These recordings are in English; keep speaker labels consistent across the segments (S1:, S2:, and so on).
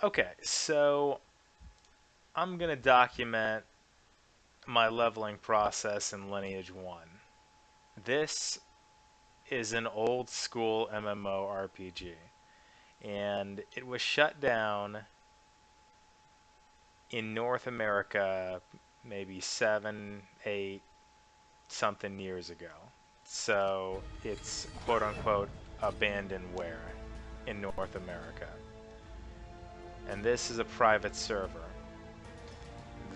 S1: Okay, so I'm going to document my leveling process in Lineage 1. This is an old school MMORPG, and it was shut down in North America maybe 7, 8, something years ago. So it's quote unquote abandonware in North America. And this is a private server.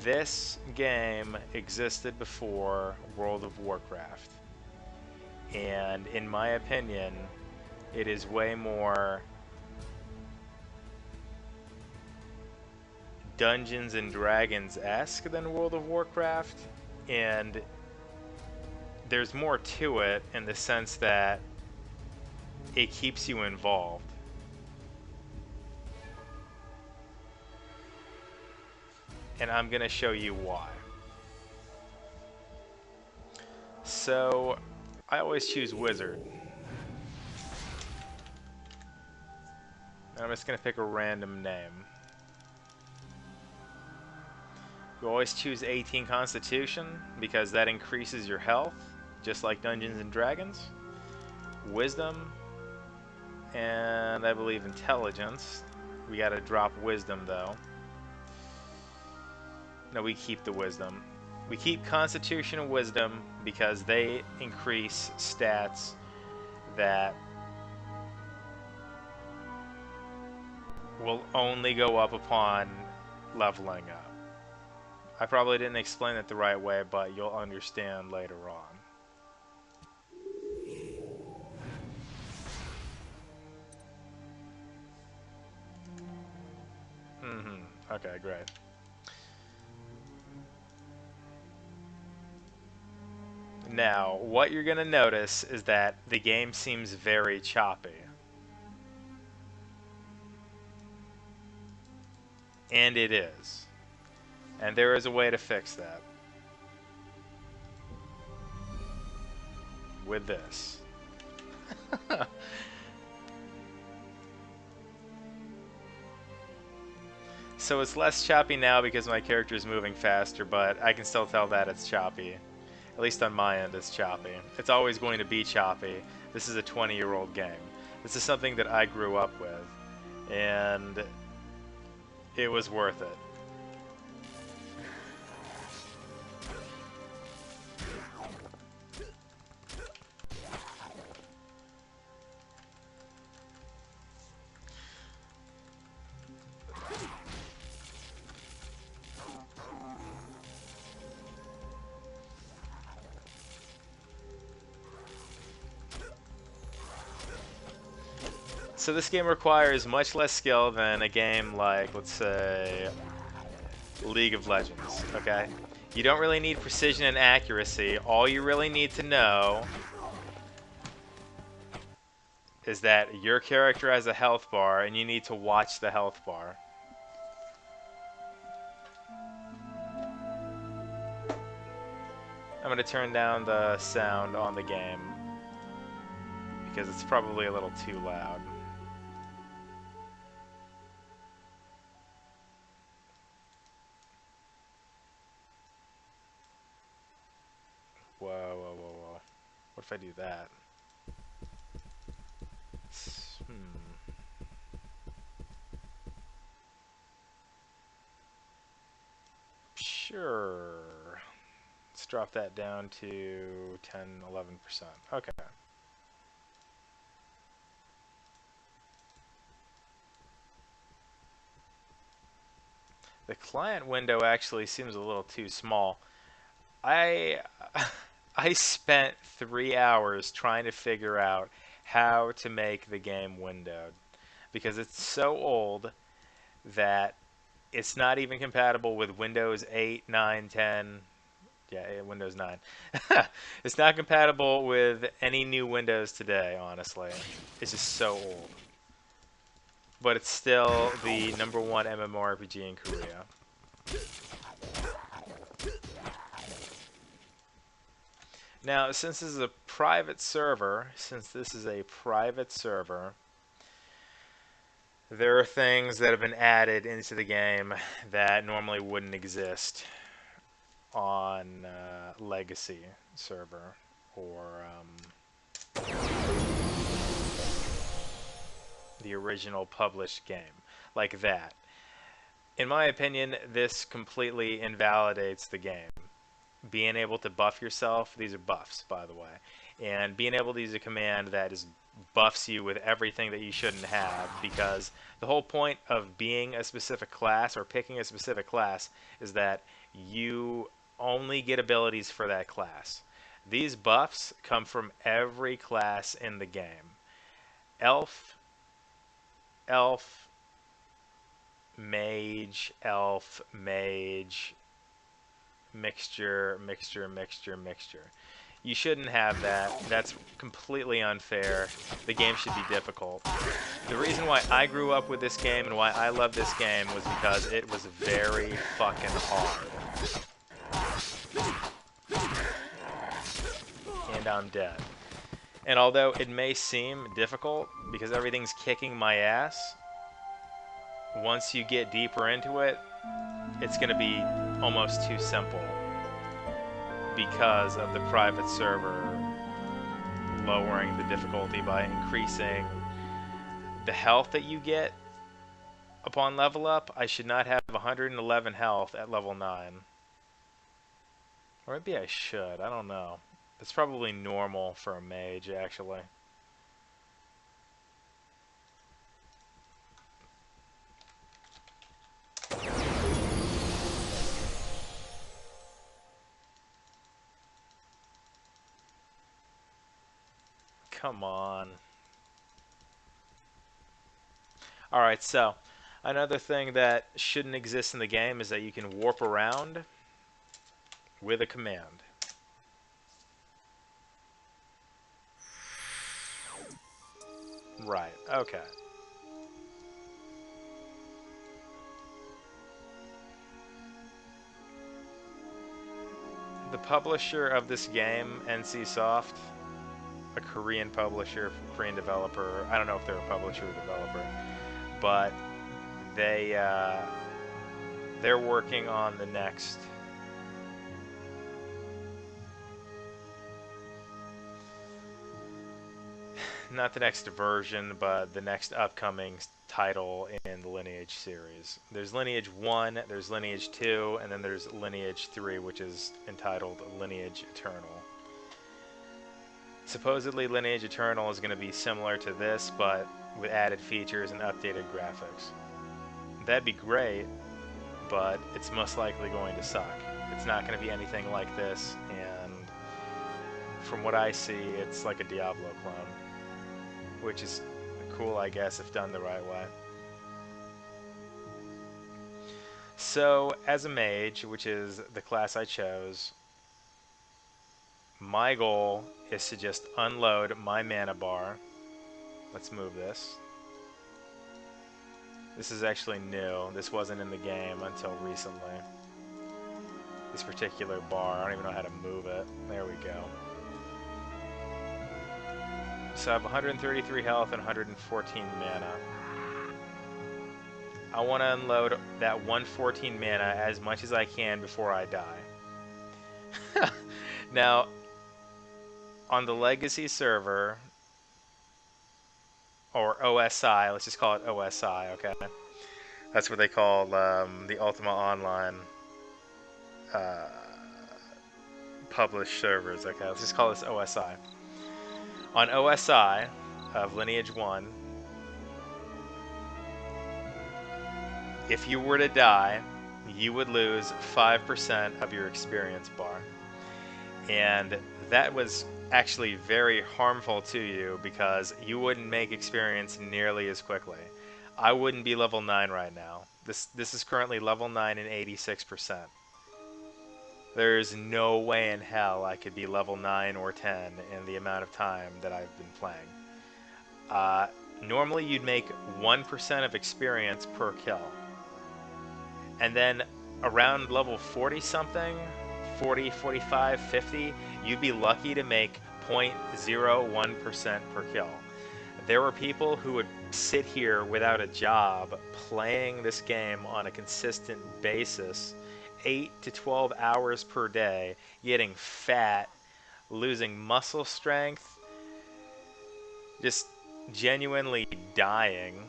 S1: This game existed before World of Warcraft. And in my opinion, it is way more Dungeons and Dragons-esque than World of Warcraft. And there's more to it in the sense that it keeps you involved. And I'm going to show you why. So, I always choose Wizard. And I'm just going to pick a random name. You always choose 18 Constitution because that increases your health, just like Dungeons and Dragons. Wisdom, and I believe Intelligence. We got to drop Wisdom though. No, we keep the Wisdom. We keep Constitution and Wisdom because they increase stats that will only go up upon leveling up. I probably didn't explain it the right way, but you'll understand later on. Okay, great. Now, what you're going to notice is that the game seems very choppy. And it is. And there is a way to fix that. With this. So it's less choppy now because my character is moving faster, but I can still tell that it's choppy. At least on my end, it's choppy. It's always going to be choppy. This is a 20-year-old game. This is something that I grew up with, and it was worth it. So this game requires much less skill than a game like, let's say, League of Legends, okay? You don't really need precision and accuracy. All you really need to know is that your character has a health bar and you need to watch the health bar. I'm going to turn down the sound on the game because it's probably a little too loud. Whoa, whoa, whoa, whoa. What if I do that? Sure. Let's drop that down to 10, 11%. Okay. The client window actually seems a little too small. I I spent 3 hours trying to figure out how to make the game windowed because it's so old that it's not even compatible with Windows 8, 9, 10. Yeah, Windows 9. It's not compatible with any new Windows today, honestly. It's just so old. But it's still the #1 MMORPG in Korea. Now, since this is a private server, There are things that have been added into the game that normally wouldn't exist on Legacy server or the original published game, like that. In my opinion, this completely invalidates the game. Being able to buff yourself, these are buffs, by the way, and being able to use a command that is buffs you with everything that you shouldn't have, because the whole point of being a specific class or picking a specific class is that you only get abilities for that class. These buffs come from every class in the game. Elf, elf, mage, mixture. You shouldn't have that. That's completely unfair. The game should be difficult. The reason why I grew up with this game and why I love this game was because it was very fucking hard. And I'm dead. And although it may seem difficult because everything's kicking my ass, once you get deeper into it, it's going to be almost too simple because of the private server lowering the difficulty by increasing the health that you get upon level up. I should not have 111 health at level 9. Or maybe I should. I don't know. It's probably normal for a mage, actually. Come on. Alright, so another thing that shouldn't exist in the game is that you can warp around with a command. Right, okay. The publisher of this game, NCSoft, a Korean publisher, Korean developer, I don't know if they're a publisher or developer, but they're working on the next not the next version, but the next upcoming title in the Lineage series. There's Lineage 1, there's Lineage 2, and then there's Lineage 3, which is entitled Lineage Eternal. Supposedly Lineage Eternal is going to be similar to this, but with added features and updated graphics. That'd be great, but it's most likely going to suck. It's not going to be anything like this, and from what I see, it's like a Diablo clone, which is cool, I guess, if done the right way. So, as a mage, which is the class I chose, my goal is to just unload my mana bar. Let's move this. This is actually new. This wasn't in the game until recently. This particular bar, I don't even know how to move it. There we go. So I have 133 health and 114 mana. I want to unload that 114 mana as much as I can before I die. Now, on the Legacy server, or OSI, let's just call it OSI, okay? That's what they call the Ultima Online published servers, okay? Let's just call this OSI. On OSI of Lineage 1, if you were to die, you would lose 5% of your experience bar. And that was actually very harmful to you because you wouldn't make experience nearly as quickly. I wouldn't be level 9 right now. This is currently level 9 and 86%. There's no way in hell I could be level 9 or 10 in the amount of time that I've been playing. Normally you'd make 1% of experience per kill. And then around level 40 something, 40, 45, 50, you'd be lucky to make 0.01% per kill. There were people who would sit here without a job playing this game on a consistent basis, 8 to 12 hours per day, getting fat, losing muscle strength, just genuinely dying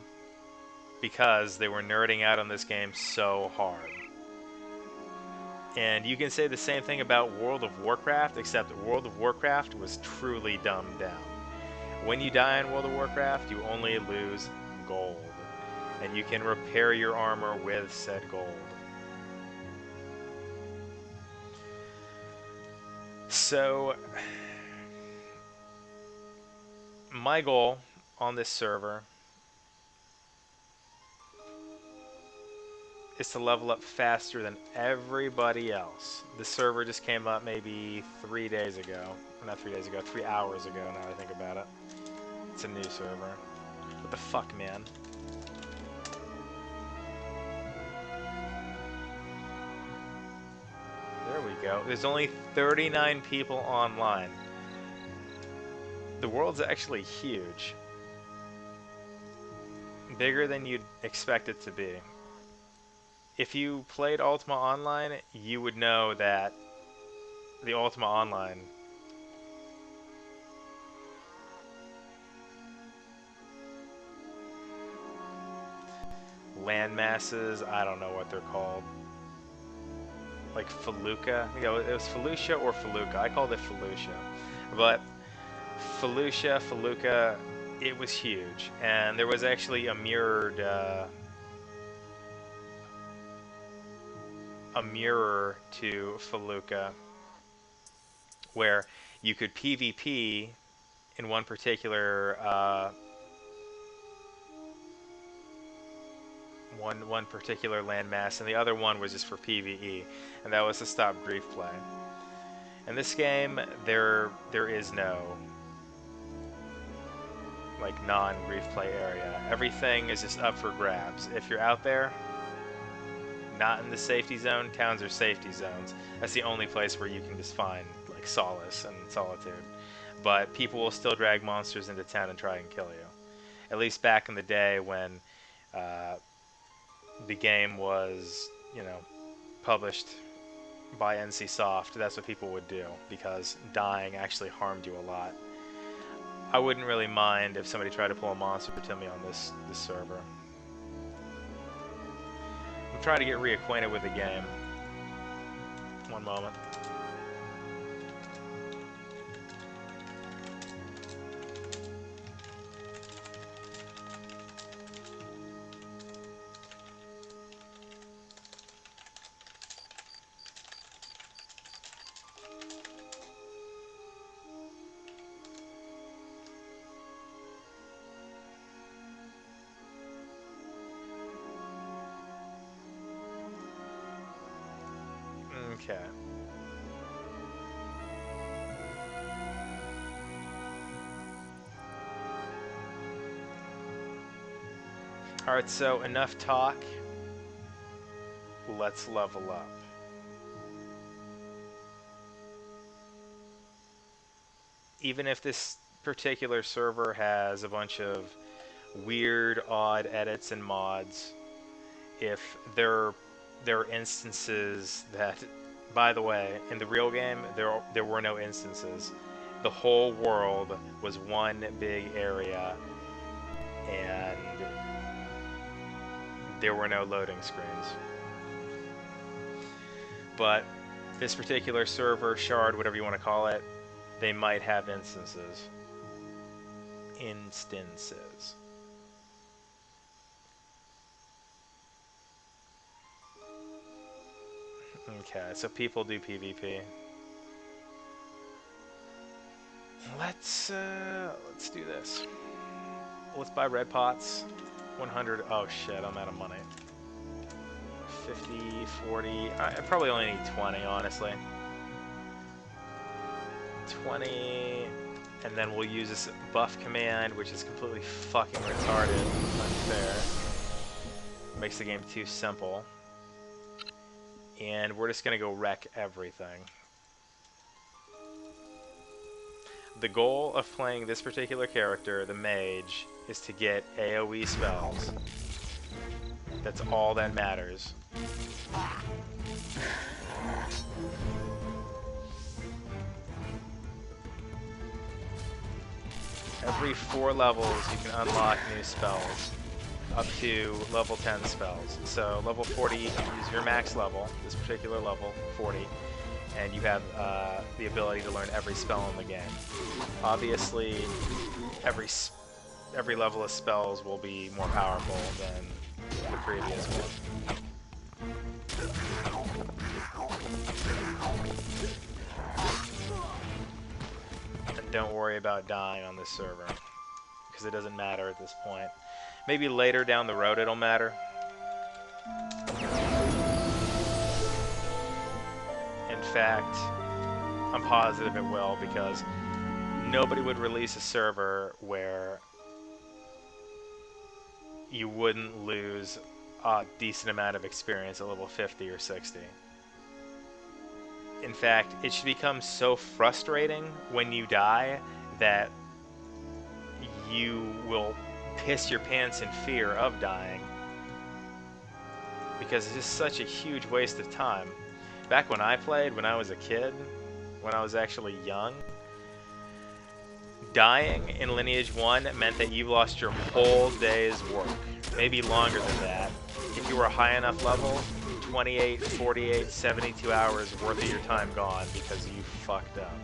S1: because they were nerding out on this game so hard. And you can say the same thing about World of Warcraft, except that World of Warcraft was truly dumbed down. When you die in World of Warcraft, you only lose gold, and you can repair your armor with said gold. So, my goal on this server is to level up faster than everybody else. The server just came up maybe 3 days ago. Not 3 days ago, 3 hours ago now I think about it. It's a new server. What the fuck, man? There we go. There's only 39 people online. The world's actually huge. Bigger than you'd expect it to be. If you played Ultima Online, you would know that the Ultima Online land masses, I don't know what they're called. Like Feluca. You know, it was Felucia or Feluca. I called it Felucia. But Feluca, it was huge. And there was actually a mirror to Feluca where you could PvP in one particular one particular landmass, and the other one was just for PvE, and that was to stop grief play. In this game, there is no like non-grief play area. Everything is just up for grabs. If you're out there, not in the safety zone, towns are safety zones. That's the only place where you can just find like solace and solitude. But people will still drag monsters into town and try and kill you. At least back in the day when the game was, you know, published by NCSoft, that's what people would do because dying actually harmed you a lot. I wouldn't really mind if somebody tried to pull a monster to me on this server. I'm trying to get reacquainted with the game. One moment. Okay. Alright, so enough talk. Let's level up. Even if this particular server has a bunch of weird, odd edits and mods, if there are instances that, by the way, in the real game, there were no instances. The whole world was one big area, and there were no loading screens. But this particular server, shard, whatever you want to call it, they might have instances. Okay, so people do PvP. Let's do this. Let's buy red pots. 100. Oh shit, I'm out of money. 50, 40. I probably only need 20, honestly. 20, and then we'll use this buff command, which is completely fucking retarded, unfair. Makes the game too simple. And we're just gonna go wreck everything. The goal of playing this particular character, the mage, is to get AoE spells. That's all that matters. Every 4 levels you can unlock new spells, up to level 10 spells. So level 40, you can use your max level, this particular level, 40, and you have the ability to learn every spell in the game. Obviously, every level of spells will be more powerful than the previous one. And don't worry about dying on this server, because it doesn't matter at this point. Maybe later down the road it'll matter. In fact, I'm positive it will, because nobody would release a server where you wouldn't lose a decent amount of experience at level 50 or 60. In fact, it should become so frustrating when you die that you will piss your pants in fear of dying, because it's just such a huge waste of time. Back when I played, when I was a kid, when I was actually young, dying in Lineage 1 meant that you lost your whole day's work, maybe longer than that. If you were a high enough level, 28, 48, 72 hours worth of your time gone because you fucked up.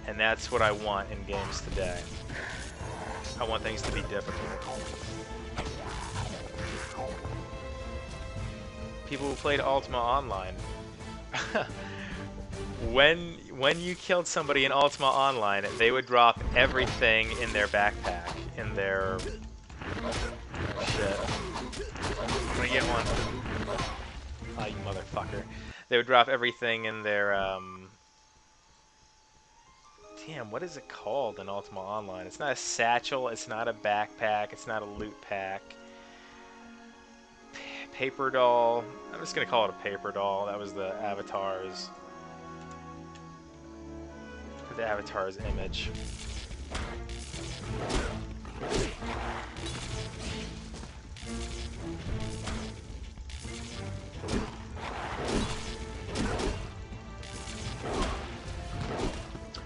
S1: And that's what I want in games today. I want things to be difficult. People who played Ultima Online, when you killed somebody in Ultima Online, they would drop everything in their backpack, in their shit. I'm gonna get one. Oh, you motherfucker. They would drop everything in their damn, what is it called in Ultima Online? It's not a satchel, it's not a backpack, it's not a loot pack. Paper doll. I'm just gonna call it a paper doll. That was the avatar's image.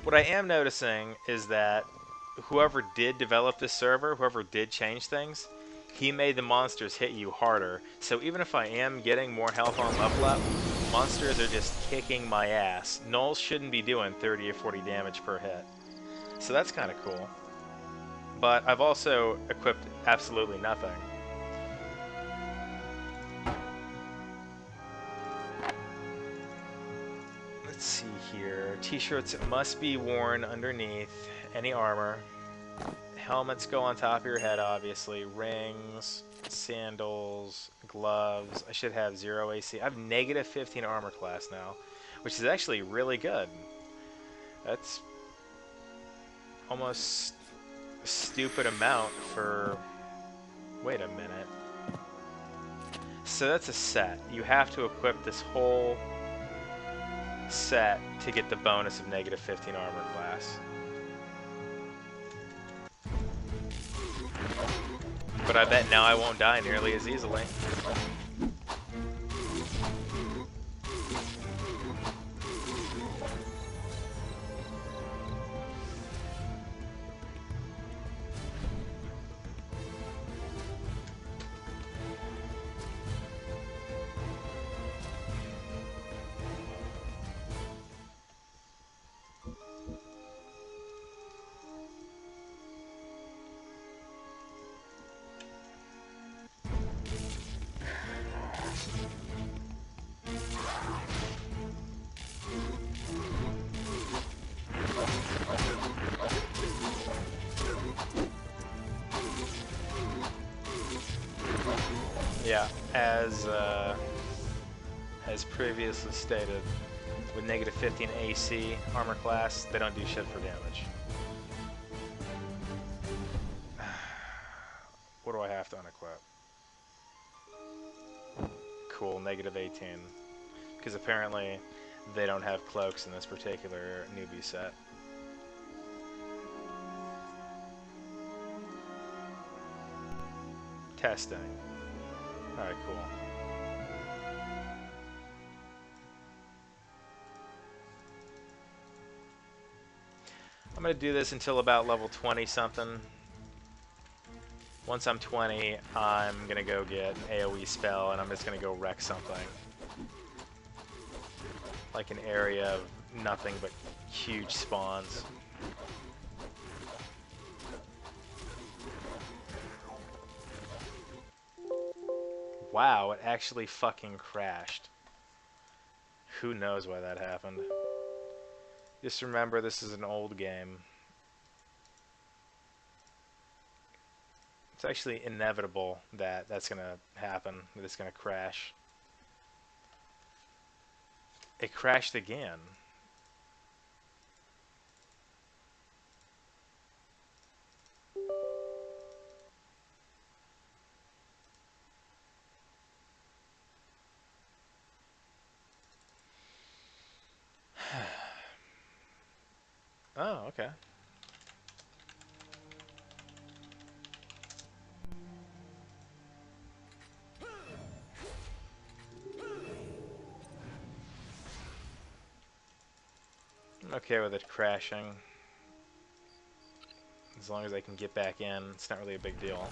S1: What I am noticing is that whoever did develop this server, whoever did change things, he made the monsters hit you harder. So even if I am getting more health on level up, monsters are just kicking my ass. Gnolls shouldn't be doing 30 or 40 damage per hit. So that's kind of cool. But I've also equipped absolutely nothing. Let's see here. T-shirts must be worn underneath any armor. Helmets go on top of your head, obviously. Rings, sandals, gloves. I should have 0 AC. I have negative 15 armor class now, which is actually really good. That's almost a stupid amount for... Wait a minute. So that's a set. You have to equip this whole set to get the bonus of negative 15 armor class. But I bet now I won't die nearly as easily. Yeah, as previously stated, with negative 15 AC armor class, they don't do shit for damage. What do I have to unequip? Cool, negative 18. Because apparently they don't have cloaks in this particular newbie set. Testing. Alright, cool. I'm gonna do this until about level 20 something. Once I'm 20, I'm gonna go get an AoE spell and I'm just gonna go wreck something. Like an area of nothing but huge spawns. Wow, it actually fucking crashed. Who knows why that happened. Just remember, this is an old game. It's actually inevitable that that's gonna happen, that it's gonna crash. It crashed again. Oh, okay. I'm okay with it crashing. As long as I can get back in, it's not really a big deal.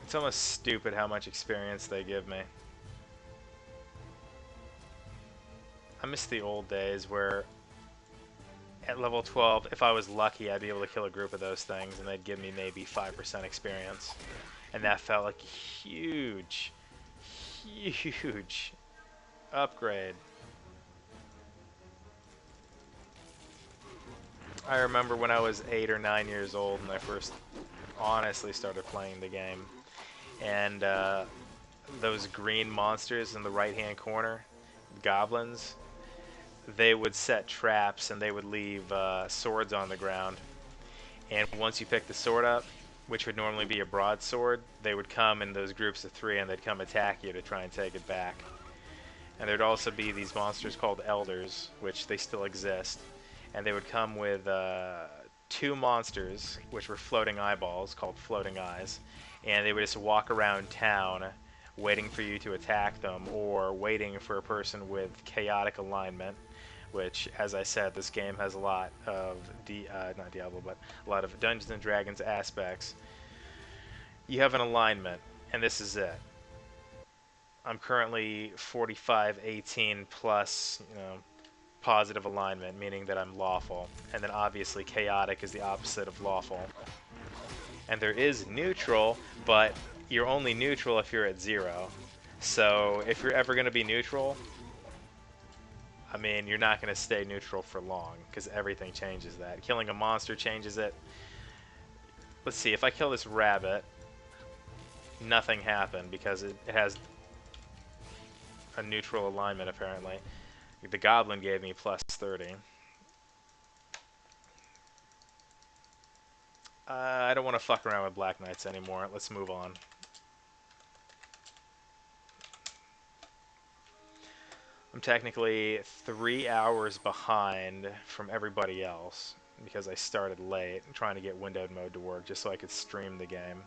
S1: It's almost stupid how much experience they give me. I miss the old days where at level 12, if I was lucky, I'd be able to kill a group of those things and they'd give me maybe 5% experience. And that felt like a huge, huge upgrade. I remember when I was 8 or 9 years old and I first honestly started playing the game. And those green monsters in the right-hand corner, goblins, they would set traps and they would leave swords on the ground. And once you pick the sword up, which would normally be a broadsword, they would come in those groups of 3 and they'd come attack you to try and take it back. And there'd also be these monsters called elders, which they still exist. And they would come with 2 monsters, which were floating eyeballs, called floating eyes. And they would just walk around town waiting for you to attack them, or waiting for a person with chaotic alignment, which, as I said, this game has a lot of, not Diablo, but a lot of Dungeons and Dragons aspects. You have an alignment, and this is it. I'm currently 45-18 plus, positive alignment, meaning that I'm lawful. And then obviously chaotic is the opposite of lawful. And there is neutral, but you're only neutral if you're at 0. So if you're ever going to be neutral, I mean, you're not going to stay neutral for long, because everything changes that. Killing a monster changes it. Let's see, if I kill this rabbit, nothing happened, because it has a neutral alignment, apparently. The goblin gave me plus 30. I don't want to fuck around with Black Knights anymore. Let's move on. I'm technically 3 hours behind from everybody else because I started late trying to get windowed mode to work just so I could stream the game.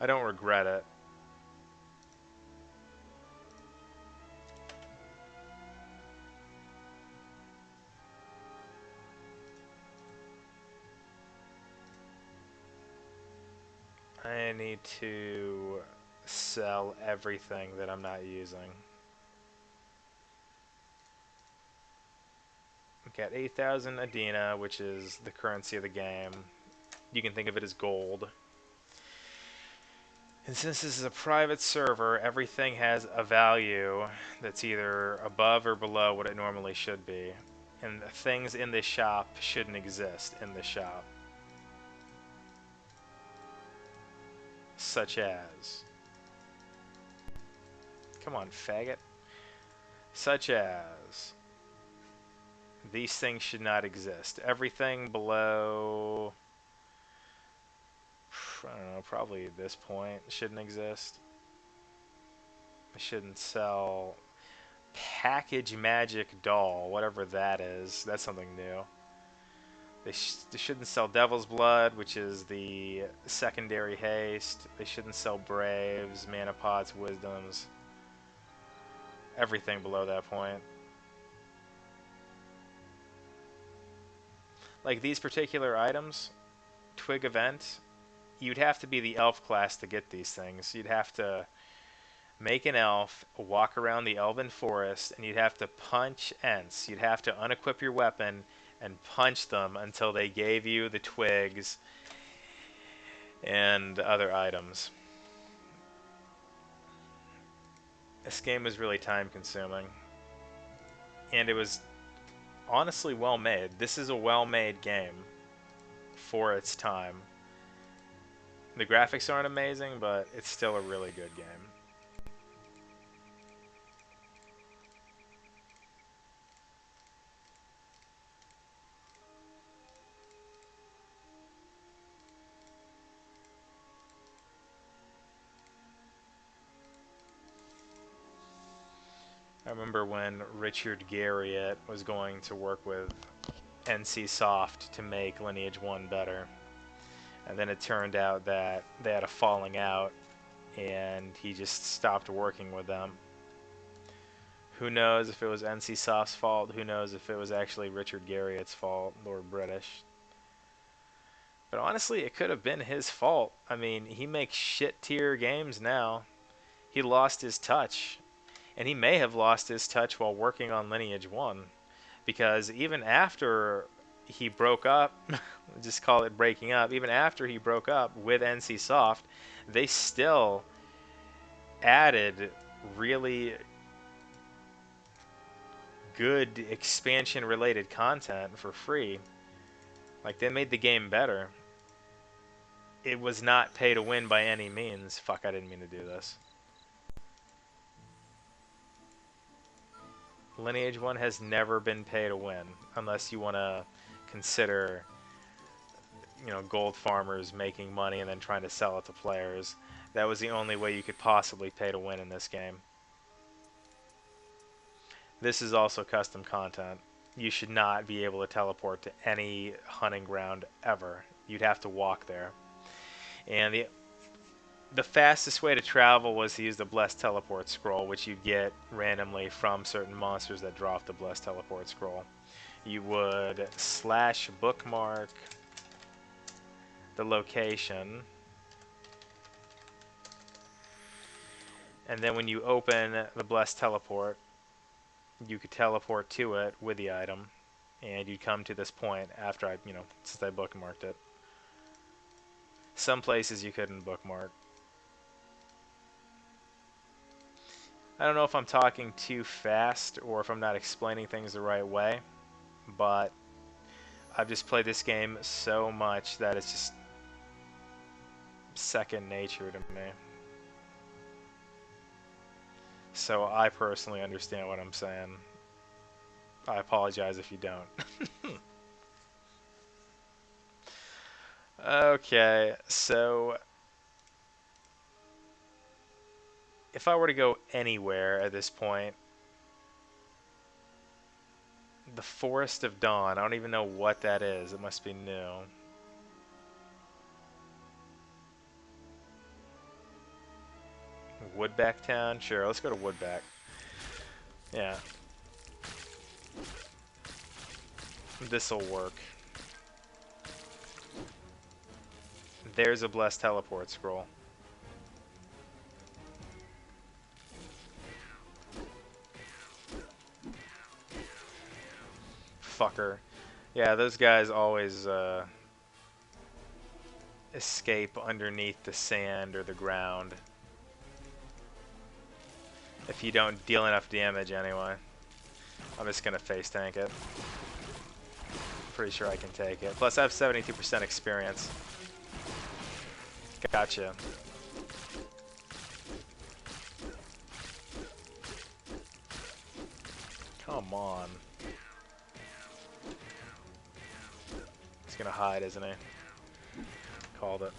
S1: I don't regret it. I need to sell everything that I'm not using. I've got 8,000 Adina, which is the currency of the game. You can think of it as gold. And since this is a private server, everything has a value that's either above or below what it normally should be. And things in this shop shouldn't exist in this shop. Such as... Come on, faggot. Such as... These things should not exist. Everything below... I don't know, probably at this point shouldn't exist. They shouldn't sell package magic doll, whatever that is. That's something new. They shouldn't sell Devil's Blood, which is the secondary haste. They shouldn't sell Braves, Mana Pots, Wisdoms. Everything below that point. Like these particular items, Twig Event, you'd have to be the elf class to get these things. You'd have to make an elf, walk around the elven forest, and you'd have to punch Ents. You'd have to unequip your weapon and punch them until they gave you the twigs and other items. This game was really time consuming. And it was honestly well made. This is a well made game for its time. The graphics aren't amazing, but it's still a really good game. I remember when Richard Garriott was going to work with NC Soft to make Lineage 1 better. And then it turned out that they had a falling out and he just stopped working with them. Who knows if it was NC Soft's fault? Who knows if it was actually Richard Garriott's fault, Lord British? But honestly, it could have been his fault. I mean, he makes shit tier games now. He lost his touch. And he may have lost his touch while working on Lineage 1. Because even after he broke up, just call it breaking up, even after he broke up with NC Soft, they still added really good expansion related content for free. Like, they made the game better. It was not pay to win by any means. Fuck, I didn't mean to do this. Lineage 1 has never been pay to win, unless you want to consider, gold farmers making money and then trying to sell it to players. That was the only way you could possibly pay to win in this game. This is also custom content. You should not be able to teleport to any hunting ground ever. You'd have to walk there. And the fastest way to travel was to use the Blessed Teleport Scroll, which you'd get randomly from certain monsters that drop the Blessed Teleport Scroll. You would / bookmark the location, and then when you open the Blessed Teleport, you could teleport to it with the item, and you'd come to this point after since I bookmarked it. Some places you couldn't bookmark. I don't know if I'm talking too fast or if I'm not explaining things the right way, but I've just played this game so much that it's just second nature to me. So I personally understand what I'm saying. I apologize if you don't. Okay, so if I were to go anywhere at this point, the Forest of Dawn, I don't even know what that is. It must be new. Woodback Town? Sure, let's go to Woodback. Yeah. This'll work. There's a Blessed Teleport Scroll. Fucker. Yeah, those guys always escape underneath the sand or the ground. If you don't deal enough damage anyway. I'm just gonna face tank it. Pretty sure I can take it. Plus I have 72% experience. Gotcha. Come on. He's gonna hide, isn't he? Called it.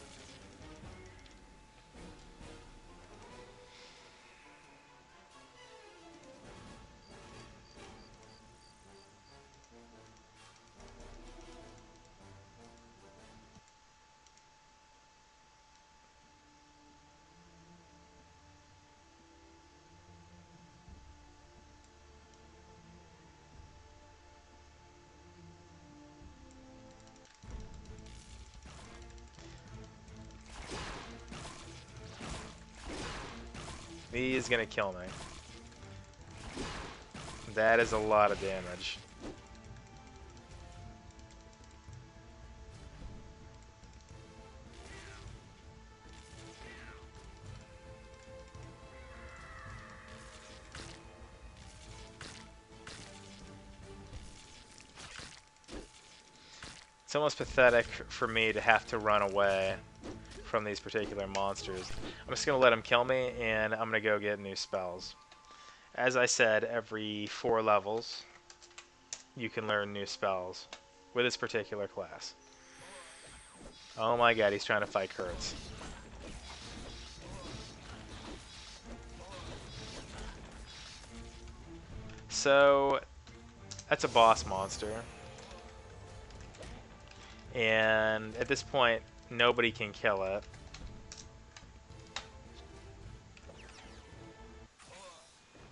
S1: He's gonna kill me. That is a lot of damage. It's almost pathetic for me to have to run away from these particular monsters. I'm just going to let them kill me, and I'm going to go get new spells. As I said, every 4 levels, you can learn new spells with this particular class. Oh my god, he's trying to fight Kurtz. So, that's a boss monster. And at this point, nobody can kill it.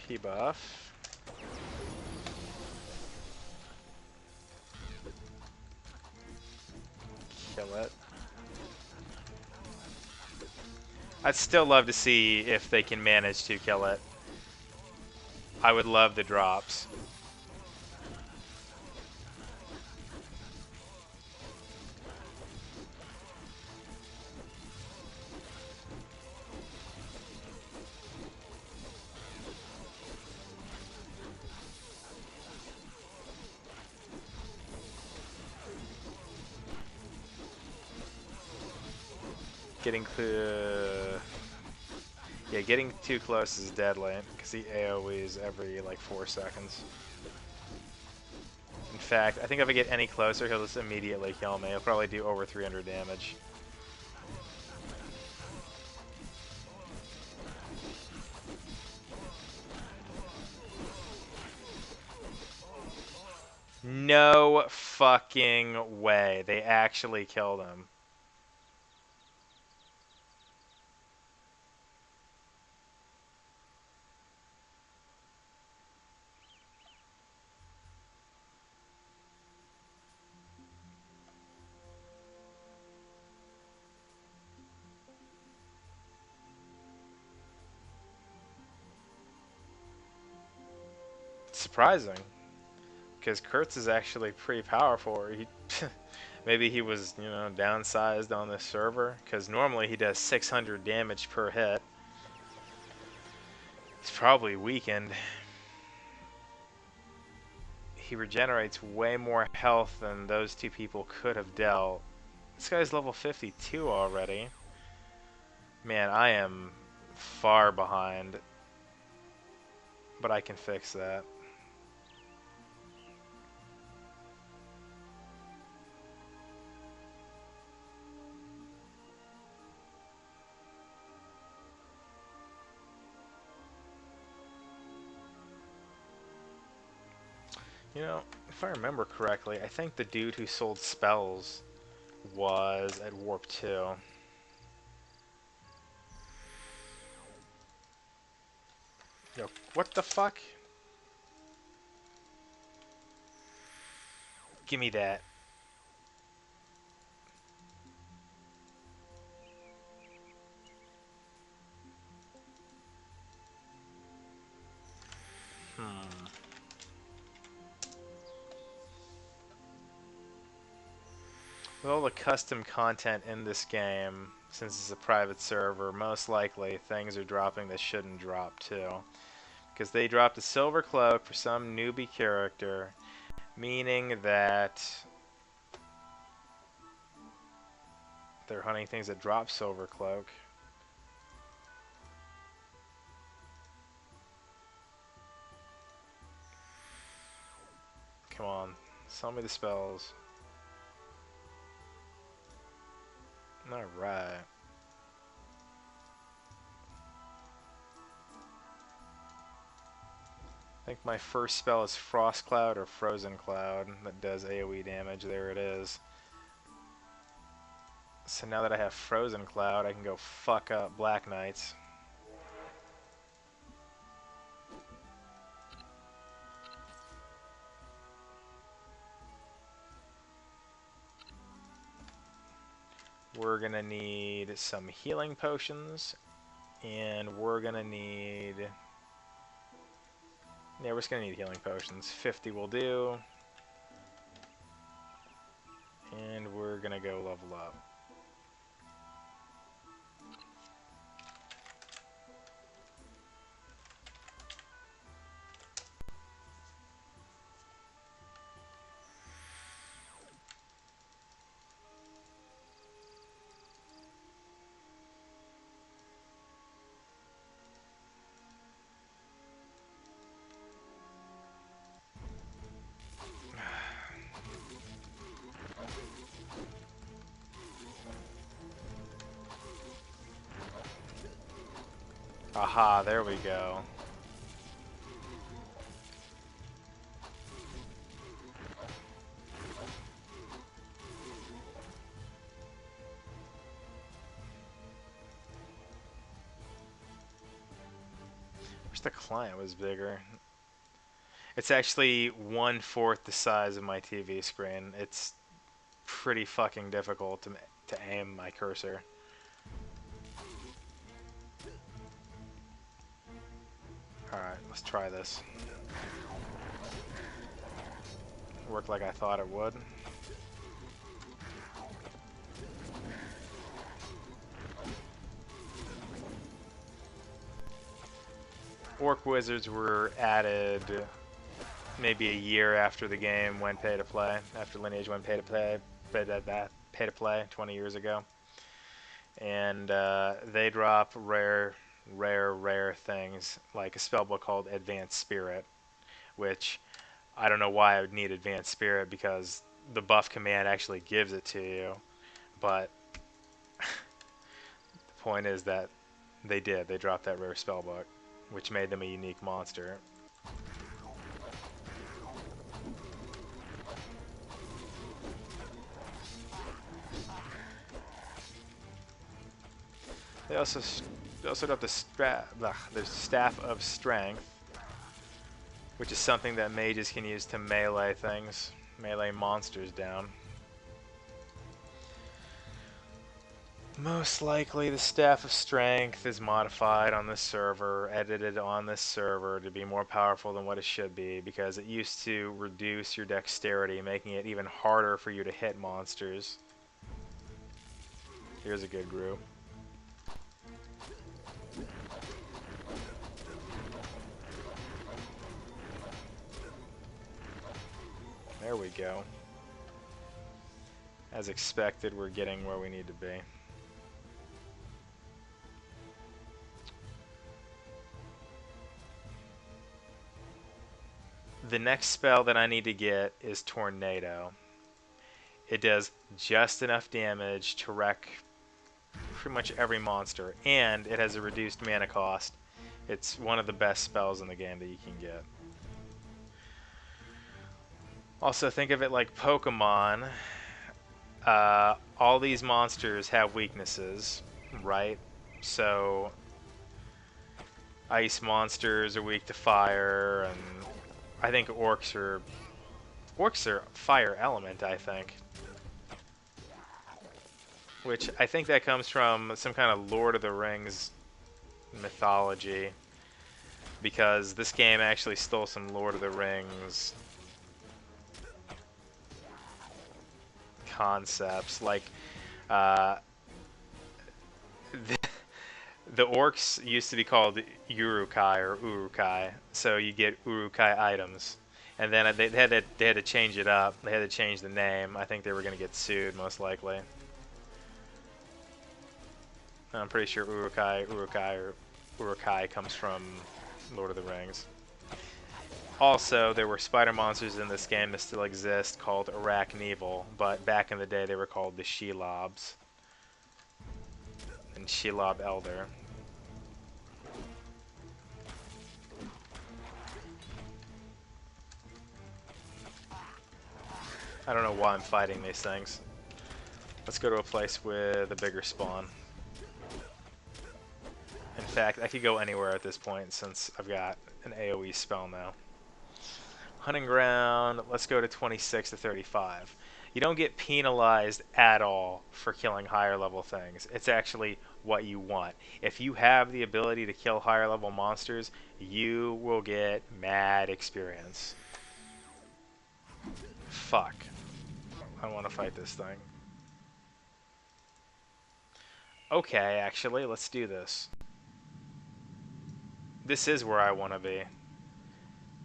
S1: P-buff. Kill it. I'd still love to see if they can manage to kill it. I would love the drops. Getting getting too close is deadly because he AoEs every like 4 seconds. In fact, I think if I get any closer, he'll just immediately kill me. He'll probably do over 300 damage. No fucking way. They actually killed him. Surprising. Because Kurtz is actually pretty powerful. Maybe he was, downsized on this server. Because normally he does 600 damage per hit. He's probably weakened. He regenerates way more health than those 2 people could have dealt. This guy's level 52 already. Man, I am far behind. But I can fix that. If I remember correctly, I think the dude who sold spells was at Warp 2. Yo, what the fuck? Give me that. With all the custom content in this game, since it's a private server, most likely things are dropping that shouldn't drop too. Because they dropped a silver cloak for some newbie character, meaning that they're hunting things that drop silver cloak. Come on, sell me the spells. Alright. I think my first spell is Frost Cloud or Frozen Cloud that does AoE damage. There it is. So now that I have Frozen Cloud, I can go fuck up Black Knights. We're gonna need some healing potions And we're gonna need... Yeah, we're just gonna need healing potions. 50 will do. And we're gonna go level up. Aha, there we go. Wish the client was bigger. It's actually 1/4 the size of my TV screen. It's pretty fucking difficult to aim my cursor. Alright, let's try this. Worked like I thought it would. Orc wizards were added maybe a year after the game went pay to play, after Lineage went pay to play, pay to play 20 years ago, and they drop rare things like a spellbook called Advanced Spirit, which I don't know why I would need Advanced Spirit because the buff command actually gives it to you, but the point is that they dropped that rare spellbook, which made them a unique monster. They also got the Staff of Strength, which is something that mages can use to melee things, melee monsters down. Most likely the Staff of Strength is modified on this server, edited on this server to be more powerful than what it should be, because it used to reduce your dexterity, making it even harder for you to hit monsters. Here's a good group. There we go. As expected, we're getting where we need to be. The next spell that I need to get is Tornado. It does just enough damage to wreck pretty much every monster, and it has a reduced mana cost. It's one of the best spells in the game that you can get. Also, think of it like Pokemon. All these monsters have weaknesses, right? So, ice monsters are weak to fire, and I think orcs are fire element, I think. Which I think that comes from some kind of Lord of the Rings mythology, because this game actually stole some Lord of the Rings concepts, like uh, the orcs used to be called Urukai or Urukai, so you get Urukai items, and then they had to change it up. They had to change the name. I think they were going to get sued, most likely. I'm pretty sure Urukai comes from Lord of the Rings. Also, there were spider monsters in this game that still exist called Arachneval, but back in the day they were called the Shelobs and Shelob Elder. I don't know why I'm fighting these things. Let's go to a place with a bigger spawn. In fact, I could go anywhere at this point since I've got an AoE spell now. Hunting ground, let's go to 26 to 35. You don't get penalized at all for killing higher level things. It's actually what you want. If you have the ability to kill higher level monsters, you will get mad experience. Fuck. I want to fight this thing. Okay, actually, let's do this. This is where I want to be.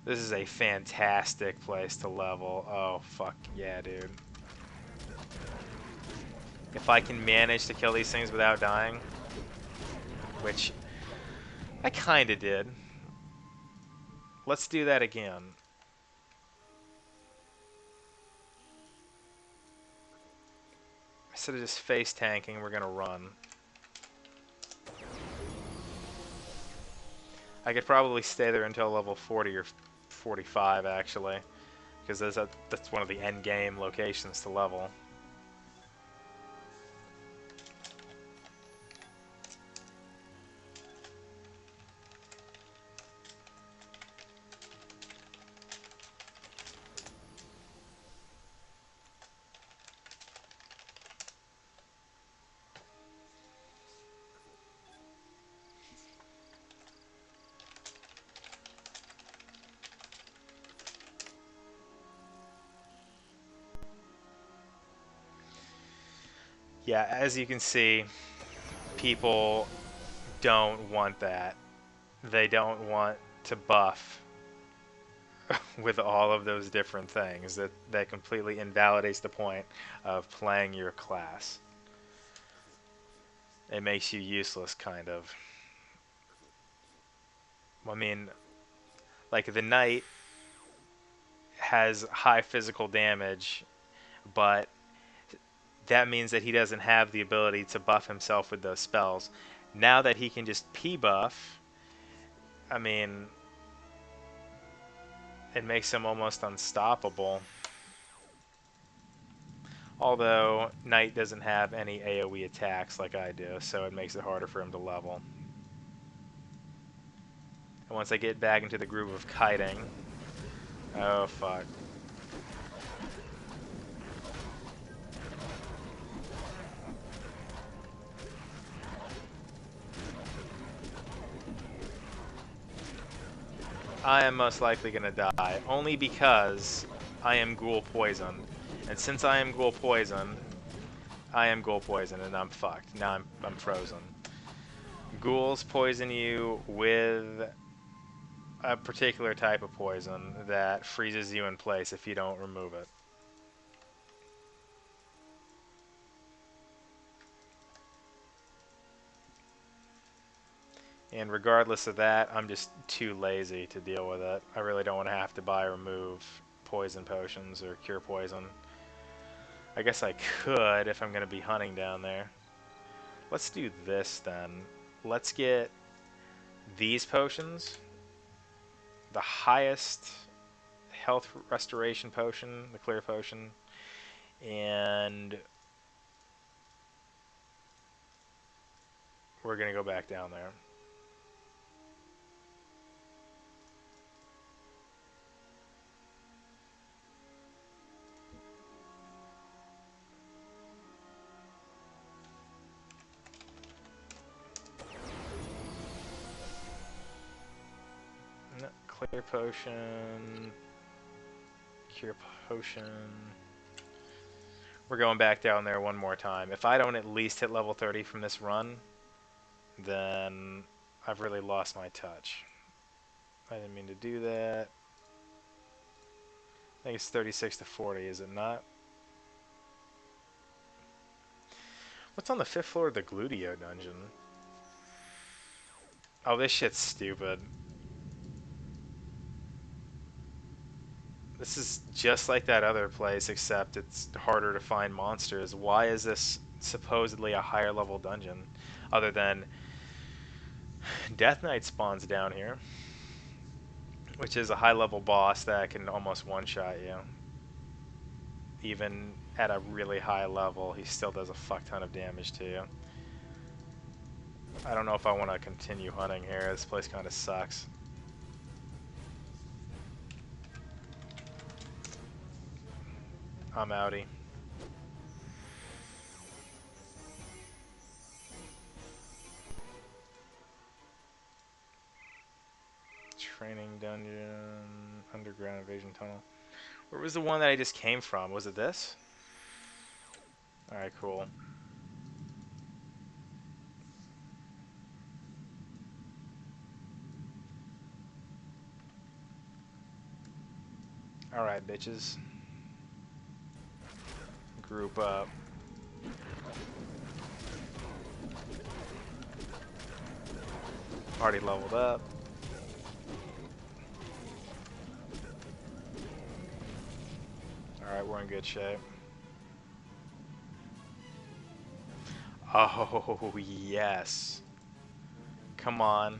S1: This is a fantastic place to level. Oh, fuck yeah, dude. If I can manage to kill these things without dying, which I kinda did. Let's do that again. Instead of just face tanking, we're gonna run. I could probably stay there until level 40 or 45, actually, because that's one of the end game locations to level. Yeah, as you can see, people don't want that. They don't want to buff with all of those different things. That completely invalidates the point of playing your class. It makes you useless, kind of. I mean, like the knight has high physical damage, but that means that he doesn't have the ability to buff himself with those spells. Now that he can just P-buff, I mean, it makes him almost unstoppable. Although, Knight doesn't have any AoE attacks like I do, so it makes it harder for him to level. And once I get back into the groove of kiting... Oh, fuck. I am most likely going to die, only because I am ghoul poisoned. And since I am ghoul poisoned, and I'm fucked. Now I'm frozen. Ghouls poison you with a particular type of poison that freezes you in place if you don't remove it. And regardless of that, I'm just too lazy to deal with it. I really don't want to have to buy or remove poison potions or cure poison. I guess I could if I'm going to be hunting down there. Let's do this then. Let's get these potions. The highest health restoration potion, the clear potion, and we're going to go back down there. No, clear potion, cure potion. We're going back down there one more time. If I don't at least hit level 30 from this run, then I've really lost my touch. I didn't mean to do that. I think it's 36 to 40, is it not? What's on the 5th floor of the Gludio dungeon? Oh, this shit's stupid. This is just like that other place, except it's harder to find monsters. Why is this supposedly a higher level dungeon? Other than Death Knight spawns down here, which is a high level boss that can almost one-shot you. Even at a really high level, he still does a fuck ton of damage to you. I don't know if I want to continue hunting here. This place kind of sucks. I'm outie. Training dungeon, underground invasion tunnel. Where was the one that I just came from? Was it this? Alright, cool. Alright, bitches. Group up. Already leveled up. Alright, we're in good shape. Oh, yes. Come on.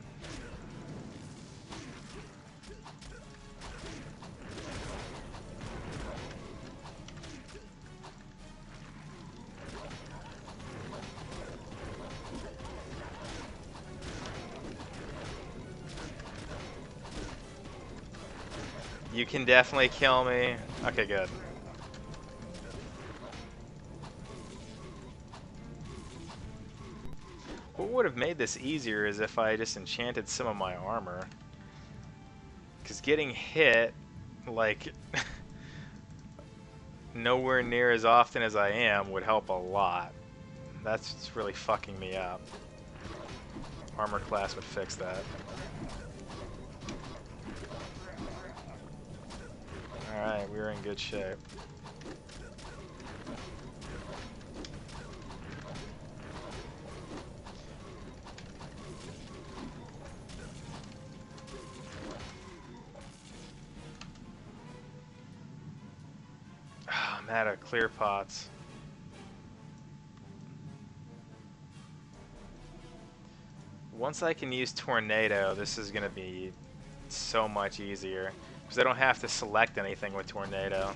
S1: You can definitely kill me. Okay, good. What would have made this easier is if I just enchanted some of my armor. Because getting hit, like, nowhere near as often as I am would help a lot. That's what's really fucking me up. Armor class would fix that. Alright, we're in good shape. Oh, I'm out of clear pots. Once I can use Tornado, this is going to be so much easier. Because I don't have to select anything with Tornado.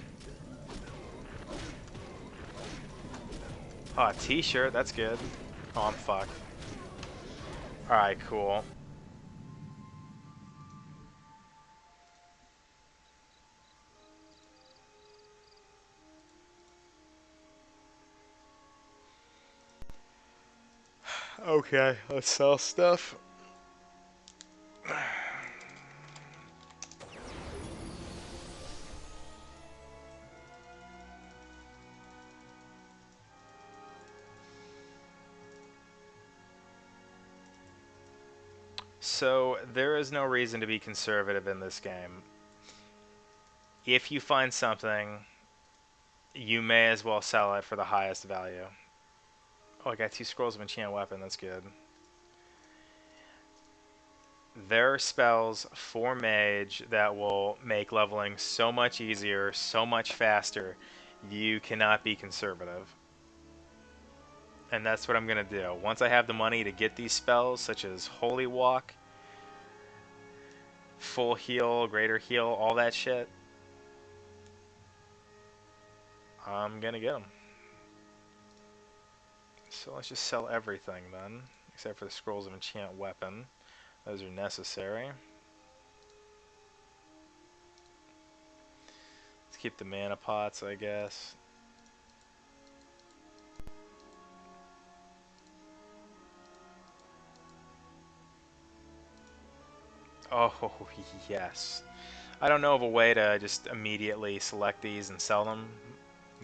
S1: Oh, a t-shirt, that's good. Oh, I'm fucked. Alright, cool. Okay, let's sell stuff. So, there is no reason to be conservative in this game. If you find something, you may as well sell it for the highest value. Oh, I got 2 scrolls of enchant weapon, that's good. There are spells for mage that will make leveling so much easier, so much faster. You cannot be conservative. And that's what I'm going to do. Once I have the money to get these spells, such as Holy Walk, Full Heal, Greater Heal, all that shit, I'm going to get them. So let's just sell everything then, except for the scrolls of enchant weapon. Those are necessary. Let's keep the mana pots, I guess. Oh, yes. I don't know of a way to just immediately select these and sell them,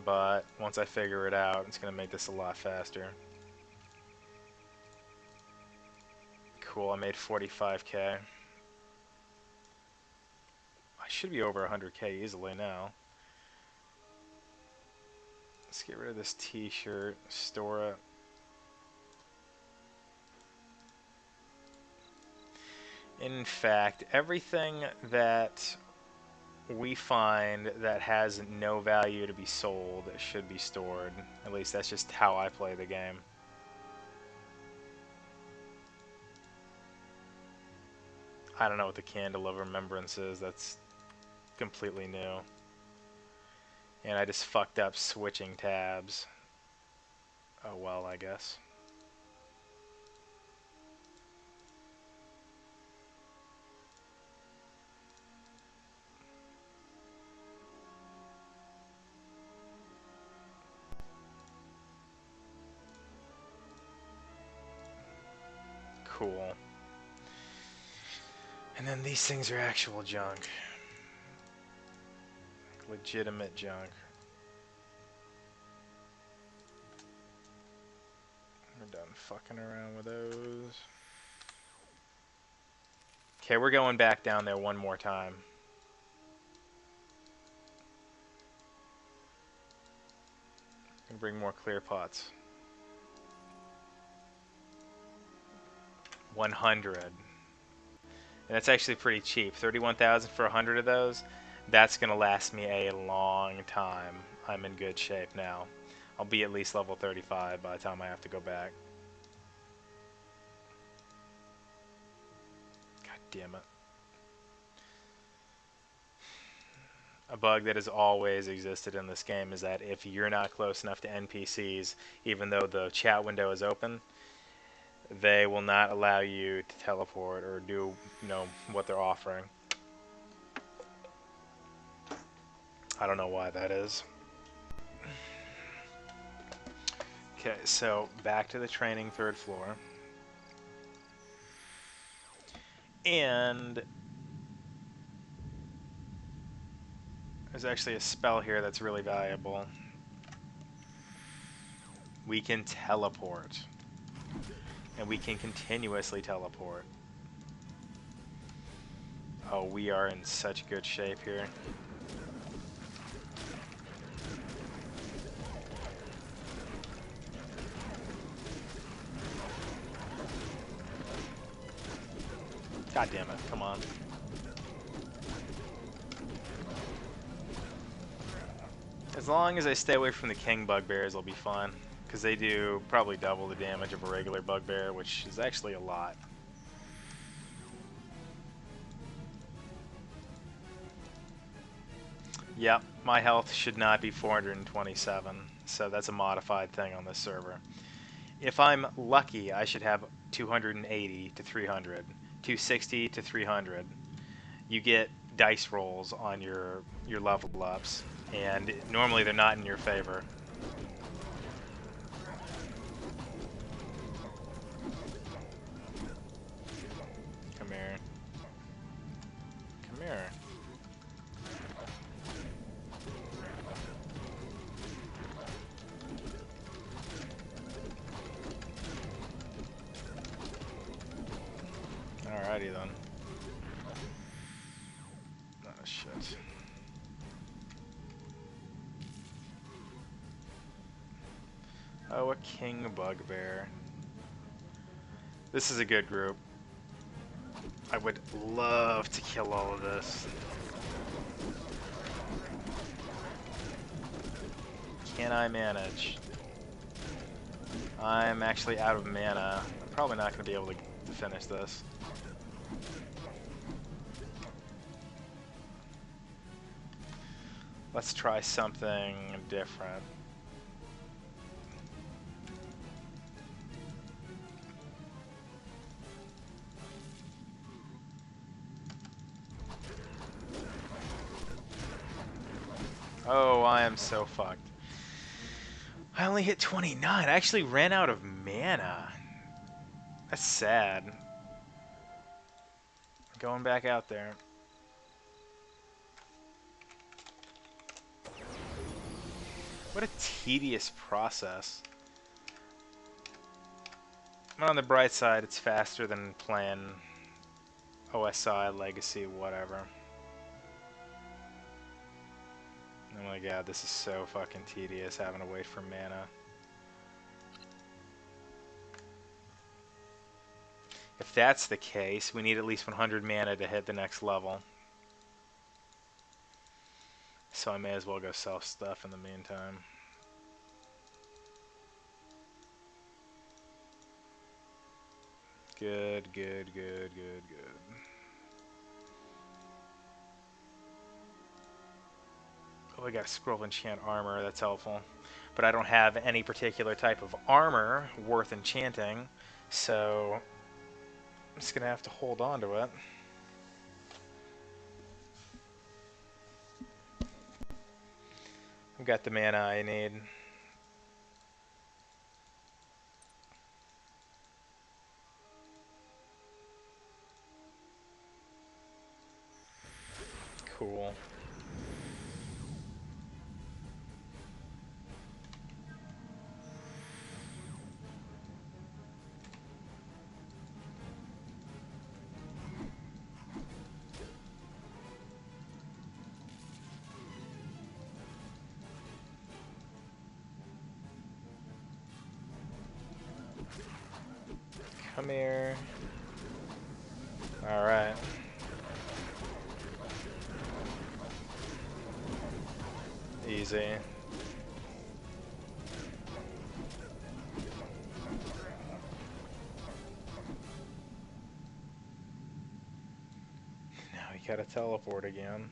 S1: but once I figure it out, it's going to make this a lot faster. Cool, I made 45k. I should be over 100k easily now. Let's get rid of this t-shirt, store it. In fact, everything that we find that has no value to be sold should be stored. At least that's just how I play the game. I don't know what the Candle of Remembrance is. That's completely new. And I just fucked up switching tabs. Oh well, I guess. Cool. And then these things are actual junk. Legitimate junk. We're done fucking around with those. Okay, we're going back down there one more time. Gonna bring more clear pots. 100. And that's actually pretty cheap. 31,000 for 100 of those. That's gonna last me a long time. I'm in good shape now. I'll be at least level 35 by the time I have to go back. God damn it. A bug that has always existed in this game is that if you're not close enough to NPCs, even though the chat window is open, they will not allow you to teleport or do, what they're offering. I don't know why that is. Okay, so back to the training 3rd floor. And there's actually a spell here that's really valuable. We can teleport. And we can continuously teleport. Oh, we are in such good shape here. God damn it, come on. As long as I stay away from the king bugbears, I'll be fine. Because they do probably double the damage of a regular bugbear, which is actually a lot. Yep, my health should not be 427, so that's a modified thing on this server. If I'm lucky, I should have 280 to 300, 260 to 300. You get dice rolls on your level ups, and normally they're not in your favor. Come here. Come here. Alrighty then. Oh shit. Oh, a king bugbear. This is a good group. I would love to kill all of this. Can I manage? I'm actually out of mana. I'm probably not going to be able to finish this. Let's try something different. Oh, I am so fucked. I only hit 29. I actually ran out of mana. That's sad. Going back out there. What a tedious process. But on the bright side, it's faster than playing OSI, Legacy, whatever. Oh my god, this is so fucking tedious having to wait for mana. If that's the case, we need at least 100 mana to hit the next level. So I may as well go sell stuff in the meantime. Good, good, good, good, good. Oh, I got a scroll of enchant armor, that's helpful. But I don't have any particular type of armor worth enchanting, so I'm just gonna have to hold on to it. I've got the mana I need. Cool. Come here. Alright. Easy. Now we gotta teleport again.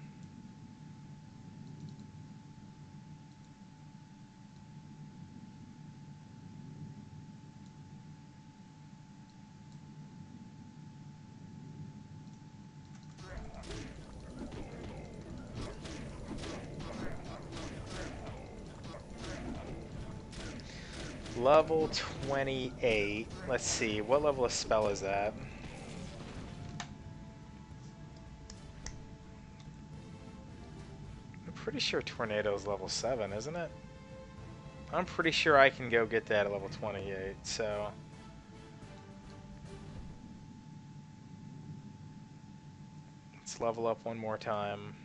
S1: Level 28. Let's see, what level of spell is that? I'm pretty sure Tornado's level 7, isn't it? I'm pretty sure I can go get that at level 28, so... Let's level up one more time.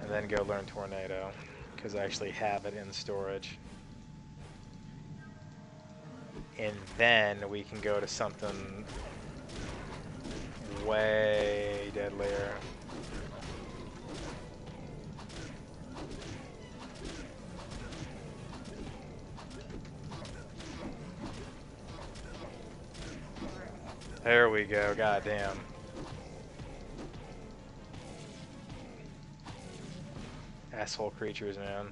S1: And then go learn Tornado, because I actually have it in storage. And then we can go to something way deadlier. There we go, goddamn. Asshole creatures, man.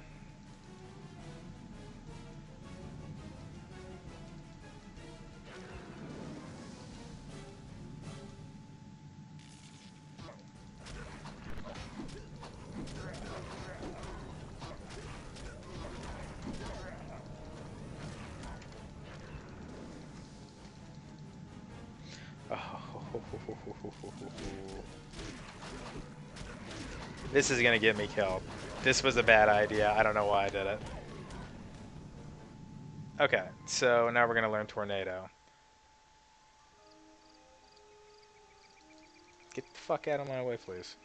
S1: This is gonna get me killed. This was a bad idea. I don't know why I did it. Okay, so now we're gonna learn Tornado. Get the fuck out of my way, please.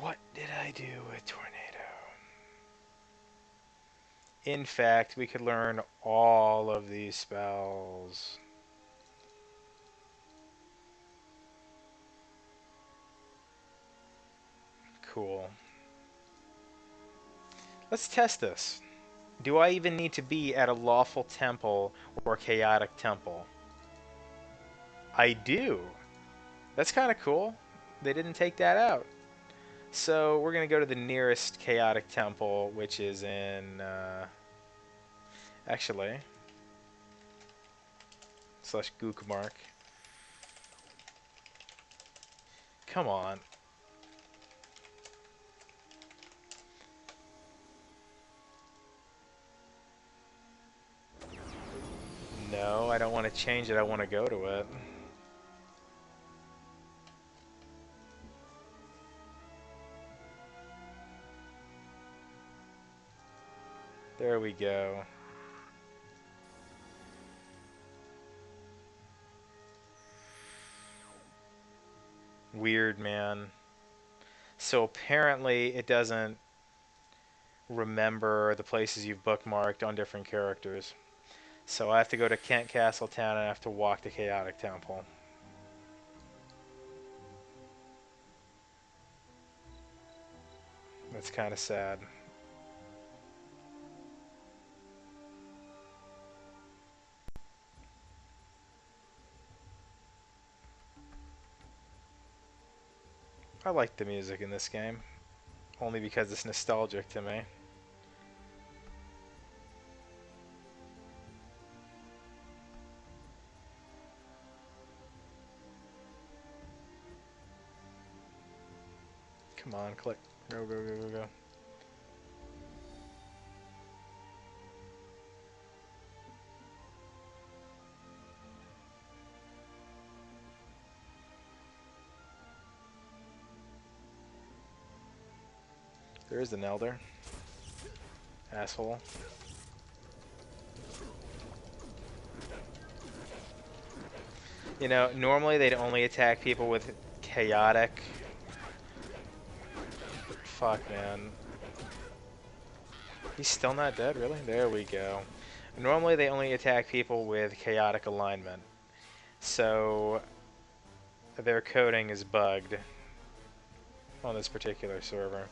S1: What did I do with Tornado? In fact, we could learn all of these spells. Cool. Let's test this. Do I even need to be at a lawful temple or chaotic temple? I do. That's kind of cool. They didn't take that out. So we're going to go to the nearest chaotic temple, which is in... actually... / Gookmark. Come on. No, I don't want to change it. I want to go to it. There we go. Weird, man. So apparently it doesn't remember the places you've bookmarked on different characters. So I have to go to Kent Castle Town and I have to walk to Chaotic Temple. That's kind of sad. I like the music in this game, only because it's nostalgic to me. Come on, click. Go, go, go, go, go. There is an elder. Asshole. You know, normally they'd only attack people with chaotic. Fuck, man. He's still not dead, really? There we go. Normally they only attack people with chaotic alignment. So their coding is bugged on this particular server.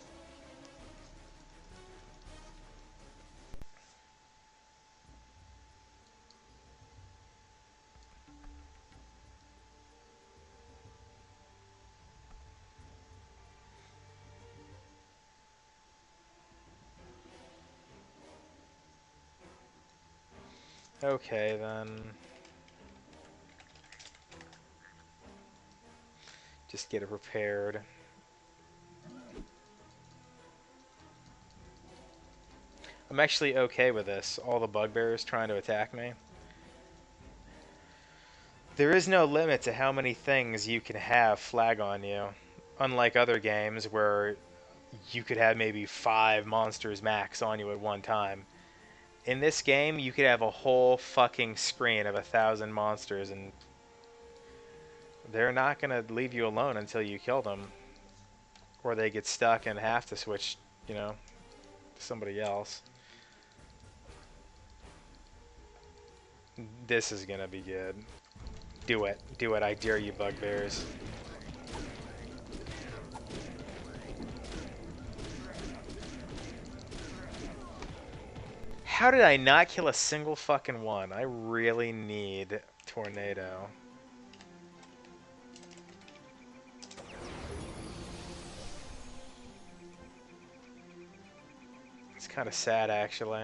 S1: Okay, then. Just get it repaired. I'm actually okay with this. All the bugbears trying to attack me. There is no limit to how many things you can have flag on you. Unlike other games where you could have maybe 5 monsters max on you at one time. In this game, you could have a whole fucking screen of 1,000 monsters, and they're not going to leave you alone until you kill them. Or they get stuck and have to switch, you know, to somebody else. This is going to be good. Do it. Do it. I dare you, bugbears. How did I not kill a single fucking one? I really need tornado. It's kind of sad, actually.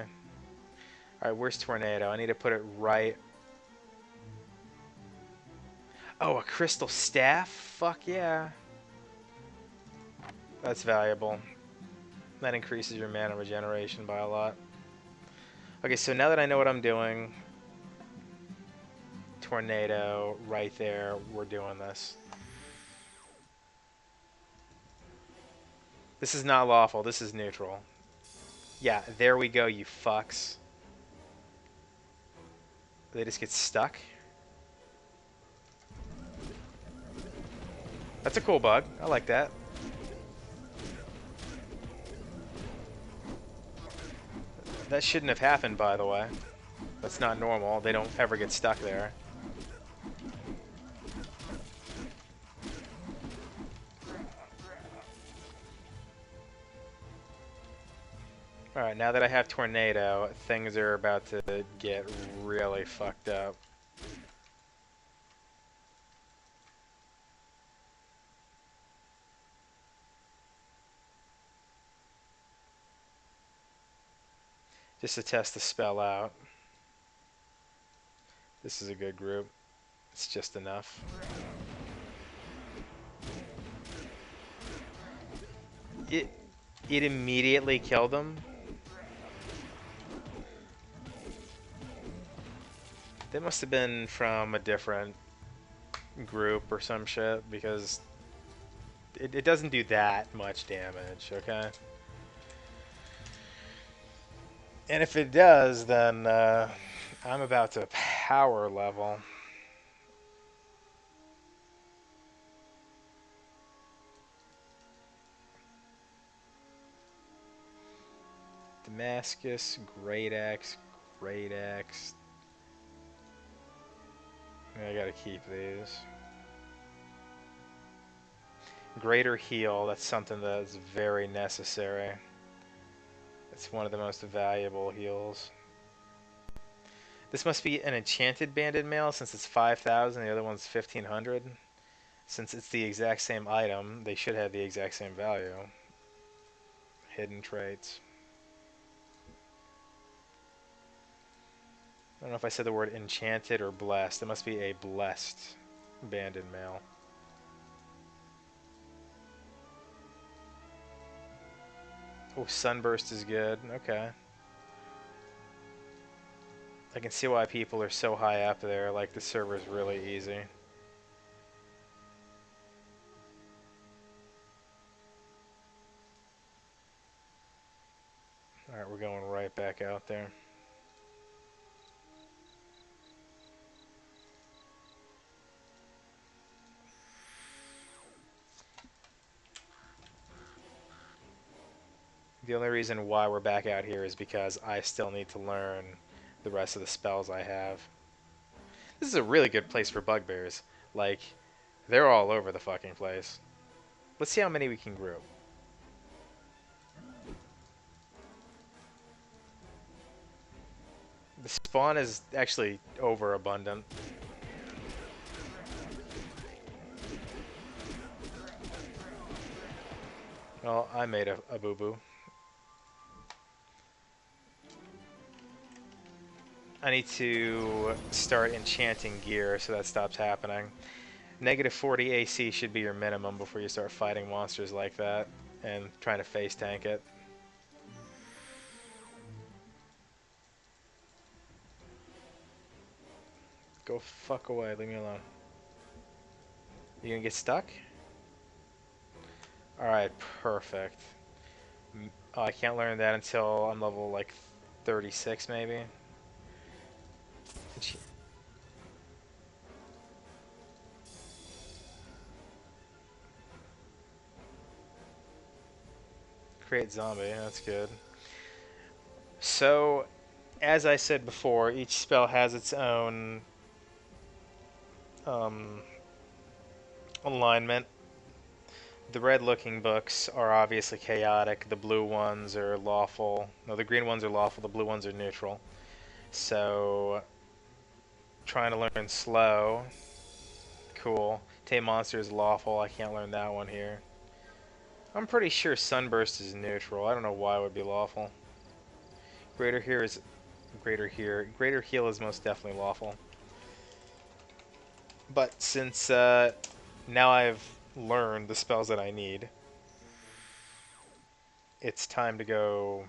S1: Alright, where's tornado? I need to put it right... Oh, a crystal staff? Fuck yeah. That's valuable. That increases your mana regeneration by a lot. Okay, so now that I know what I'm doing, tornado right there, we're doing this. This is not lawful, this is neutral. Yeah, there we go, you fucks. They just get stuck. That's a cool bug. I like that. That shouldn't have happened, by the way. That's not normal. They don't ever get stuck there. Alright, now that I have tornado, things are about to get really fucked up. Just to test the spell out. This is a good group. It's just enough. It immediately killed them. They must have been from a different group or some shit, because it doesn't do that much damage, okay? And if it does, then I'm about to power level. Damascus, Great Axe, Great Axe. I gotta keep these. Greater heal, that's something that's very necessary. It's one of the most valuable heals. This must be an enchanted banded mail since it's 5,000, the other one's 1,500. Since it's the exact same item, they should have the exact same value. Hidden traits. I don't know if I said the word enchanted or blessed. It must be a blessed banded mail. Oh, Sunburst is good. Okay. I can see why people are so high up there. Like, the server's really easy. Alright, we're going right back out there. The only reason why we're back out here is because I still need to learn the rest of the spells I have. This is a really good place for bugbears. Like, they're all over the fucking place. Let's see how many we can group. The spawn is actually overabundant. Well, I made a boo-boo. I need to start enchanting gear so that stops happening. Negative 40 AC should be your minimum before you start fighting monsters like that and trying to face tank it. Go fuck away, leave me alone. You gonna get stuck? Alright, perfect. Oh, I can't learn that until I'm level like 36 maybe. Create zombie, that's good. So, as I said before, each spell has its own um, alignment. The red looking books are obviously chaotic, the blue ones are lawful. No, the green ones are lawful, the blue ones are neutral. So, trying to learn slow. Cool. Tame monster is lawful, I can't learn that one here. I'm pretty sure Sunburst is neutral, I don't know why it would be lawful. Greater here is greater here. Greater heal is most definitely lawful. But since now I've learned the spells that I need, it's time to go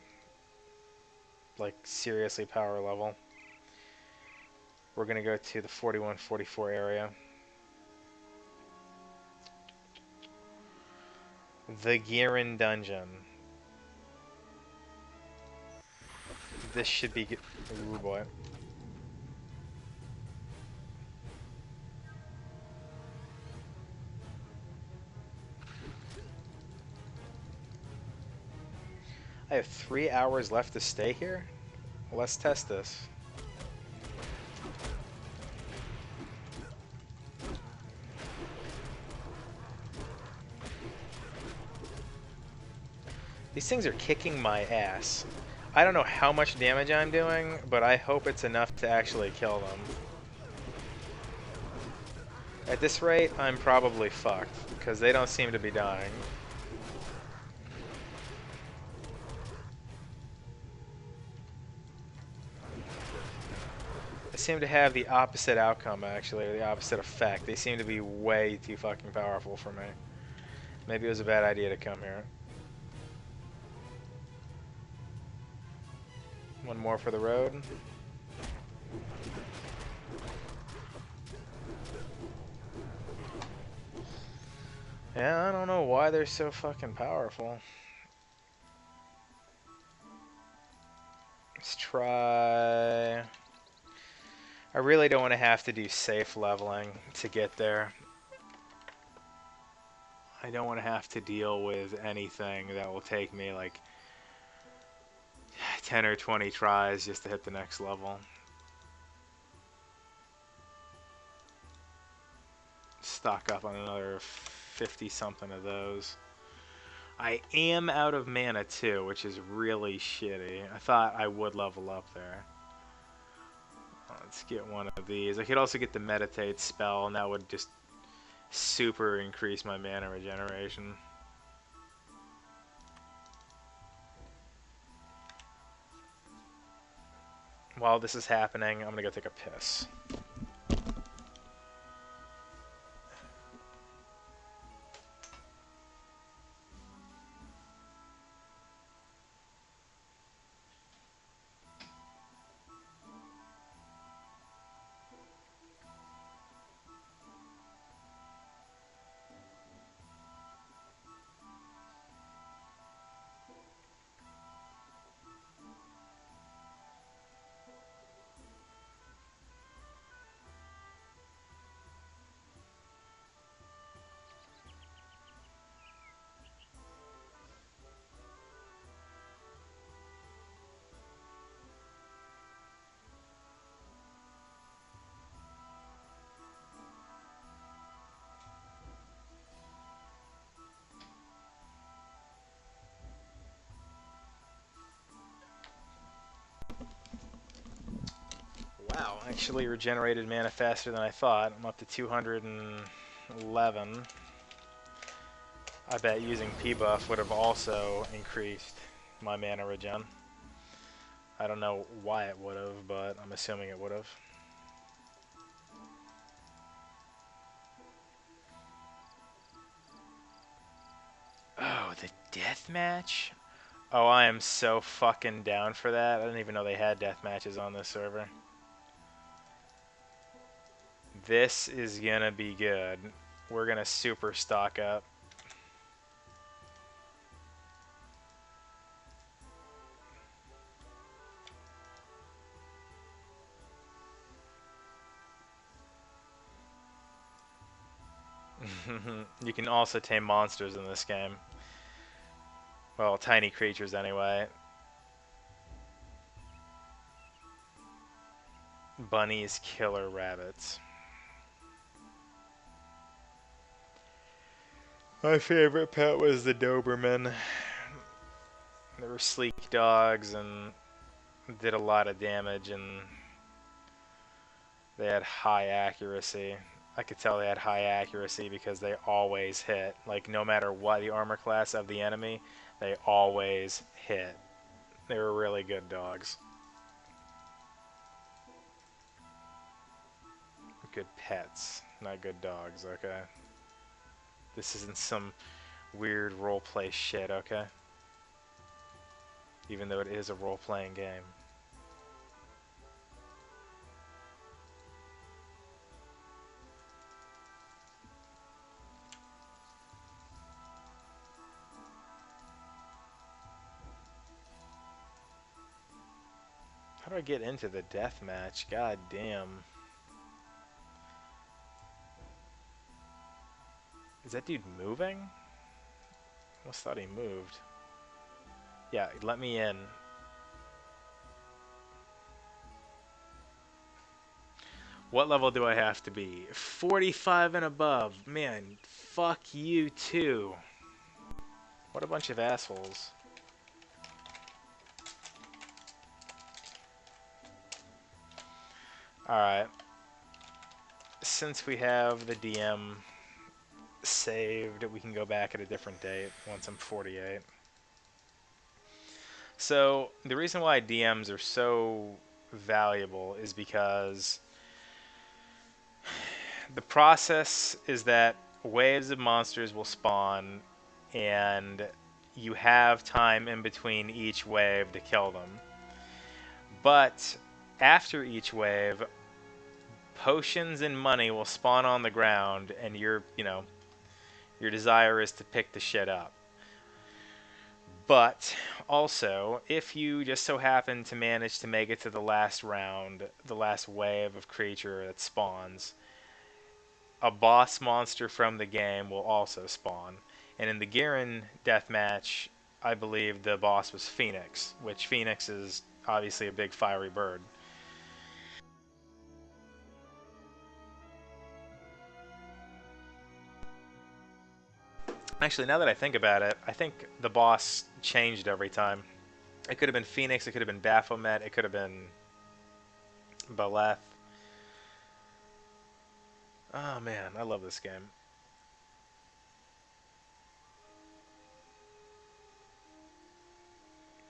S1: like seriously power level. We're gonna go to the 41-44 area. The Girin Dungeon. This should be good. Ooh boy. I have 3 hours left to stay here? Let's test this. These things are kicking my ass. I don't know how much damage I'm doing, but I hope it's enough to actually kill them. At this rate, I'm probably fucked, because they don't seem to be dying. They seem to have the opposite outcome, actually, or the opposite effect. They seem to be way too fucking powerful for me. Maybe it was a bad idea to come here. One more for the road. Yeah, I don't know why they're so fucking powerful. Let's try... I really don't want to have to do safe leveling to get there. I don't want to have to deal with anything that will take me like 10 or 20 tries just to hit the next level. Stock up on another 50 something of those. I am out of mana too, which is really shitty. I thought I would level up there. Let's get one of these. I could also get the meditate spell, and that would just super increase my mana regeneration. While this is happening, I'm gonna go take a piss. actually regenerated mana faster than I thought. I'm up to 211. I bet using P-Buff would have also increased my mana regen. I don't know why it would have, but I'm assuming it would have. Oh, the death match? Oh, I am so fucking down for that. I didn't even know they had death matches on this server. This is gonna be good. We're gonna super stock up. You can also tame monsters in this game. Well, tiny creatures anyway. Bunnies, killer rabbits. My favorite pet was the Doberman. They were sleek dogs and did a lot of damage, and they had high accuracy. I could tell they had high accuracy because they always hit. Like, no matter what the armor class of the enemy, they always hit. They were really good dogs. Good pets, not good dogs, okay? This isn't some weird roleplay shit, okay? Even though it is a role-playing game. How do I get into the death match? God damn. Is that dude moving? I almost thought he moved. Yeah, let me in. What level do I have to be? 45 and above. Man, fuck you too. What a bunch of assholes. Alright. Since we have the DM saved, we can go back at a different date once I'm 48. So, the reason why DMs are so valuable is because the process is that waves of monsters will spawn, and you have time in between each wave to kill them. But after each wave, potions and money will spawn on the ground, and your desire is to pick the shit up. But also, if you just so happen to manage to make it to the last round, the last wave of creature that spawns, a boss monster from the game will also spawn. And in the Garen deathmatch, I believe the boss was Phoenix, which Phoenix is obviously a big fiery bird. Actually, now that I think about it, I think the boss changed every time. It could have been Phoenix, it could have been Baphomet, it could have been Beleth. Oh man, I love this game.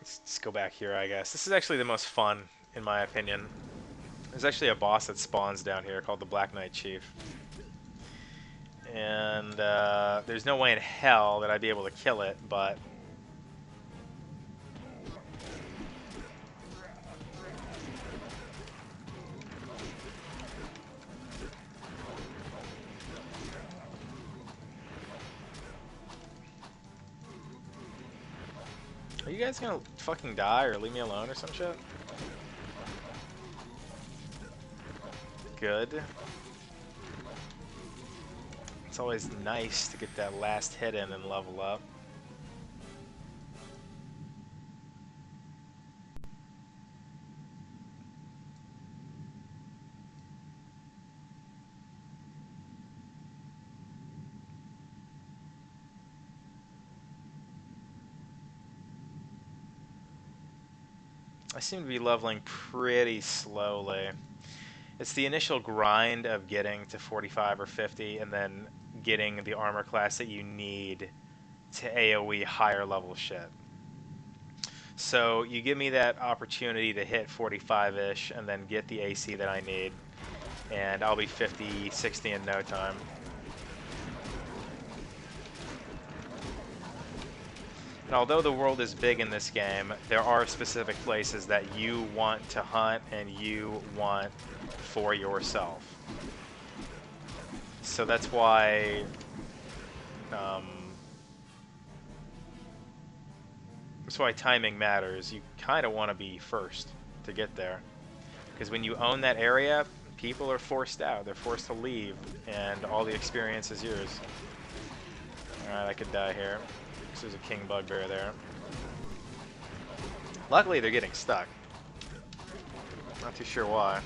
S1: Let's go back here, I guess. This is actually the most fun, in my opinion. There's actually a boss that spawns down here called the Black Knight Chief. And there's no way in hell that I'd be able to kill it, but... Are you guys gonna fucking die or leave me alone or some shit? Good. It's always nice to get that last hit in and level up. I seem to be leveling pretty slowly. It's the initial grind of getting to 45 or 50 and then getting the armor class that you need to AoE higher level shit. So you give me that opportunity to hit 45-ish and then get the AC that I need, and I'll be 50, 60 in no time. And although the world is big in this game, there are specific places that you want to hunt and you want for yourself. So that's why um, timing matters. You kind of want to be first to get there. Because when you own that area, people are forced out. They're forced to leave, and all the experience is yours. Alright, I could die here. There's a king bugbear there. Luckily, they're getting stuck. Not too sure why.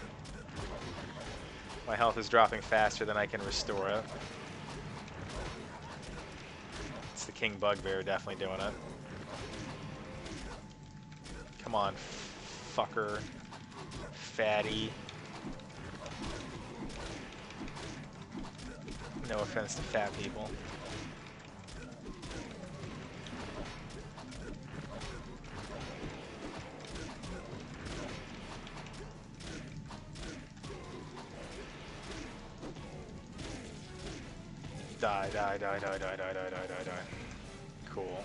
S1: My health is dropping faster than I can restore it. It's the king bugbear definitely doing it. Come on, fucker. Fatty. No offense to fat people. Die, die, die, die, die, die, die, die, die, die. Cool.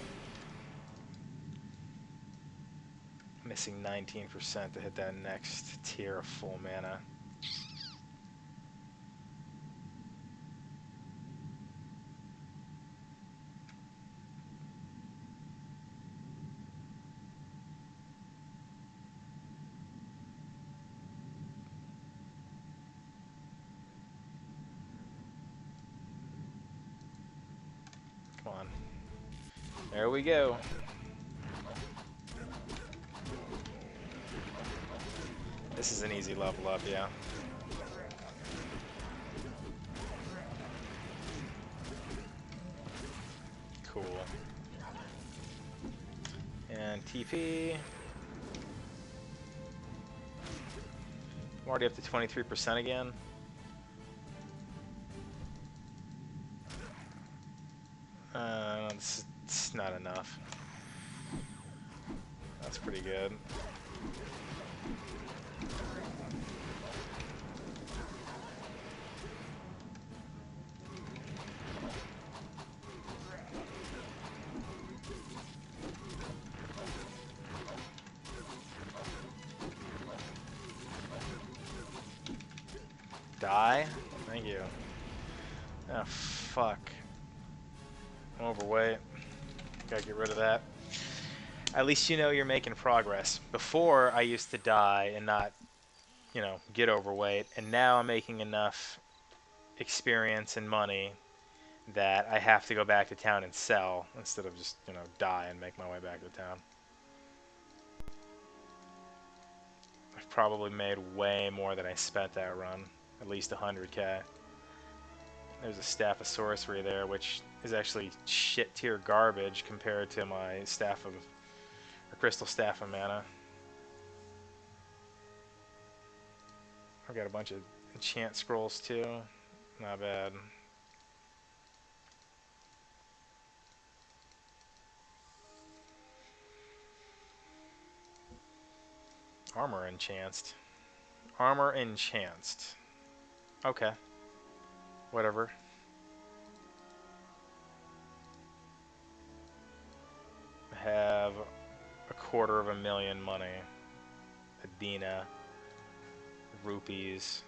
S1: Missing 19% to hit that next tier of full mana. Come on. There we go. This is an easy level up, yeah. Cool. And TP. I'm already up to 23% again. It's not enough. That's pretty good. Die? Thank you. Oh, fuck. I'm overweight. Gotta get rid of that. At least you know you're making progress. Before, I used to die and not, get overweight, and now I'm making enough experience and money that I have to go back to town and sell instead of just, die and make my way back to town. I've probably made way more than I spent that run. At least 100k. There's a Staff of Sorcery there, which is actually shit tier garbage compared to my Crystal Staff of Mana. I've got a bunch of enchant scrolls too. Not bad. Armor enchanced. Armor enchanced. Okay. Whatever. I have 250,000 money. Adina. Rupees.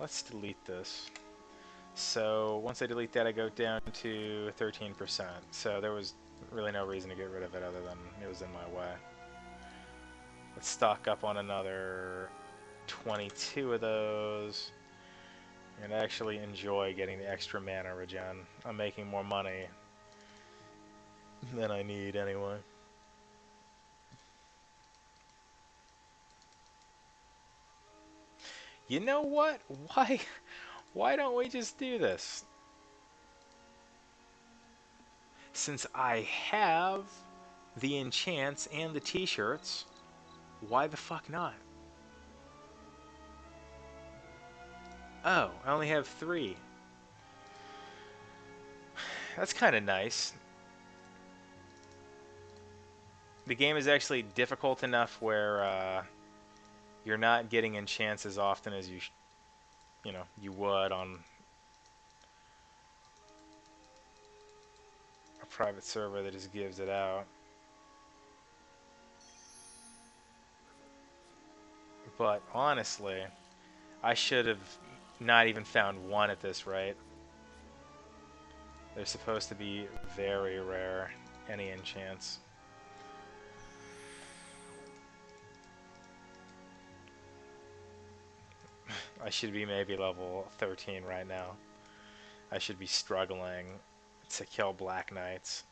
S1: Let's delete this. So once I delete that, I go down to 13%. So there was really no reason to get rid of it other than it was in my way. Let's stock up on another 22 of those and actually enjoy getting the extra mana regen. I'm making more money than I need anyway. You know what? Why don't we just do this? Since I have the enchants and the t-shirts, why the fuck not? Oh, I only have 3. That's kind of nice. The game is actually difficult enough where you're not getting enchants as often as you would on a private server that just gives it out. But honestly, I should have not even found one at this rate. They're supposed to be very rare, any enchants. I should be maybe level 13 right now. I should be struggling to kill Black Knights.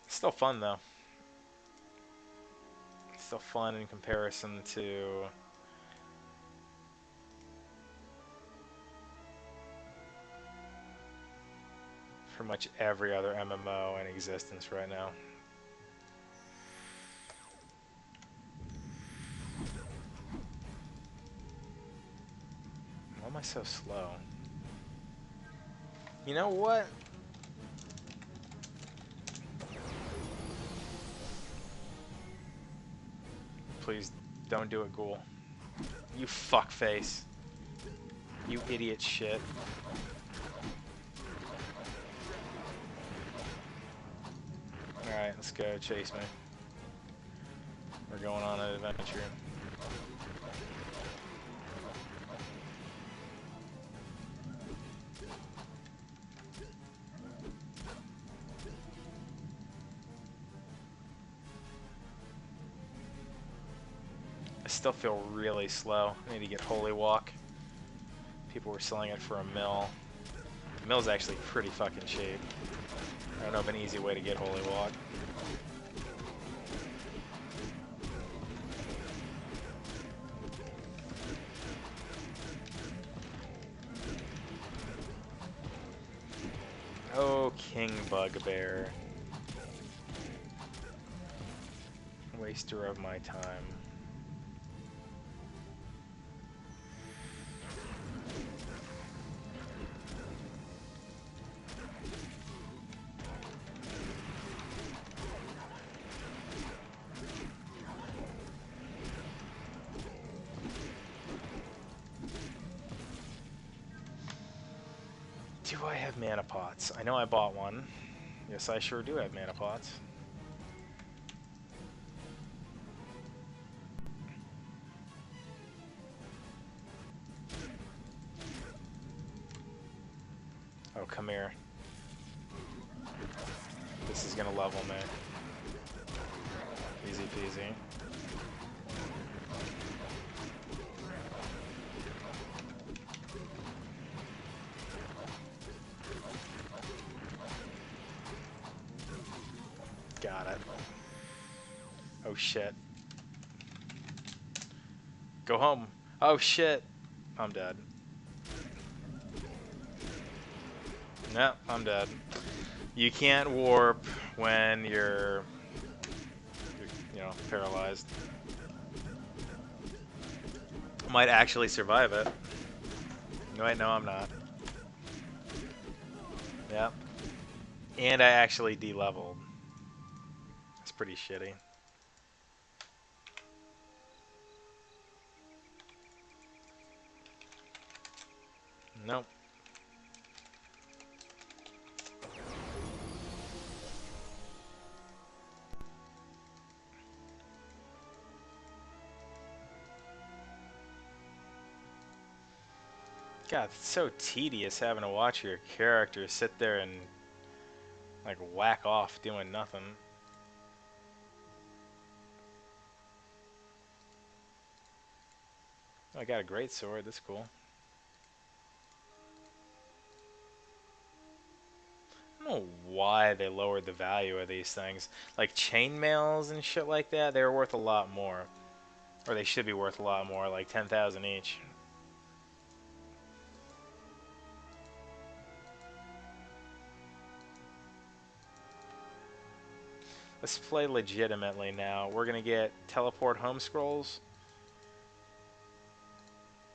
S1: Still fun though. Still fun in comparison to pretty much every other MMO in existence right now. Why am I so slow? You know what? Please don't do it, Ghoul. You fuckface. You idiot shit. Alright, let's go. Chase me. We're going on an adventure. I still feel really slow. I need to get Holy Walk. People were selling it for $1 mil. The mill's actually pretty fucking cheap. I don't know of an easy way to get Holy Walk. Oh, King Bugbear. Waster of my time. Do I have mana pots? I know I bought one. Yes, I sure do have mana pots. Oh, come here. This is gonna level me. Easy peasy. Got it. Oh shit. Go home. Oh shit. I'm dead. No, I'm dead. You can't warp when you're paralyzed. Might actually survive it. No, wait, no, I'm not. Yep. And I actually de-leveled. It's pretty shitty. Nope. God, it's so tedious having to watch your character sit there and like whack off doing nothing. Oh, I got a great sword, that's cool. I'm know why they lowered the value of these things. Like chainmails and shit like that, they were worth a lot more. Or they should be worth a lot more, like 10,000 each. Let's play legitimately now. We're gonna get teleport home scrolls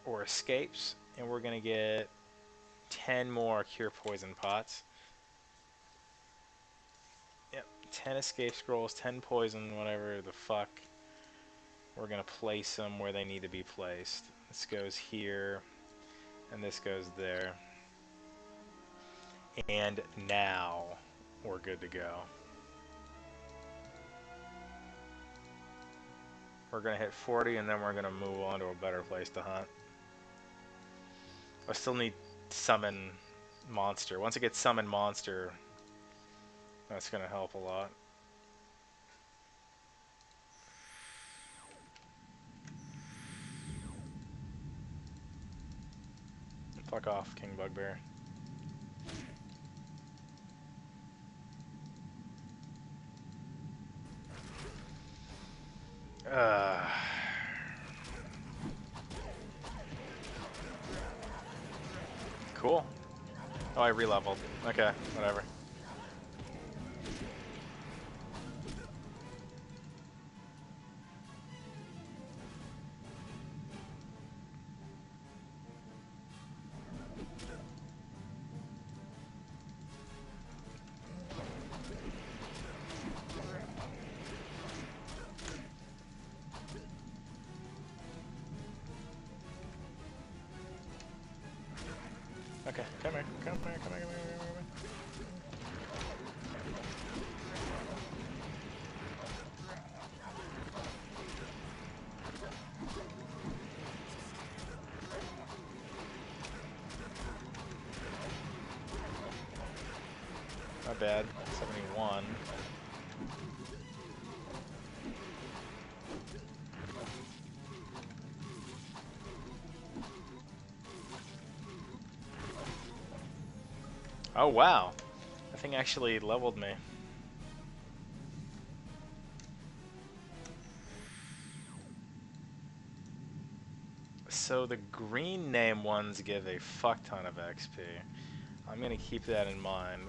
S1: or escapes, and we're gonna get 10 more cure poison pots. Yep, 10 escape scrolls, 10 poison, whatever the fuck. We're gonna place them where they need to be placed. This goes here, and this goes there. And now we're good to go. We're gonna hit 40, and then we're gonna move on to a better place to hunt. I still need summon monster. Once I get summon monster, that's gonna help a lot. Fuck off, King Bugbear. Cool. Oh, I re-leveled. Okay, whatever. Okay, come here, come here, come here, come here, come here. Not bad. 71. Oh wow, that thing actually leveled me. So the green name ones give a fuck ton of XP. I'm gonna keep that in mind.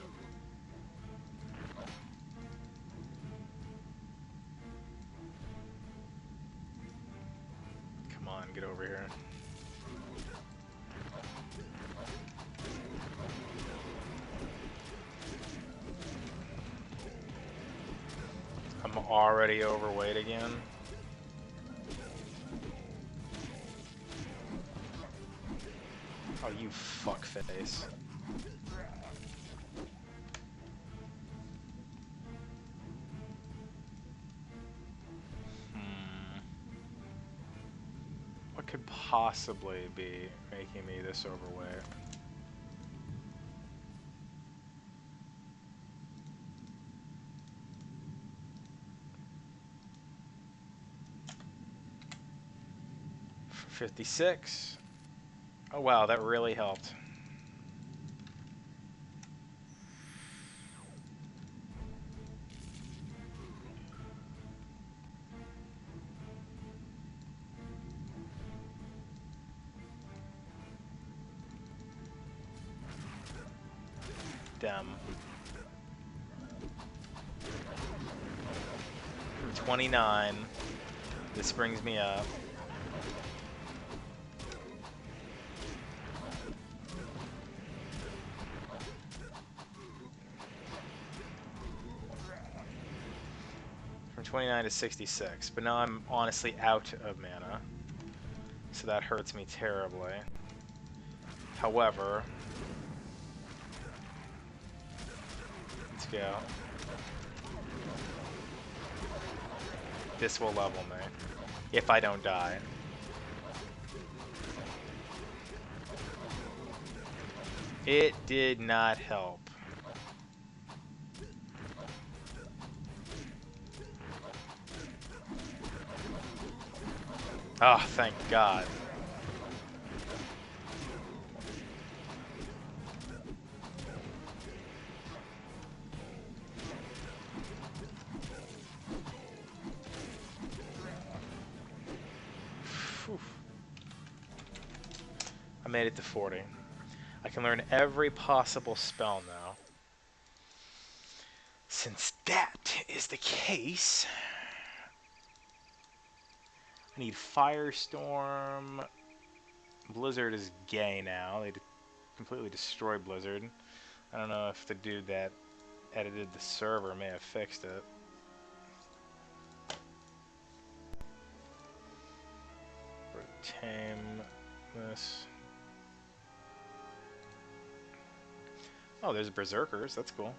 S1: Come on, get over here. I'm already overweight again. Oh, you fuckface. What could possibly be making me this overweight? For 56. Oh wow, that really helped. Damn. From 29, this brings me up. From 29 to 66, but now I'm honestly out of mana, so that hurts me terribly. However, let's go. This will level me, if I don't die. It did not help. Oh, thank God. I made it to 40. I can learn every possible spell now. Since that is the case, I need Firestorm. Blizzard is gay now. They completely destroyed Blizzard. I don't know if the dude that edited the server may have fixed it. Tame this. Oh, there's Berserkers. That's cool.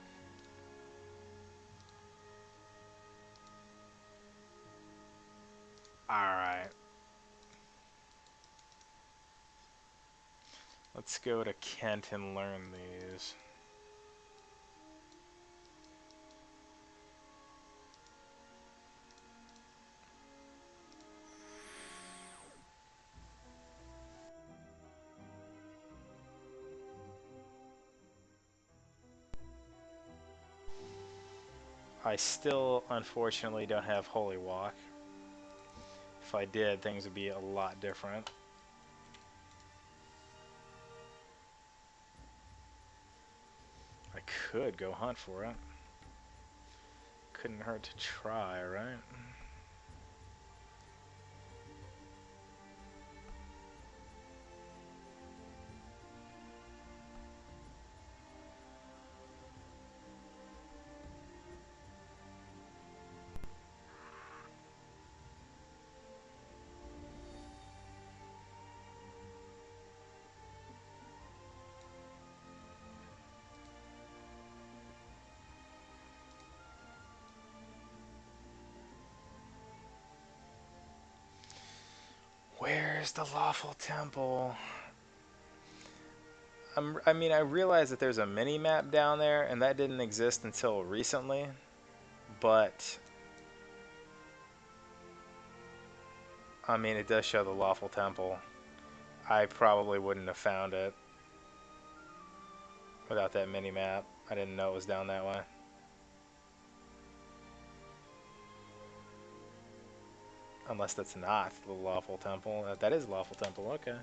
S1: Alright. Let's go to Kent and learn these. I still, unfortunately, don't have Holy Walk. If I did, things would be a lot different. I could go hunt for it. Couldn't hurt to try, right? Where's the lawful temple? I mean, I realize that there's a mini-map down there, and that didn't exist until recently, but I mean, it does show the lawful temple. I probably wouldn't have found it without that mini-map. I didn't know it was down that way. Unless that's not the lawful temple. That is lawful temple, okay.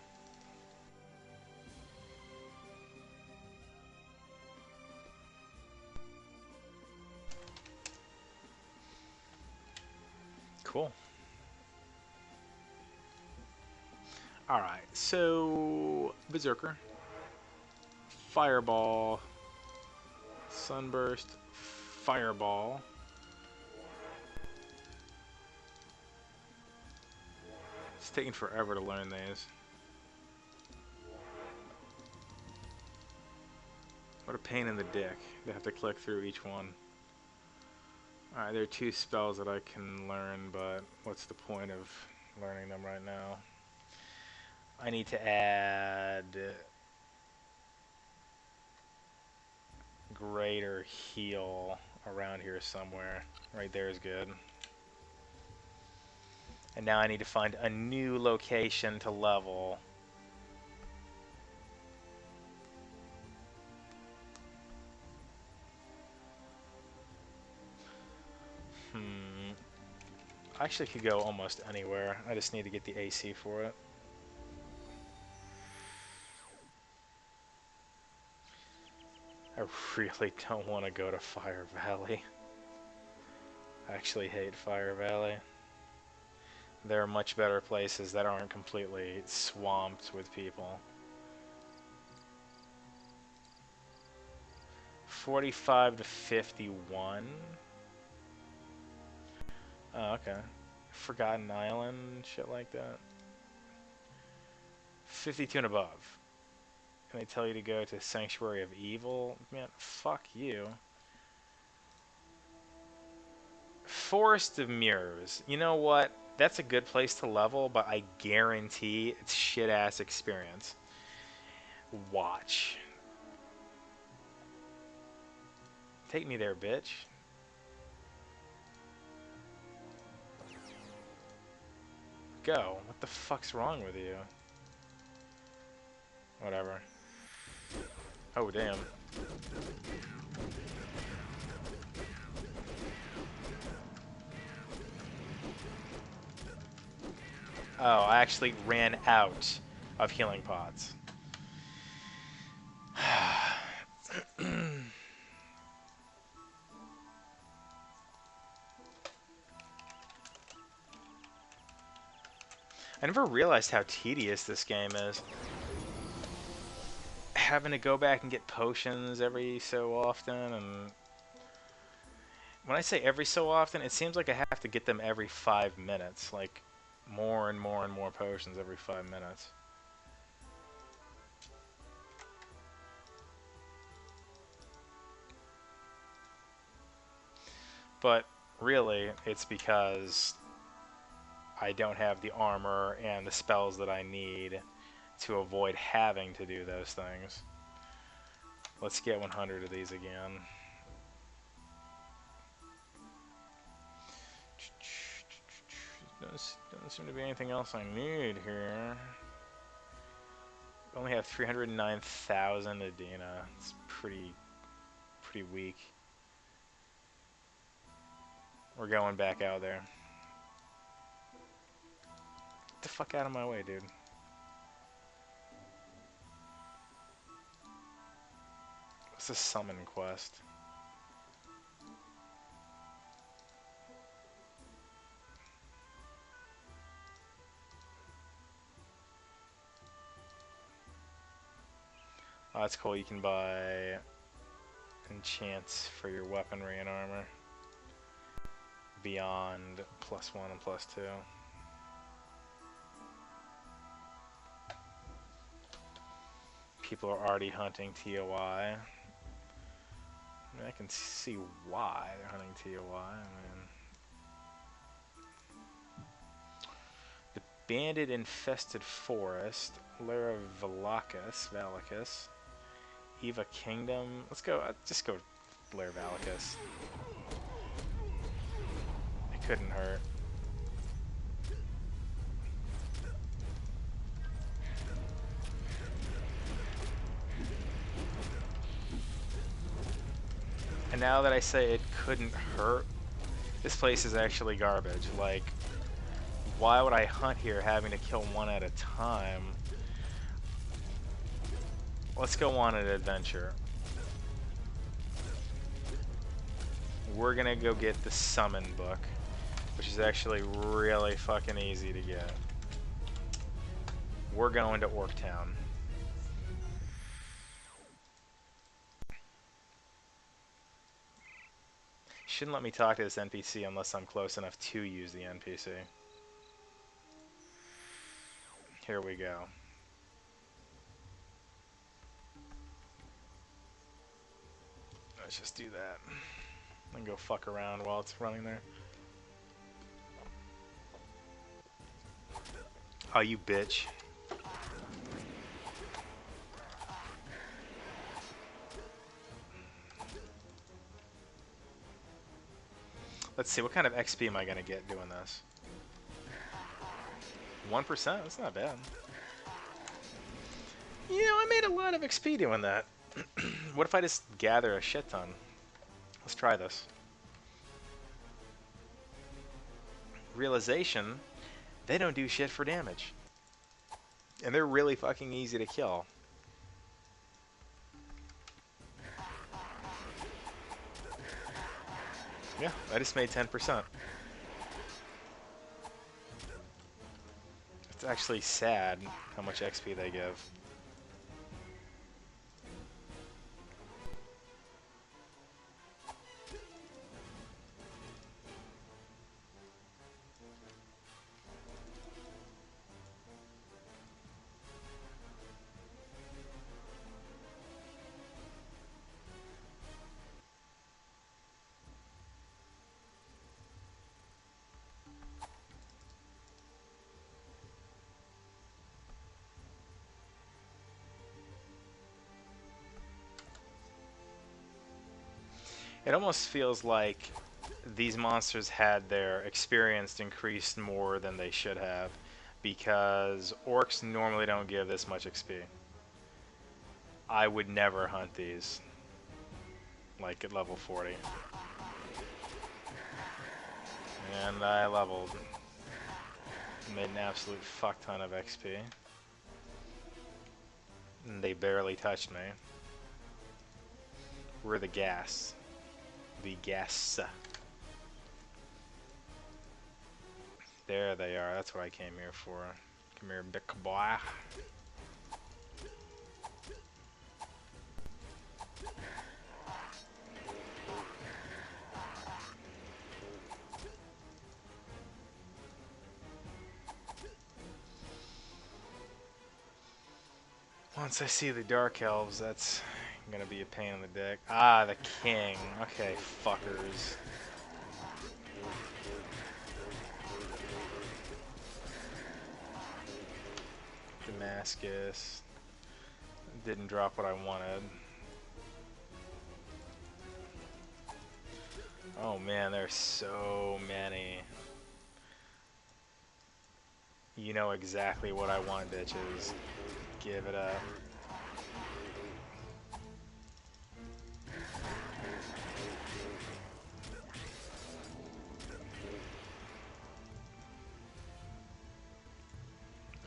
S1: Cool. Alright, so Berserker, Fireball, Sunburst, Fireball. It's taking forever to learn these. What a pain in the dick to have to click through each one. Alright, there are 2 spells that I can learn, but what's the point of learning them right now? I need to add greater heal around here somewhere. Right there is good. And now I need to find a new location to level. I actually could go almost anywhere. I just need to get the AC for it. I really don't want to go to Fire Valley. I actually hate Fire Valley. There are much better places that aren't completely swamped with people. 45 to 51. Oh, okay. Forgotten Island, shit like that. 52 and above. And they tell you to go to Sanctuary of Evil? Man, fuck you. Forest of Mirrors. You know what? That's a good place to level, but I guarantee it's shit-ass experience. Watch. Take me there, bitch. Go. What the fuck's wrong with you? Whatever. Oh, damn. Oh, I actually ran out of healing pods. I never realized how tedious this game is. Having to go back and get potions every so often, and when I say every so often, it seems like I have to get them every 5 minutes, like more and more and more potions every 5 minutes. But really, it's because I don't have the armor and the spells that I need to avoid having to do those things. Let's get 100 of these again. Doesn't seem to be anything else I need here. Only have 309,000 Adina. It's pretty weak. We're going back out there. Get the fuck out of my way, dude. What's the summon quest? Oh, that's cool. You can buy enchants for your weaponry and armor. Beyond +1 and +2. People are already hunting TOI. I mean, I can see why they're hunting TOI. I mean, the bandit infested forest, Lair of Valakis, Eva Kingdom. Let's go. Just go, Lair of Valakis. It couldn't hurt. And now that I say it couldn't hurt, this place is actually garbage. Like, why would I hunt here having to kill one at a time? Let's go on an adventure. We're gonna go get the summon book, which is actually really fucking easy to get. We're going to Orktown. Shouldn't let me talk to this NPC unless I'm close enough to use the NPC. Here we go. Let's just do that. And go fuck around while it's running there. Oh, you bitch. Let's see, what kind of XP am I going to get doing this? 1%? That's not bad. You know, I made a lot of XP doing that. What if I just gather a shit ton? Let's try this. Realization, they don't do shit for damage. And they're really fucking easy to kill. Yeah, I just made 10%. It's actually sad how much XP they give. It almost feels like these monsters had their experience increased more than they should have, because orcs normally don't give this much XP. I would never hunt these, like at level 40. And I leveled. Made an absolute fuck ton of XP. And they barely touched me. We're the gas. The gas. There they are. That's what I came here for. Come here, big boy. Once I see the Dark Elves, that's gonna be a pain in the dick. Ah, the king. Okay, fuckers. Damascus. Didn't drop what I wanted. Oh man, there's so many. You know exactly what I want, bitches. Give it up.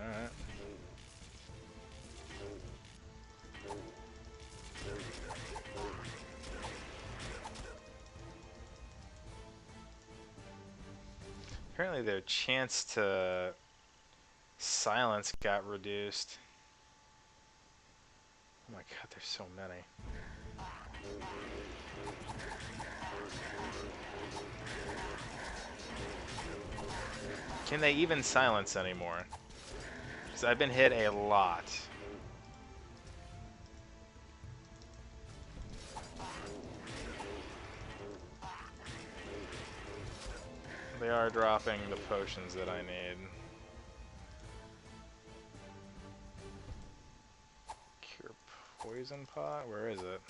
S1: Alright. Apparently their chance to silence got reduced. Oh my god, there's so many. Can they even silence anymore? Because I've been hit a lot. They are dropping the potions that I need. Cure poison pot? Where is it?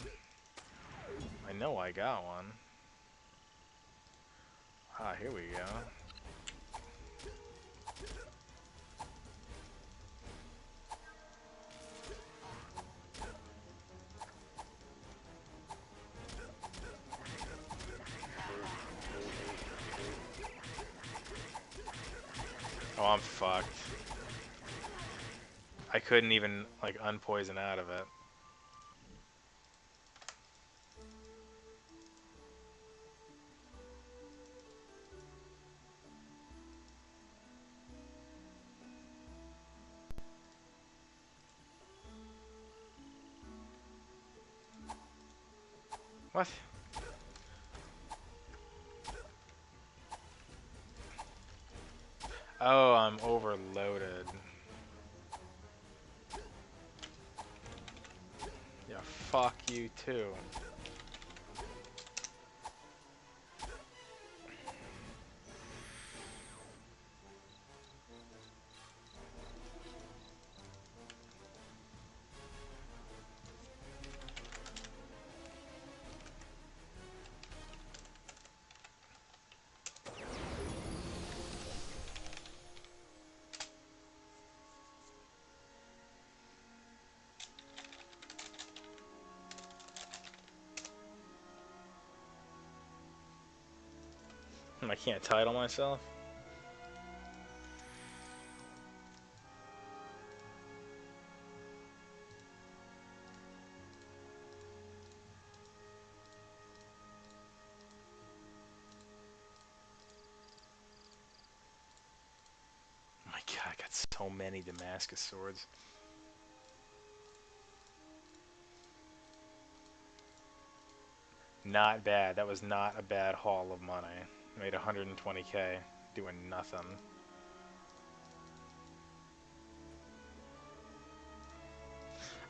S1: I know I got one. Ah, here we go. Oh, I'm fucked. I couldn't even, like, unpoison out of it. What? Oh, I'm overloaded. Yeah, fuck you too. I can't title myself. Oh my god, I got so many Damascus swords. Not bad. That was not a bad haul of money. Made 120k doing nothing.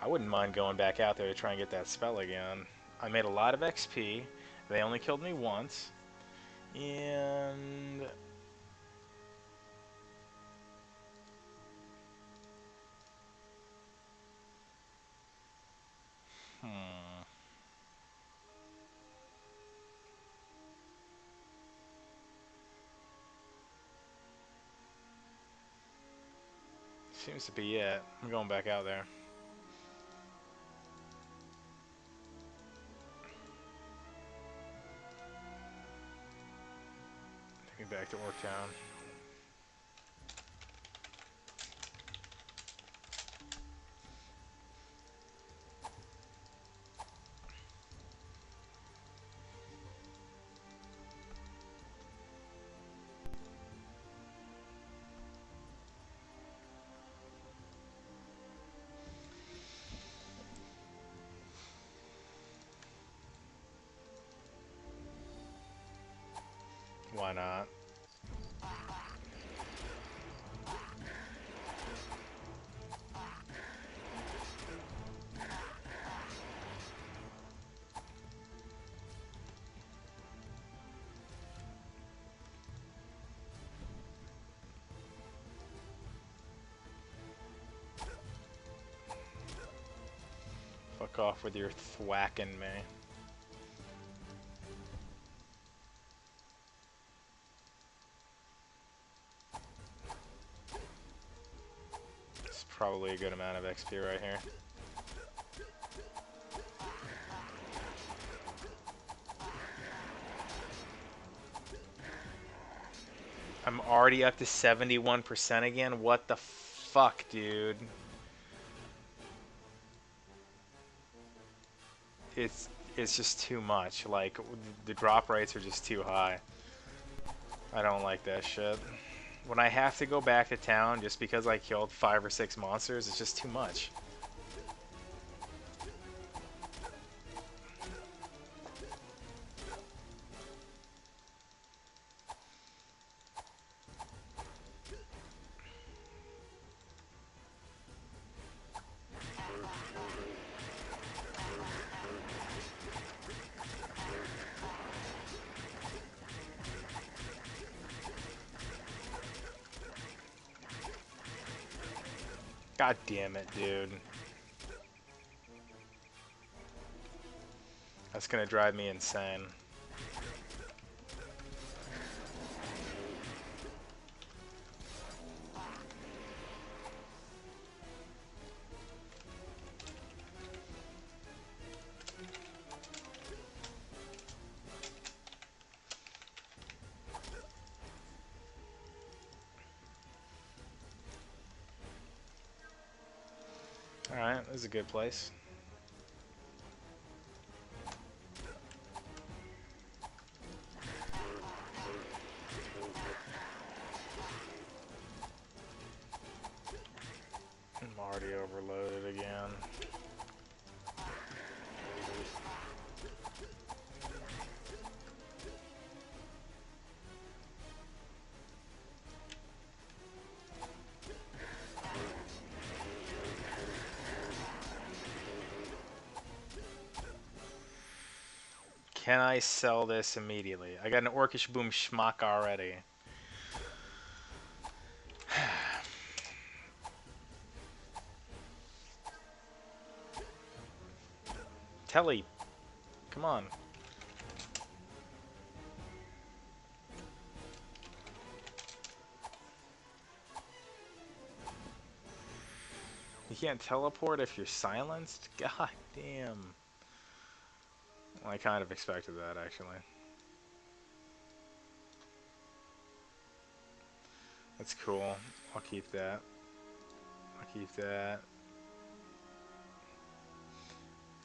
S1: I wouldn't mind going back out there to try and get that spell again. I made a lot of XP. They only killed me once. And... Seems to be it. I'm going back out there. Take me back to Orktown. why not? Fuck off with your thwacking me. It's probably a good amount of XP right here. I'm already up to 71% again? What the fuck, dude? It's just too much. Like, the drop rates are just too high. I don't like that shit. When I have to go back to town just because I killed 5 or 6 monsters, it's just too much. God damn it, dude. That's gonna drive me insane. Alright, this is a good place. I'm already overloaded again. Can I sell this immediately? I got an Orcish Boom Schmuck already. Telly, come on. You can't teleport if you're silenced? God damn. Well, I kind of expected that, actually. That's cool. I'll keep that. I'll keep that.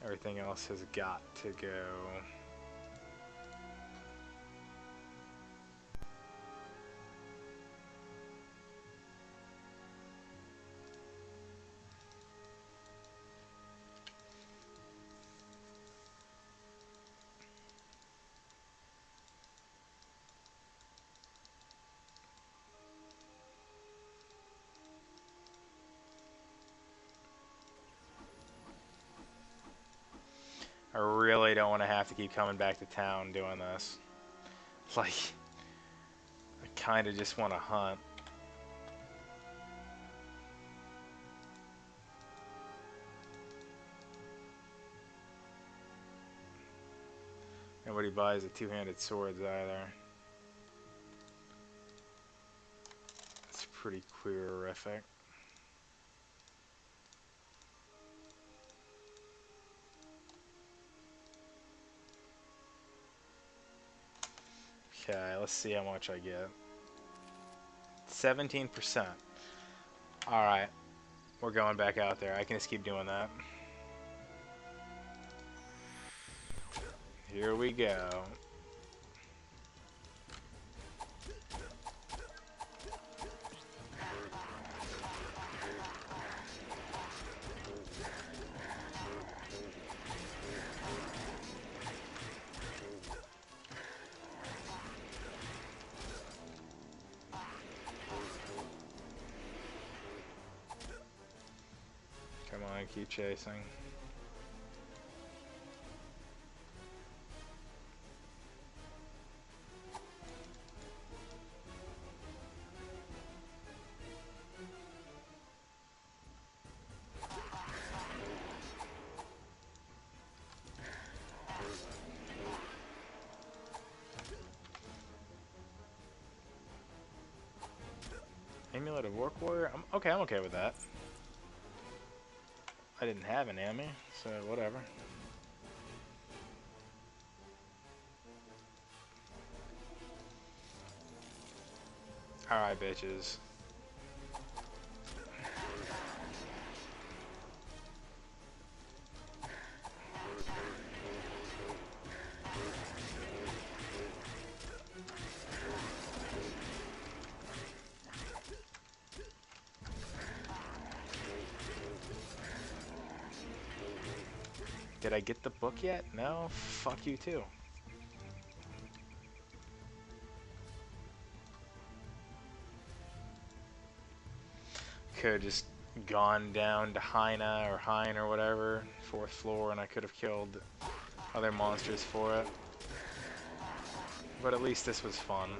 S1: Everything else has got to go. I really don't want to have to keep coming back to town doing this. Like, I kind of just want to hunt. Nobody buys the two-handed swords either. It's pretty queerific. Okay, let's see how much I get. 17%. Alright. We're going back out there. I can just keep doing that. Here we go. on, keep chasing. Amulet of Orc Warrior? I'm okay with that. I didn't have an Ami, so whatever. Alright, bitches. Did I get the book yet? No? Fuck you too. Could have just gone down to Heine or Hein or whatever, 4th floor, and I could have killed other monsters for it. But at least this was fun.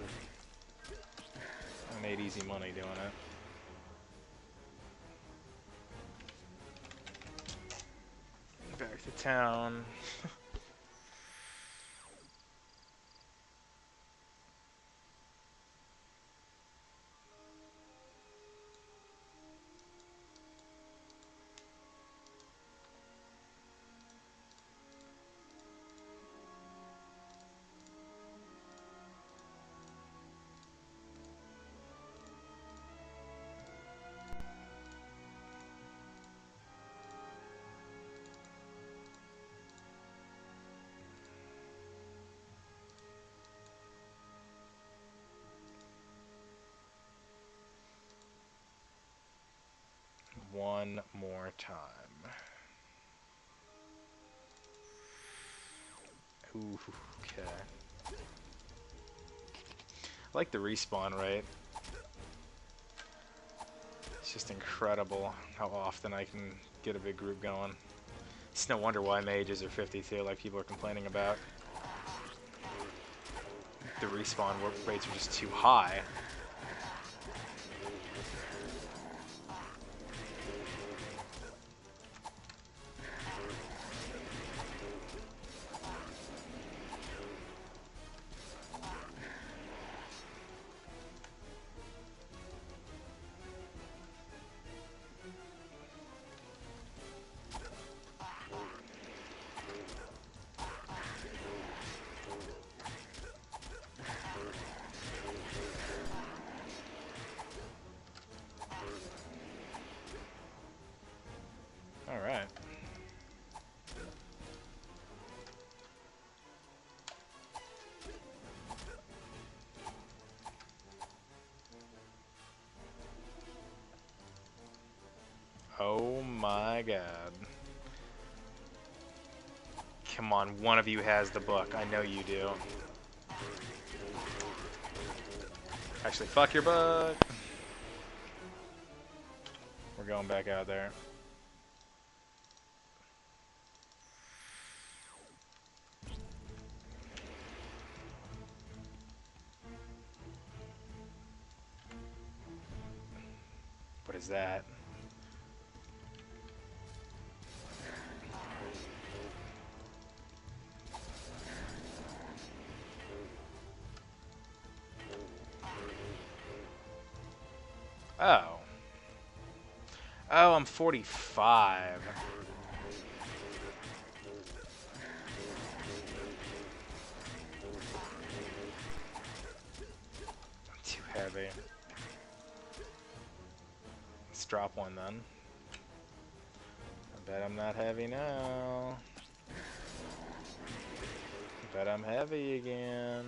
S1: I made easy money doing it. Back to town. One more time. Ooh, okay. I like the respawn rate. It's just incredible how often I can get a big group going. It's no wonder why mages are 52, like people are complaining about. The respawn rates are just too high. Alright. Oh my god. Come on, one of you has the book. I know you do. Actually, fuck your book. We're going back out there. What is that? Oh. Oh, I'm 45. Too heavy. Let's drop one then. I bet I'm not heavy now. I bet I'm heavy again.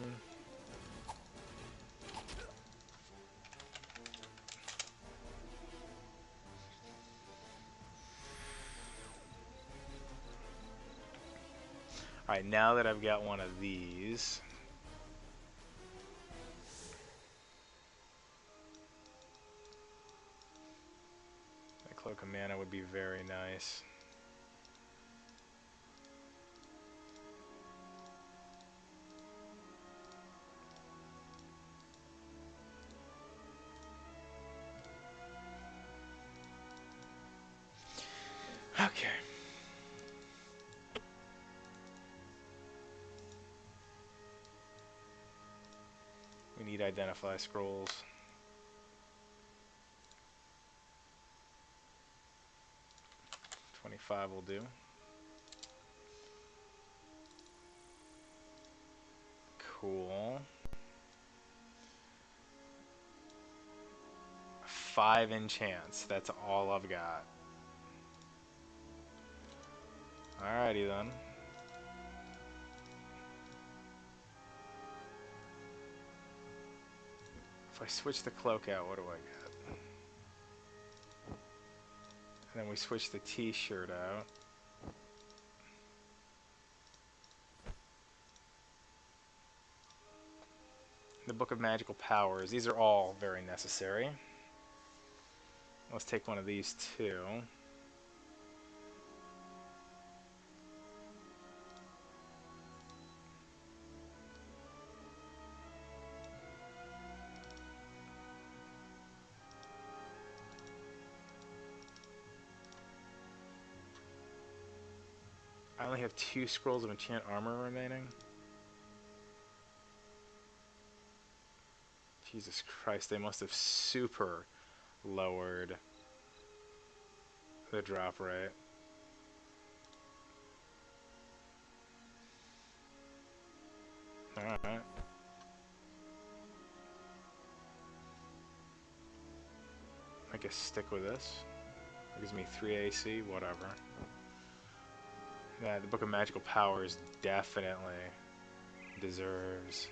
S1: Alright, now that I've got one of these, the Cloak of mana would be very nice. Okay. We need identify scrolls. 25 will do. Cool. 5 enchants. That's all I've got. Alrighty then. If I switch the cloak out, what do I get? And then we switch the t-shirt out. The Book of Magical Powers. These are all very necessary. Let's take one of these too. I only have 2 scrolls of enchant armor remaining. Jesus Christ, they must have super lowered the drop rate. Alright. I guess stick with this. It gives me 3 AC, whatever. Yeah, the Book of Magical Powers definitely deserves.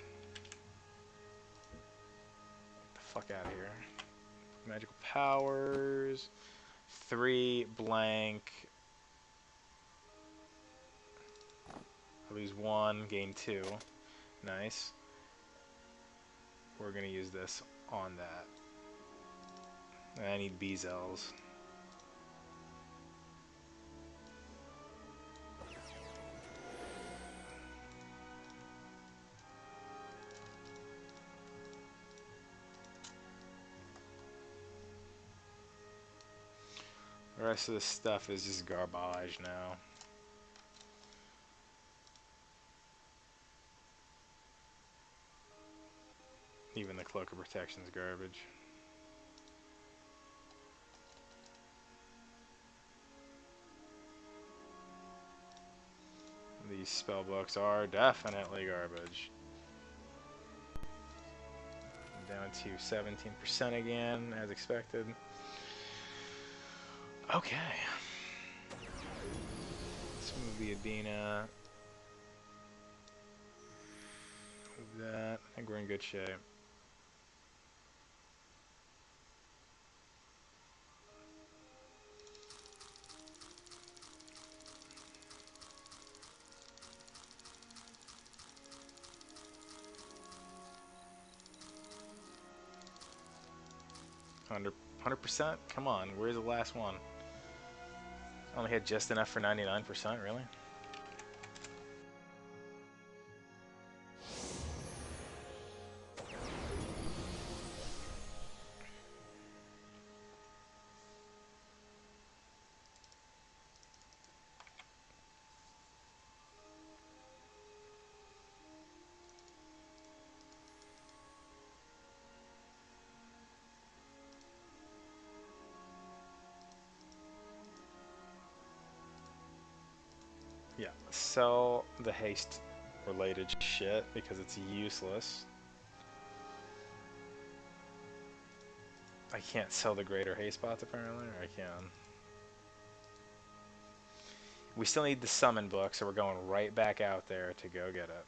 S1: Get the fuck out of here. Magical Powers. 3 blank. I lose 1, gain 2. Nice. We're gonna use this on that. I need Beezels. The rest of this stuff is just garbage now. Even the Cloak of Protection's garbage. These spellbooks are definitely garbage. I'm down to 17% again, as expected. Okay. Let's move the Adina. Move that. I think we're in good shape. Under 100%? Come on, where's the last one? I only had just enough for 99%, really? Yeah, sell the haste related shit because it's useless. I can't sell the greater haste pots apparently, or I can. We still need the summon book, so we're going right back out there to go get it.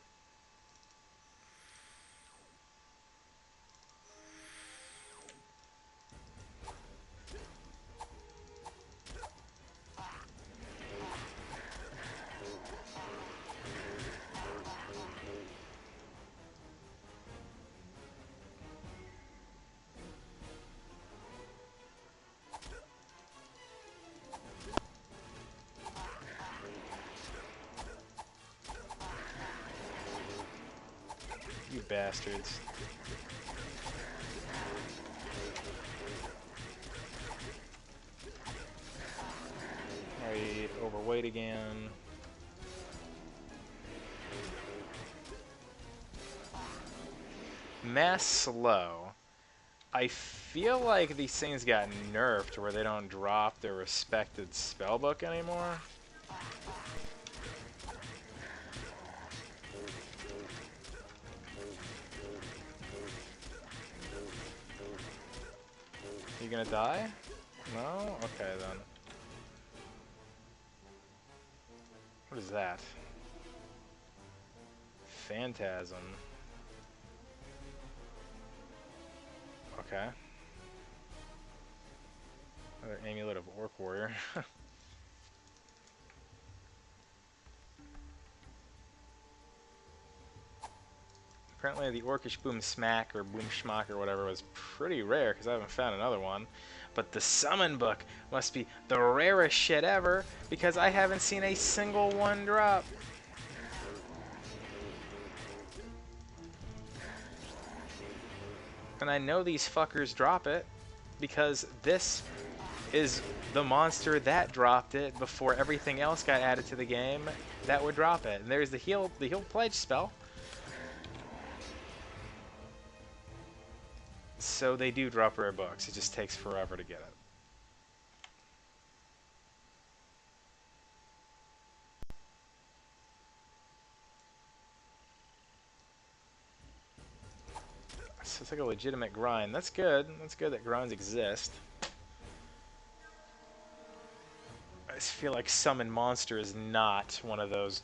S1: You bastards. Alright, overweight again. Mass slow. I feel like these things got nerfed where they don't drop their respected spellbook anymore. You gonna die? No? Okay then. What is that? Phantasm. Okay. Another amulet of Orc Warrior. Apparently the Orcish Boom Smack or Boom Schmack or whatever was pretty rare because I haven't found another one. But the Summon Book must be the rarest shit ever because I haven't seen a single one drop. And I know these fuckers drop it because this is the monster that dropped it before everything else got added to the game that would drop it. And there's the heal pledge spell. So they do drop rare books. It just takes forever to get it. So it's like a legitimate grind. That's good. That's good that grinds exist. I just feel like Summon Monster is not one of those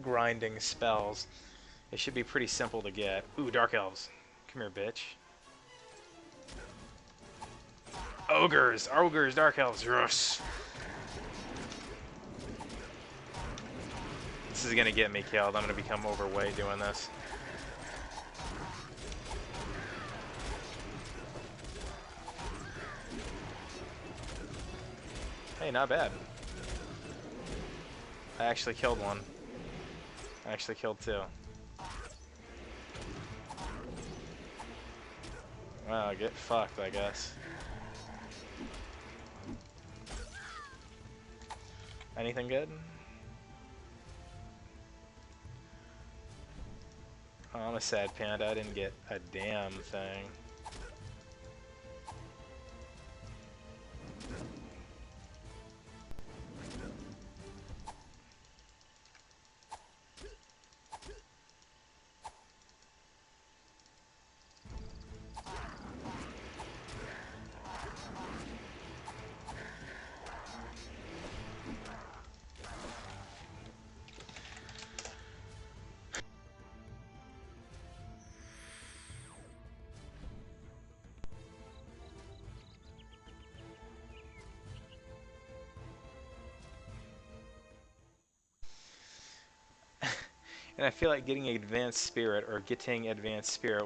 S1: grinding spells. It should be pretty simple to get. Ooh, Dark Elves. Come here, bitch. Ogres! Ogres, Dark Elves, yes! This is gonna get me killed. I'm gonna become overweight doing this. Hey, not bad. I actually killed one. I actually killed two. Well, get fucked, I guess. Anything good? Oh, I'm a sad panda. I didn't get a damn thing. And I feel like getting Advanced Spirit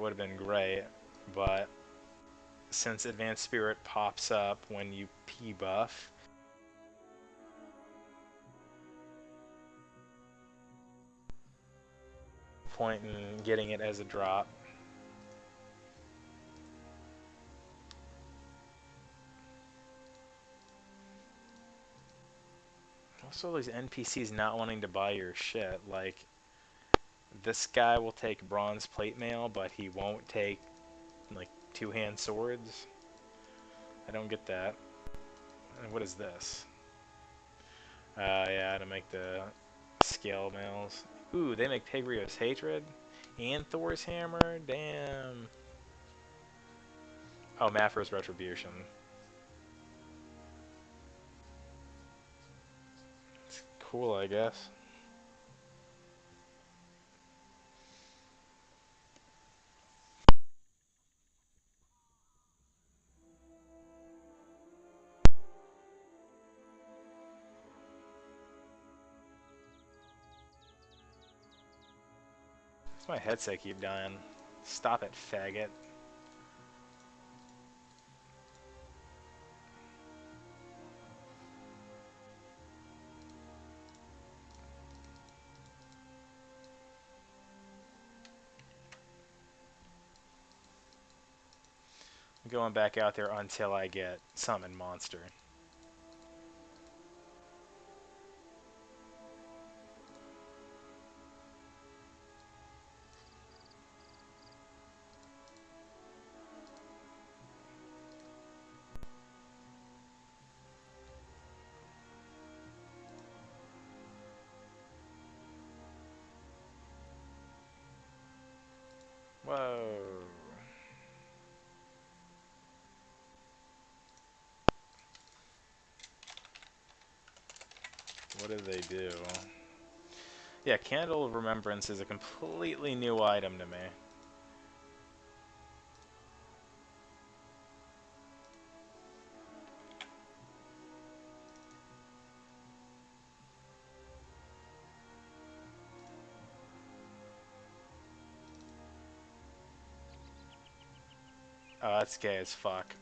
S1: would have been great, but since Advanced Spirit pops up when you P-buff, point in getting it as a drop. Also, these NPCs not wanting to buy your shit, like, this guy will take bronze plate mail, but he won't take, like, two-hand swords. I don't get that. And what is this? Yeah, to make the scale mails. Ooh, they make Pegrios Hatred and Thor's Hammer? Damn. Oh, Mafra's Retribution. It's cool, I guess. Why's my headset keep dying? Stop it, faggot. Going back out there until I get summon monster. Whoa. What do they do? Yeah, Candle of Remembrance is a completely new item to me. Oh, that's gay as fuck.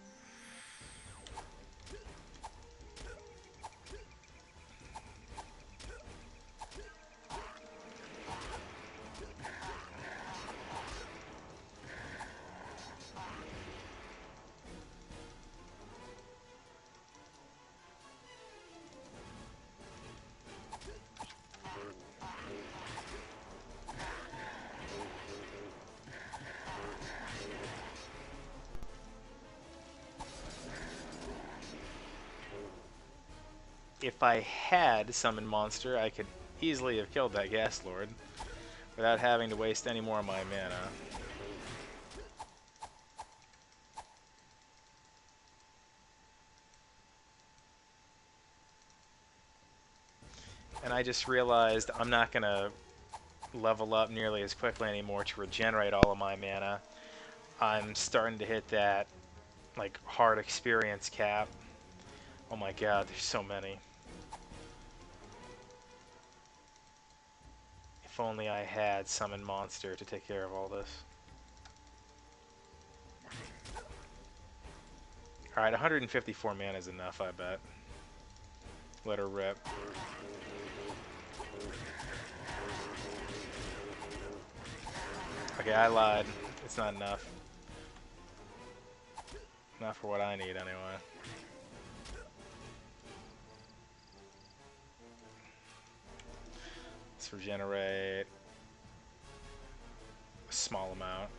S1: If I had summoned monster, I could easily have killed that Gas Lord without having to waste any more of my mana. And I just realized I'm not going to level up nearly as quickly anymore to regenerate all of my mana. I'm starting to hit that like hard experience cap. Oh my god, there's so many. If only I had summoned monster to take care of all this. Alright, 154 mana is enough, I bet. Let her rip. Okay, I lied. It's not enough. Not for what I need, anyway. Let's regenerate a small amount.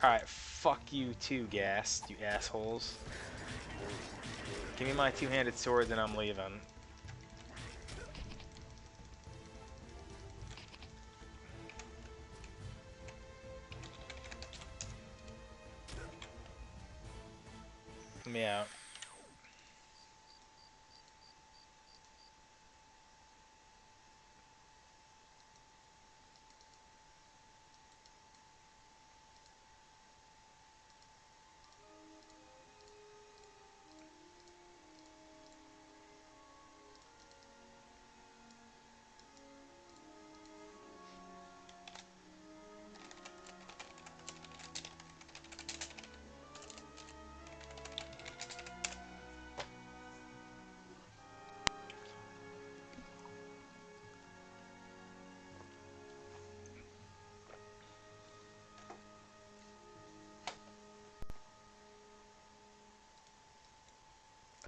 S1: Alright, fuck you too, Gas, you assholes. Give me my two-handed sword, then I'm leaving. Let me out.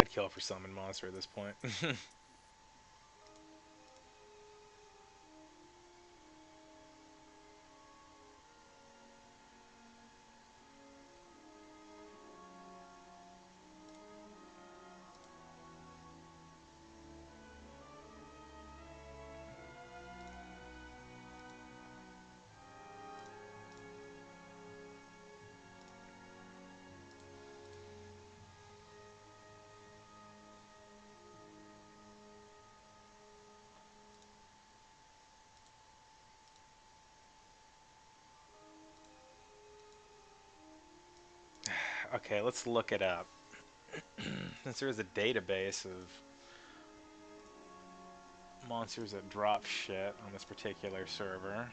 S1: I'd kill for summon monster at this point. Okay, let's look it up. Since there is a database of monsters that drop shit on this particular server.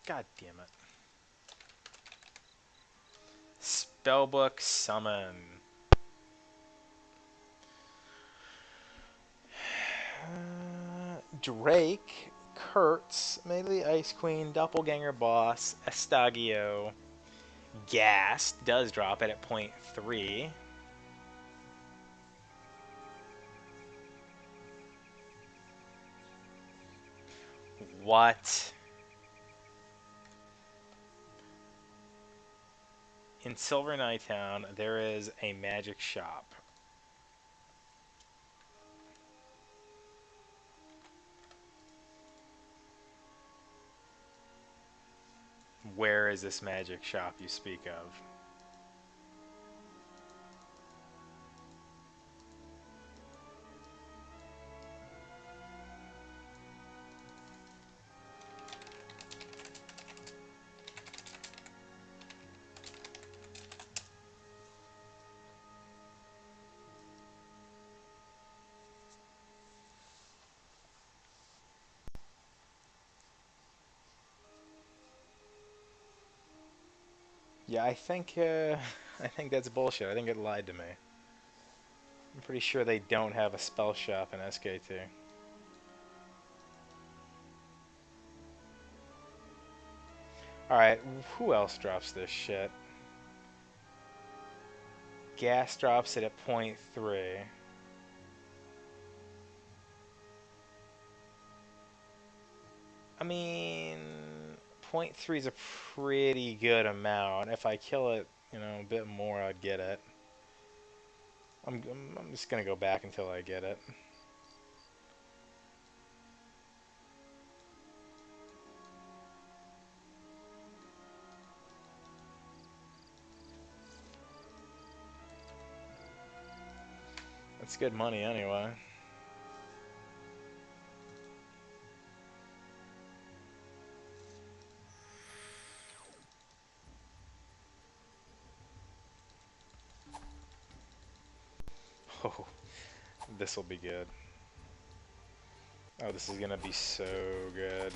S1: God damn it. Spellbook summon. Drake, Kurtz, Melee Ice Queen, Doppelganger Boss, Estagio, Ghast does drop it at .3. What? In Silver Nighttown, there is a magic shop. Where is this magic shop you speak of? Yeah, I think that's bullshit. I think it lied to me. I'm pretty sure they don't have a spell shop in SK2. Alright, who else drops this shit? Gas drops it at .3. I mean, .3 is a pretty good amount. If I kill it, a bit more, I'd get it. I'm just gonna go back until I get it. That's good money anyway. Oh, this will be good. Oh, this is gonna be so good.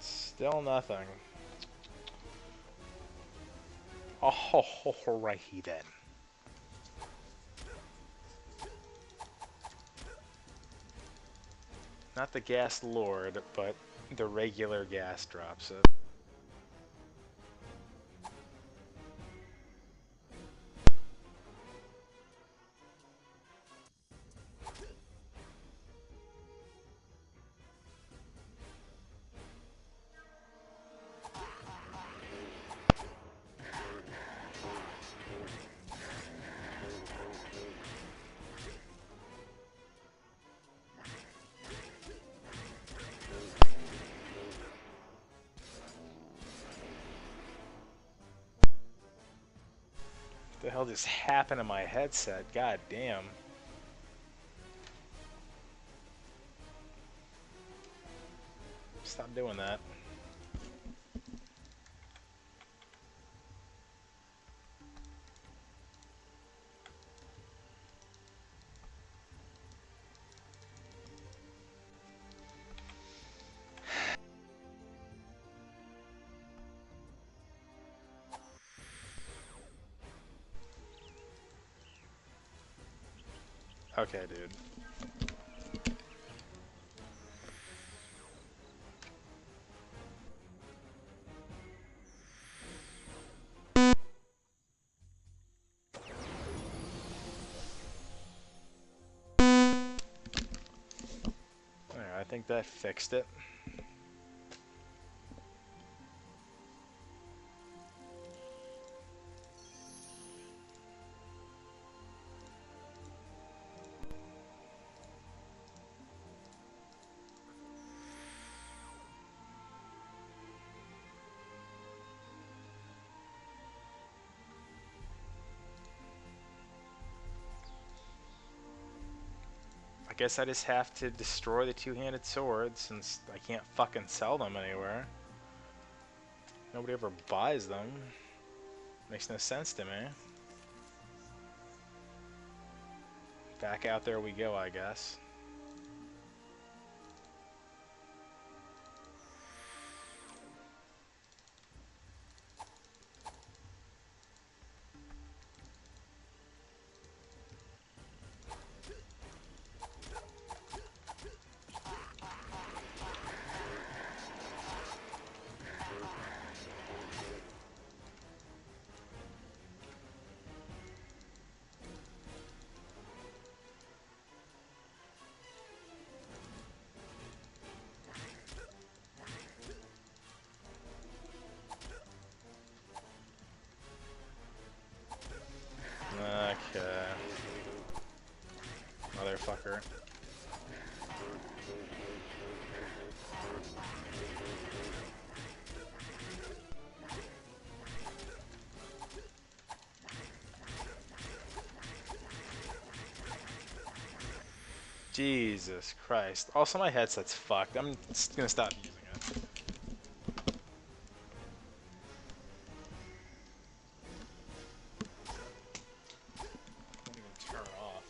S1: Still nothing. Oh, righty then. Not the Gas Lord, but the regular gas drops it. What the hell just happened to my headset? God damn. Stop doing that. Okay, dude. Alright, I think that fixed it. guess I just have to destroy the two-handed sword since I can't fucking sell them anywhere. Nobody ever buys them. Makes no sense to me. Back out there we go, I guess. Okay. Motherfucker. Jesus Christ. Also, my headset's fucked. I'm just gonna stop using it. Can't even turn it off.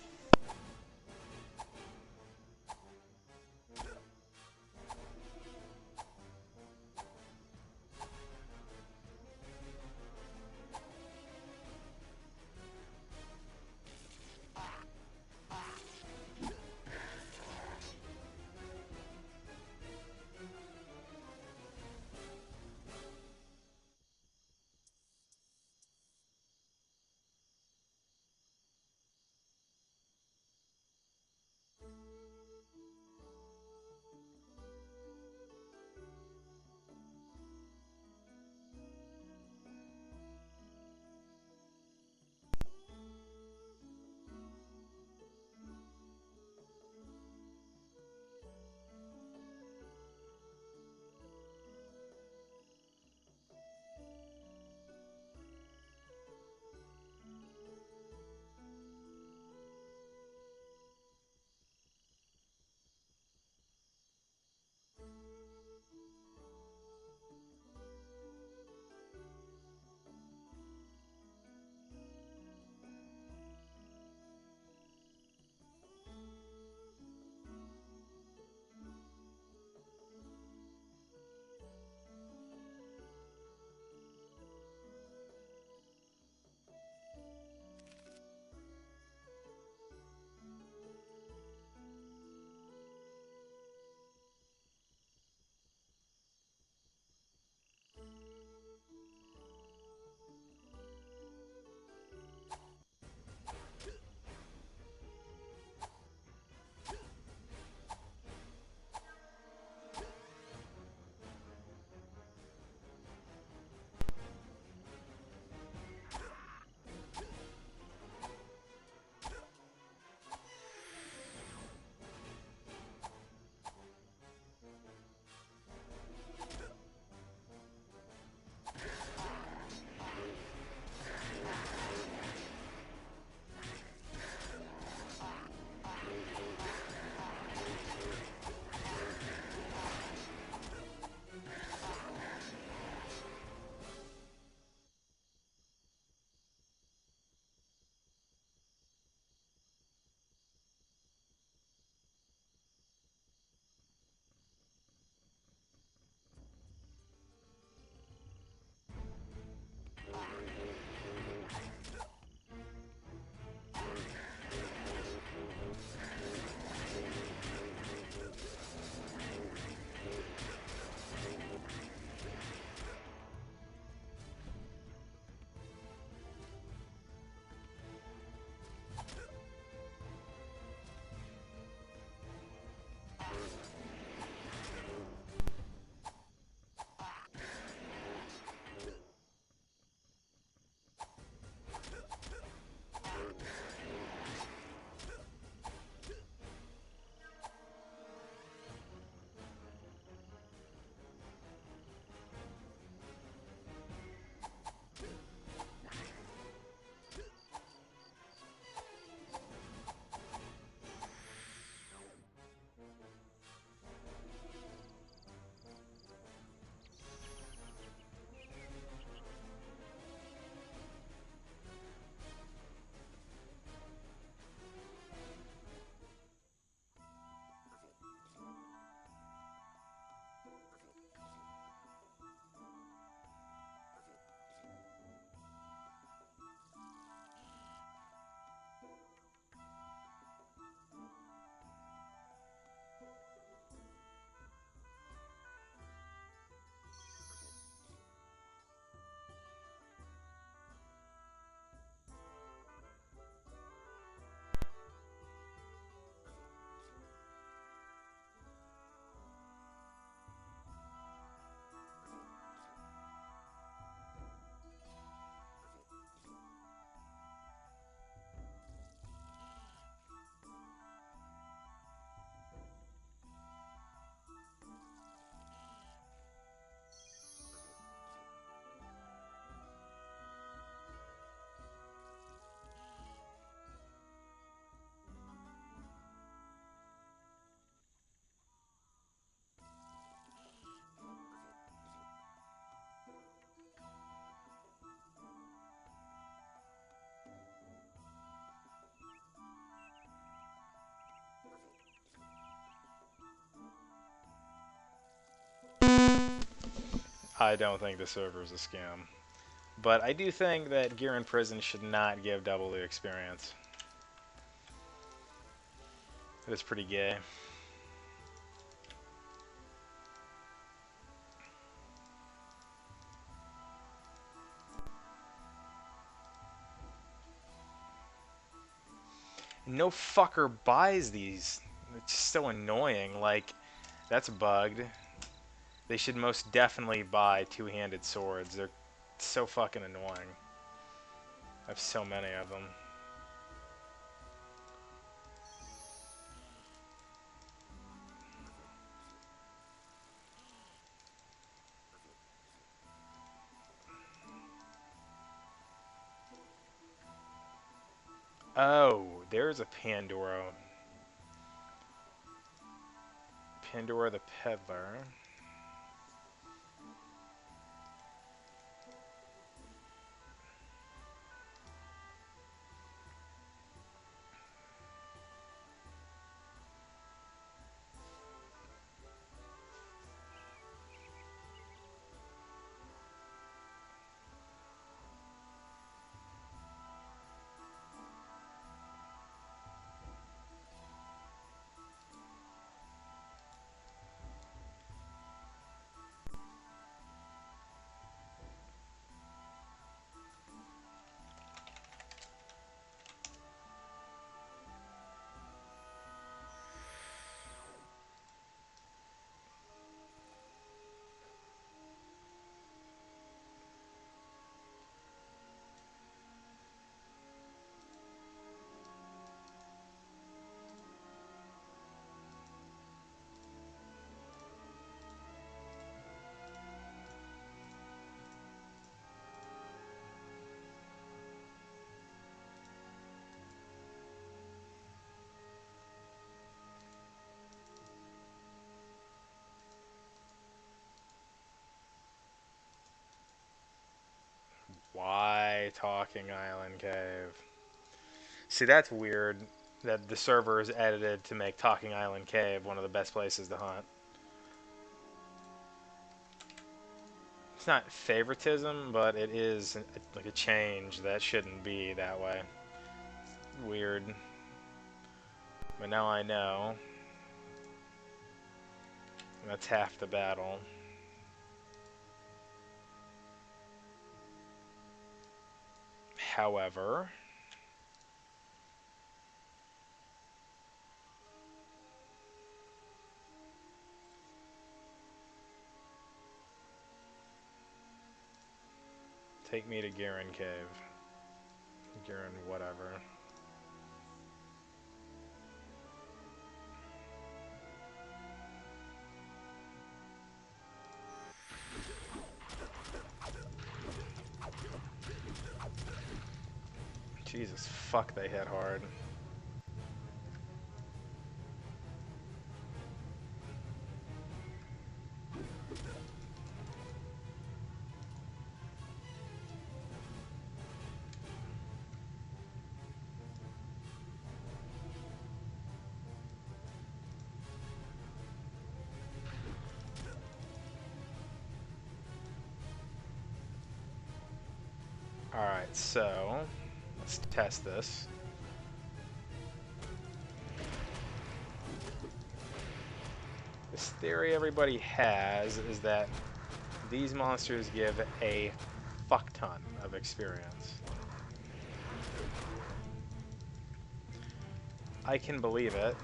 S1: I don't think the server is a scam. But I do think that Gear in Prison should not give double the experience. It is pretty gay. No fucker buys these. It's so annoying. Like, that's bugged. They should most definitely buy two-handed swords. They're so fucking annoying. I have so many of them. Oh, there's a Pandora. Pandora the Peddler. Why Talking Island Cave? See, that's weird that the server is edited to make Talking Island Cave one of the best places to hunt. It's not favoritism, but it is like a change that shouldn't be that way. Weird. But now I know. And that's half the battle. However, take me to Garen Cave. Garen whatever. Jesus, fuck, they hit hard. Alright, so let's test this. This theory everybody has is that these monsters give a fuck ton of experience. I can believe it.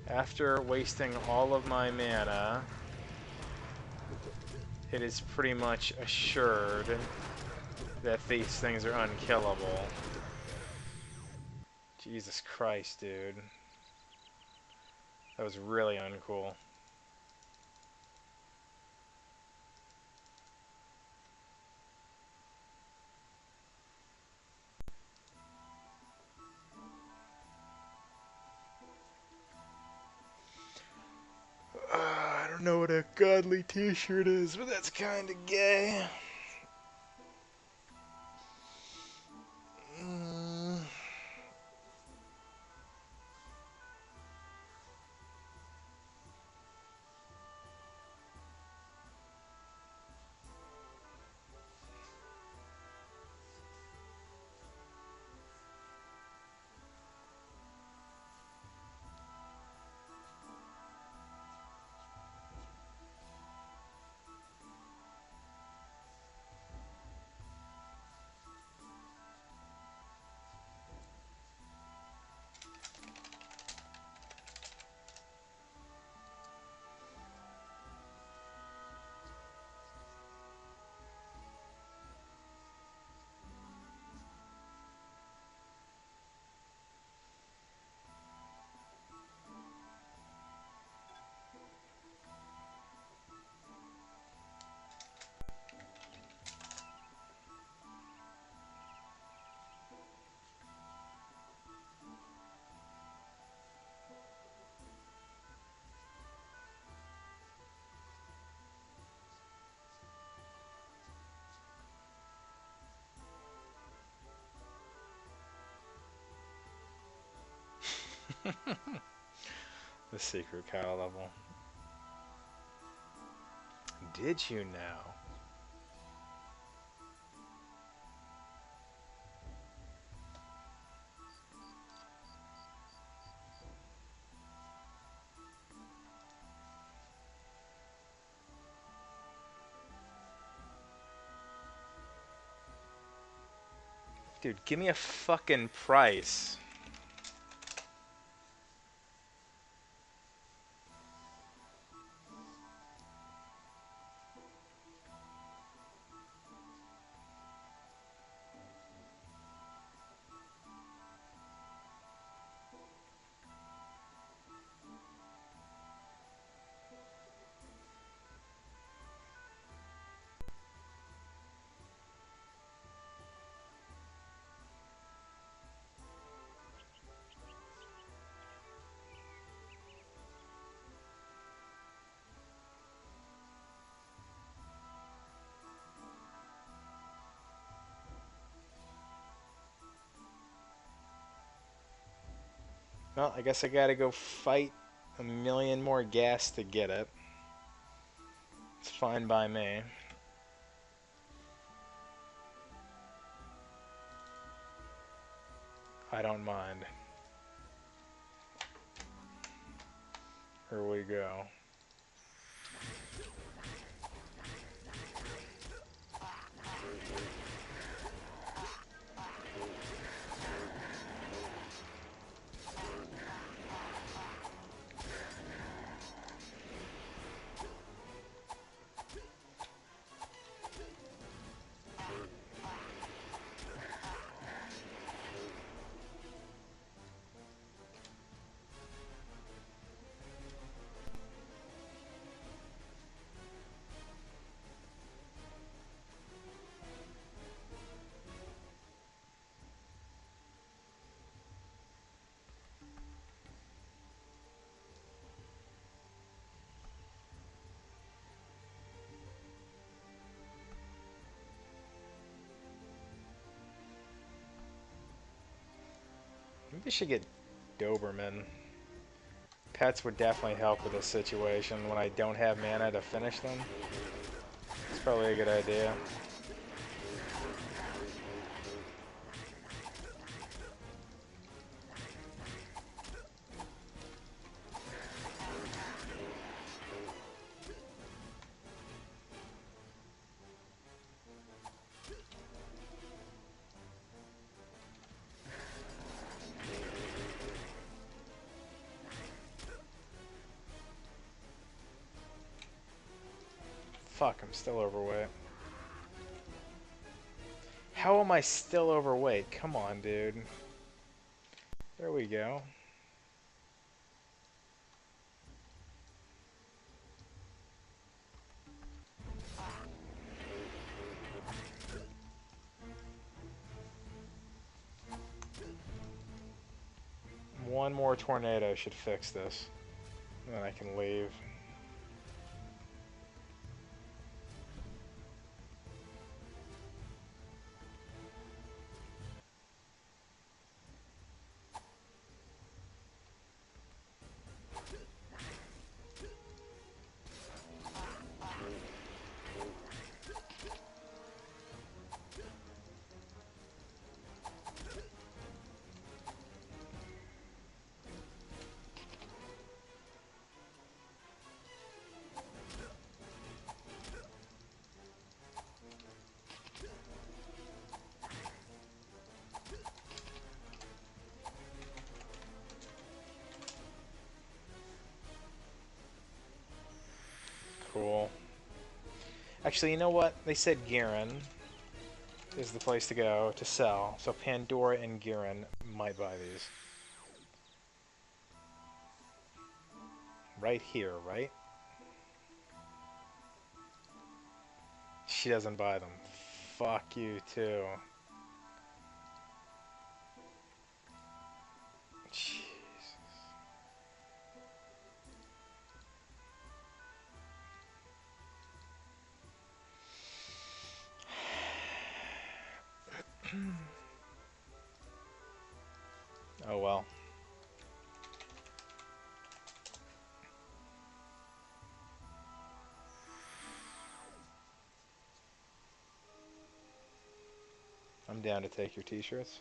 S1: After wasting all of my mana, it is pretty much assured that these things are unkillable. Jesus Christ, dude. That was really uncool. know what a godly t-shirt is, but that's kind of gay. Mm. The secret cow level. Did you know? Dude, give me a fucking price. Well, I guess I gotta go fight a million more gas to get it. It's fine by me. I don't mind. Here we go. Maybe we should get Doberman. Pets would definitely help with this situation when I don't have mana to finish them. It's probably a good idea. Fuck, I'm still overweight. How am I still overweight? Come on, dude. There we go. One more tornado should fix this. And then I can leave. Actually, you know what? They said Giron is the place to go to sell. So Pandora and Giron might buy these. Right here, right? She doesn't buy them. Fuck you too. Jeez. Oh well. I'm down to take your t-shirts.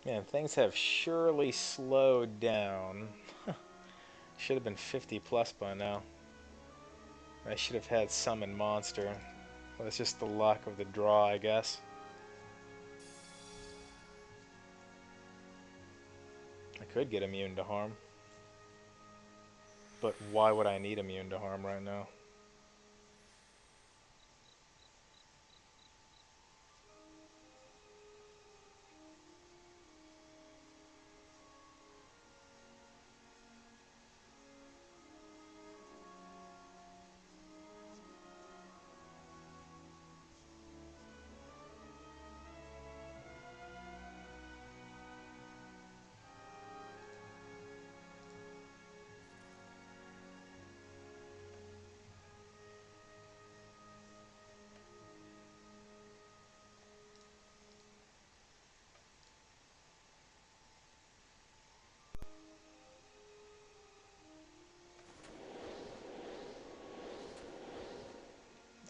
S1: Man, things have surely slowed down. Should have been 50 plus by now. I should have had Summon Monster. That's just the luck of the draw, I guess. I could get immune to harm. But why would I need immune to harm right now?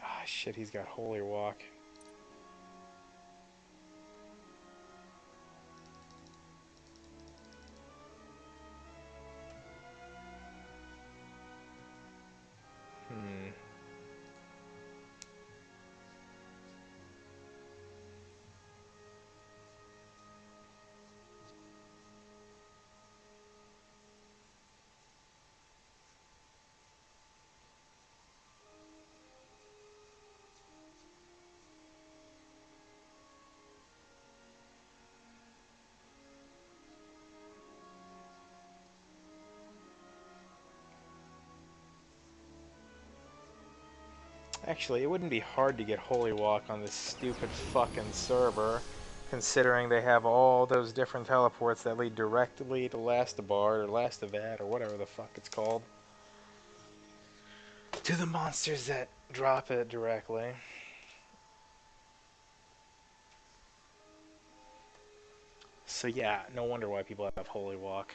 S1: Ah, shit, he's got Holy Walk. Hmm. Actually, it wouldn't be hard to get Holy Walk on this stupid fucking server, considering they have all those different teleports that lead directly to Lastabard or Lastavad or whatever the fuck it's called. To the monsters that drop it directly. So yeah, no wonder why people have Holy Walk.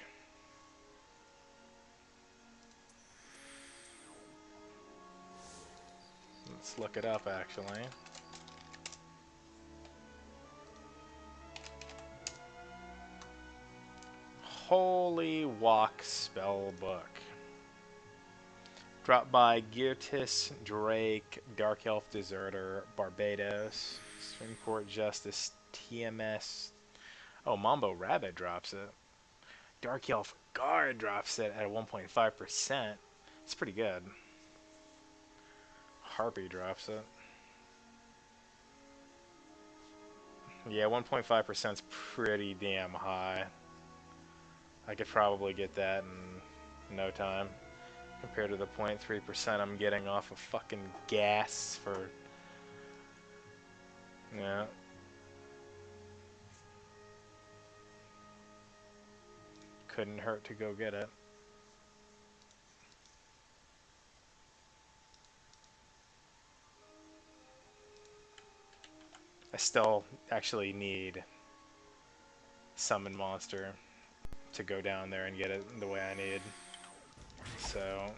S1: Let's look it up, actually. Holy Walk Spellbook. Dropped by Geartis, Drake, Dark Elf Deserter, Barbados, Supreme Court Justice, TMS. Oh, Mambo Rabbit drops it. Dark Elf Guard drops it at 1.5%. It's pretty good. Harpy drops it. Yeah, 1.5% is pretty damn high. I could probably get that in no time compared to the 0.3% I'm getting off of fucking gas for. Yeah. Couldn't hurt to go get it. I still actually need summon monster to go down there and get it the way I need. So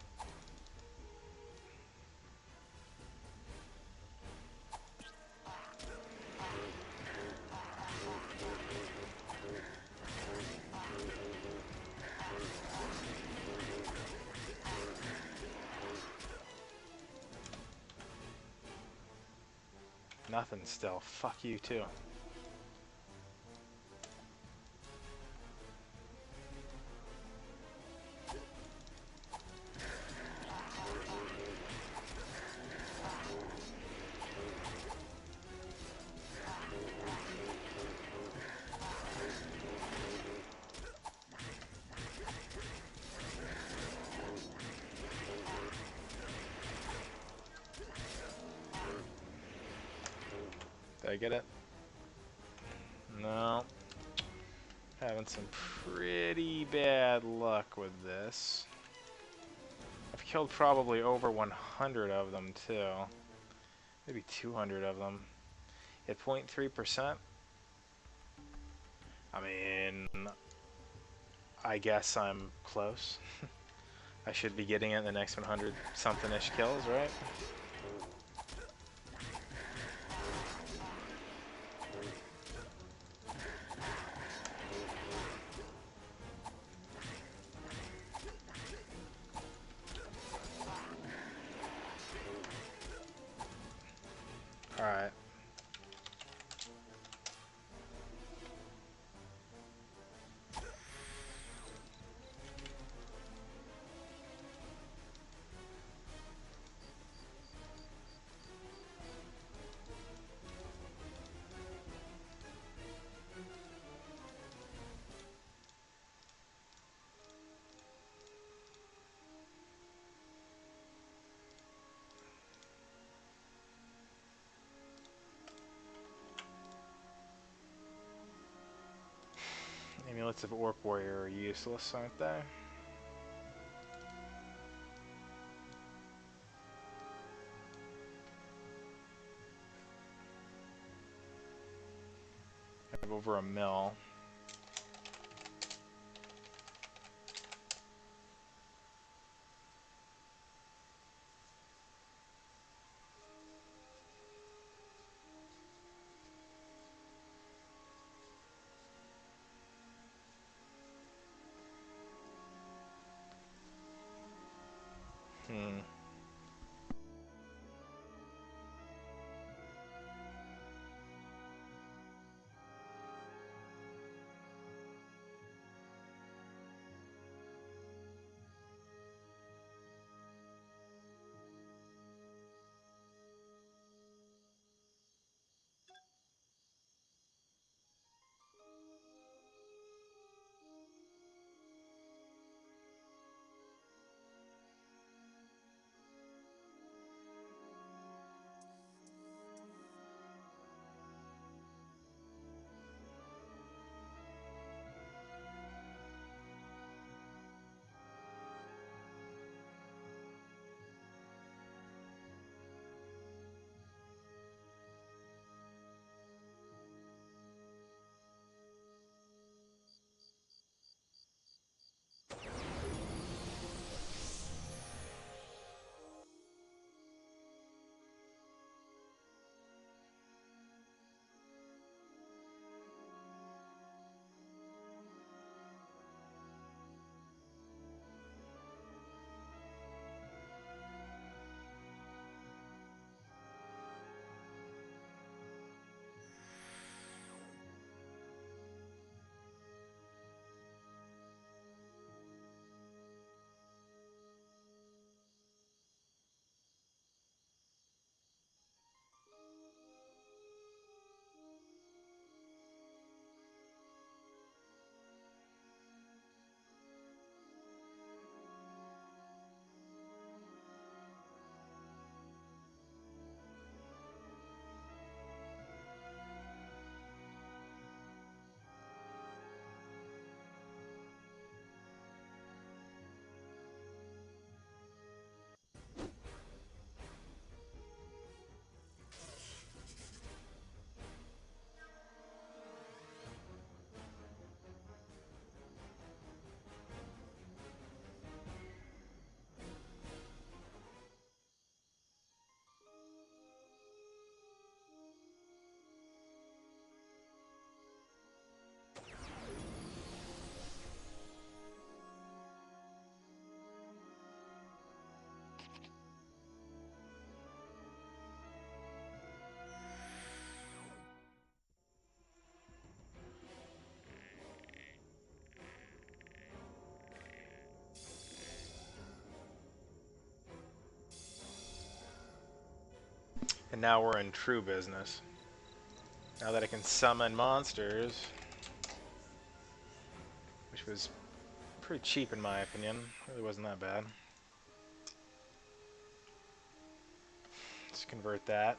S1: nothing still. Fuck you too. Did I get it? No. Having some pretty bad luck with this. I've killed probably over 100 of them too. Maybe 200 of them. At 0.3%. I mean, I guess I'm close. I should be getting it in the next 100 something-ish kills, right? Alright. Amulets of Orc Warrior are useless, aren't they? I have over a mil. Hmm. And now we're in true business. Now that I can summon monsters, which was pretty cheap in my opinion. Really wasn't that bad. Let's convert that.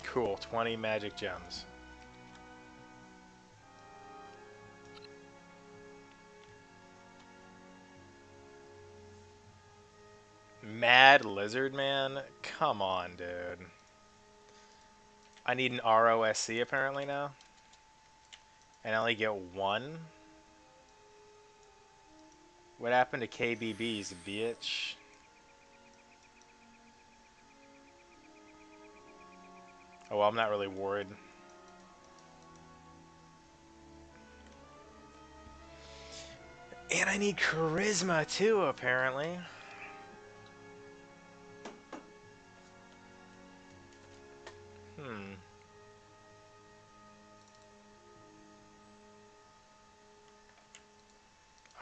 S1: Cool, 20 magic gems. Mad Lizard Man? Come on, dude. I need an ROSC apparently now. And I only get one? What happened to KBBs, bitch? Oh, well, I'm not really worried. And I need charisma too, apparently.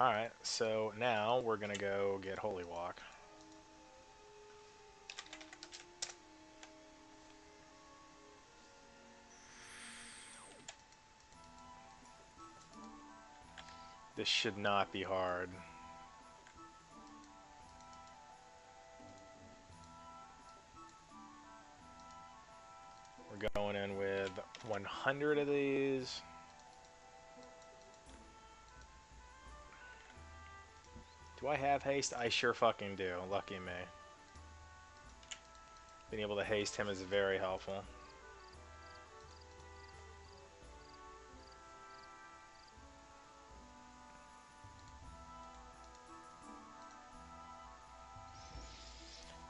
S1: Alright, so now we're gonna go get Holy Walk. This should not be hard. We're going in with 100 of these. Do I have haste? I sure fucking do. Lucky me. Being able to haste him is very helpful.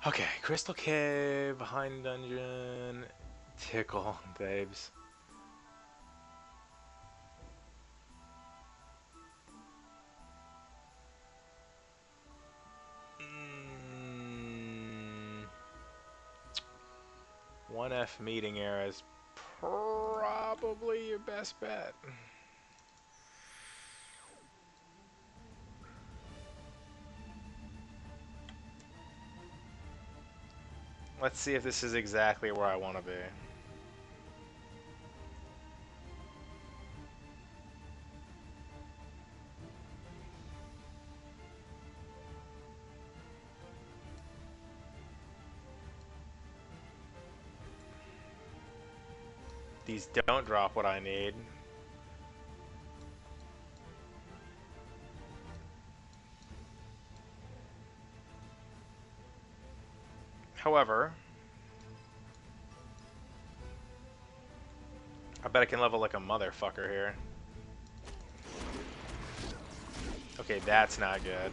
S1: Okay, Crystal Cave, behind dungeon, tickle, babes. Mm, 1F meeting era is probably your best bet. Let's see if this is exactly where I want to be. These don't drop what I need. However, I bet I can level like a motherfucker here. Okay, that's not good.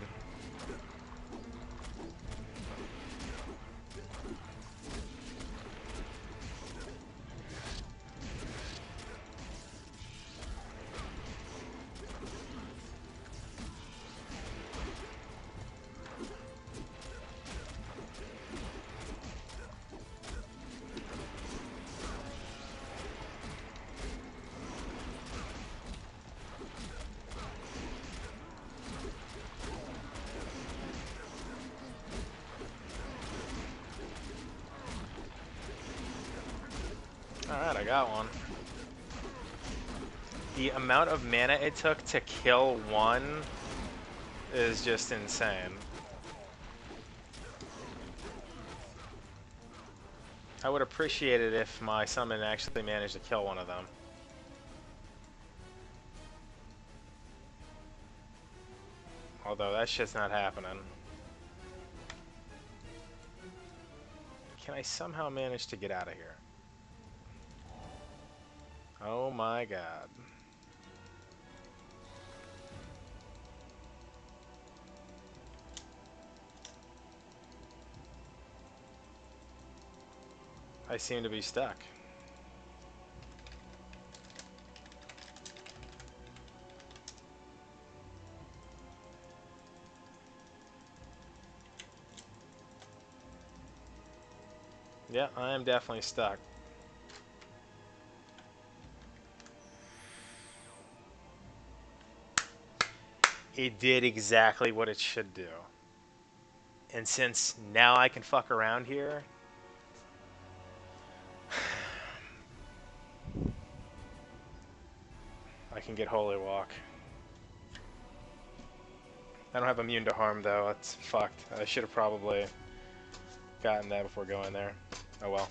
S1: Alright, I got one. The amount of mana it took to kill one is just insane. I would appreciate it if my summon actually managed to kill one of them. Although that shit's not happening. Can I somehow manage to get out of here? Oh my god. I seem to be stuck. Yeah, I am definitely stuck. It did exactly what it should do. And since now I can fuck around here, I can get Holy Walk. I don't have immune to harm though. That's fucked. I should have probably gotten that before going there. Oh well.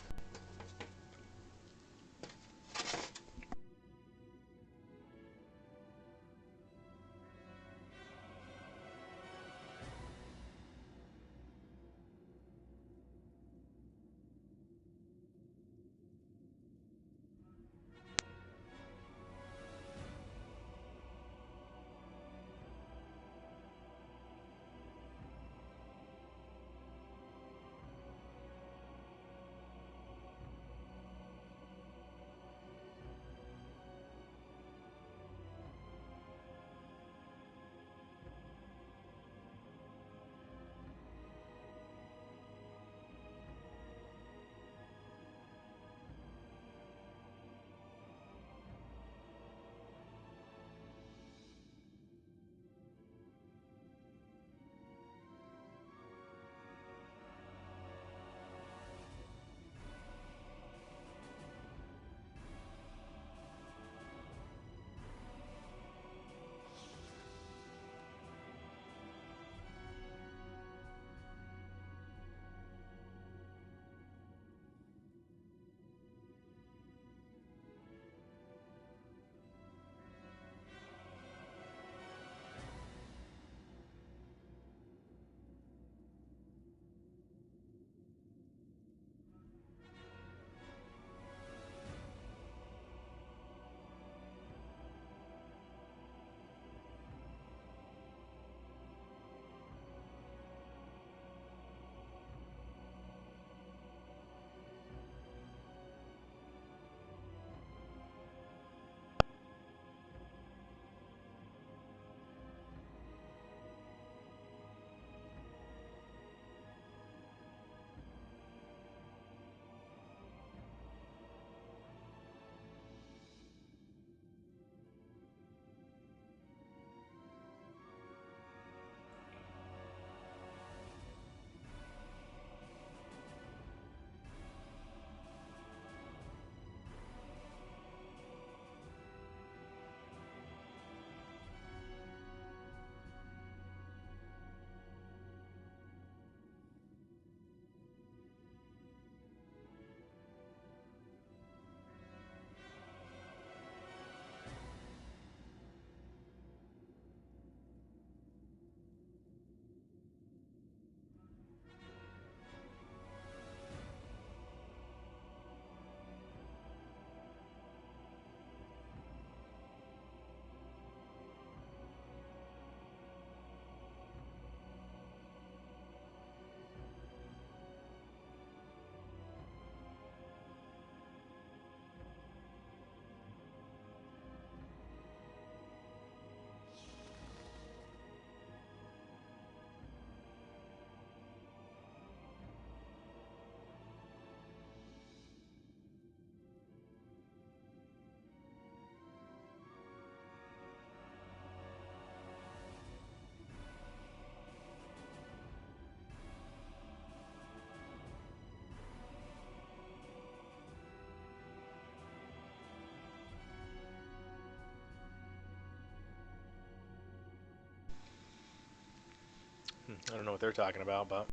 S1: I don't know what they're talking about, but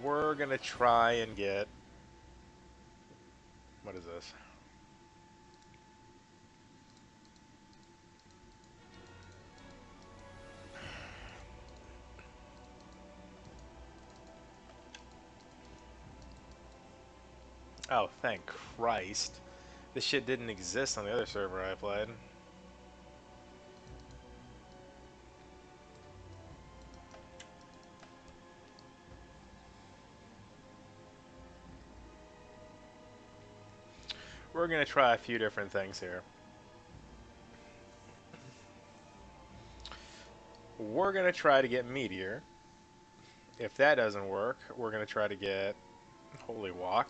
S1: we're gonna try and get. What is this? Oh, thank Christ. This shit didn't exist on the other server I played. We're gonna try a few different things here. We're gonna try to get Meteor. If that doesn't work, we're gonna try to get Holy Walk.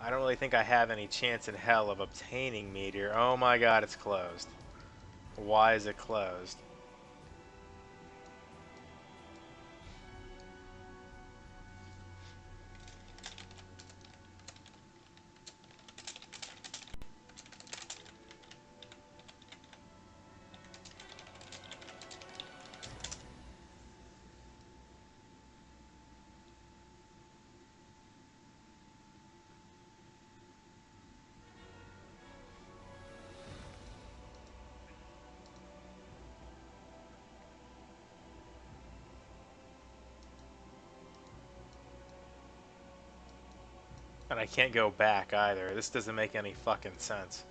S1: I don't really think I have any chance in hell of obtaining meteor. Oh my god, it's closed. Why is it closed? And I can't go back either. This doesn't make any fucking sense.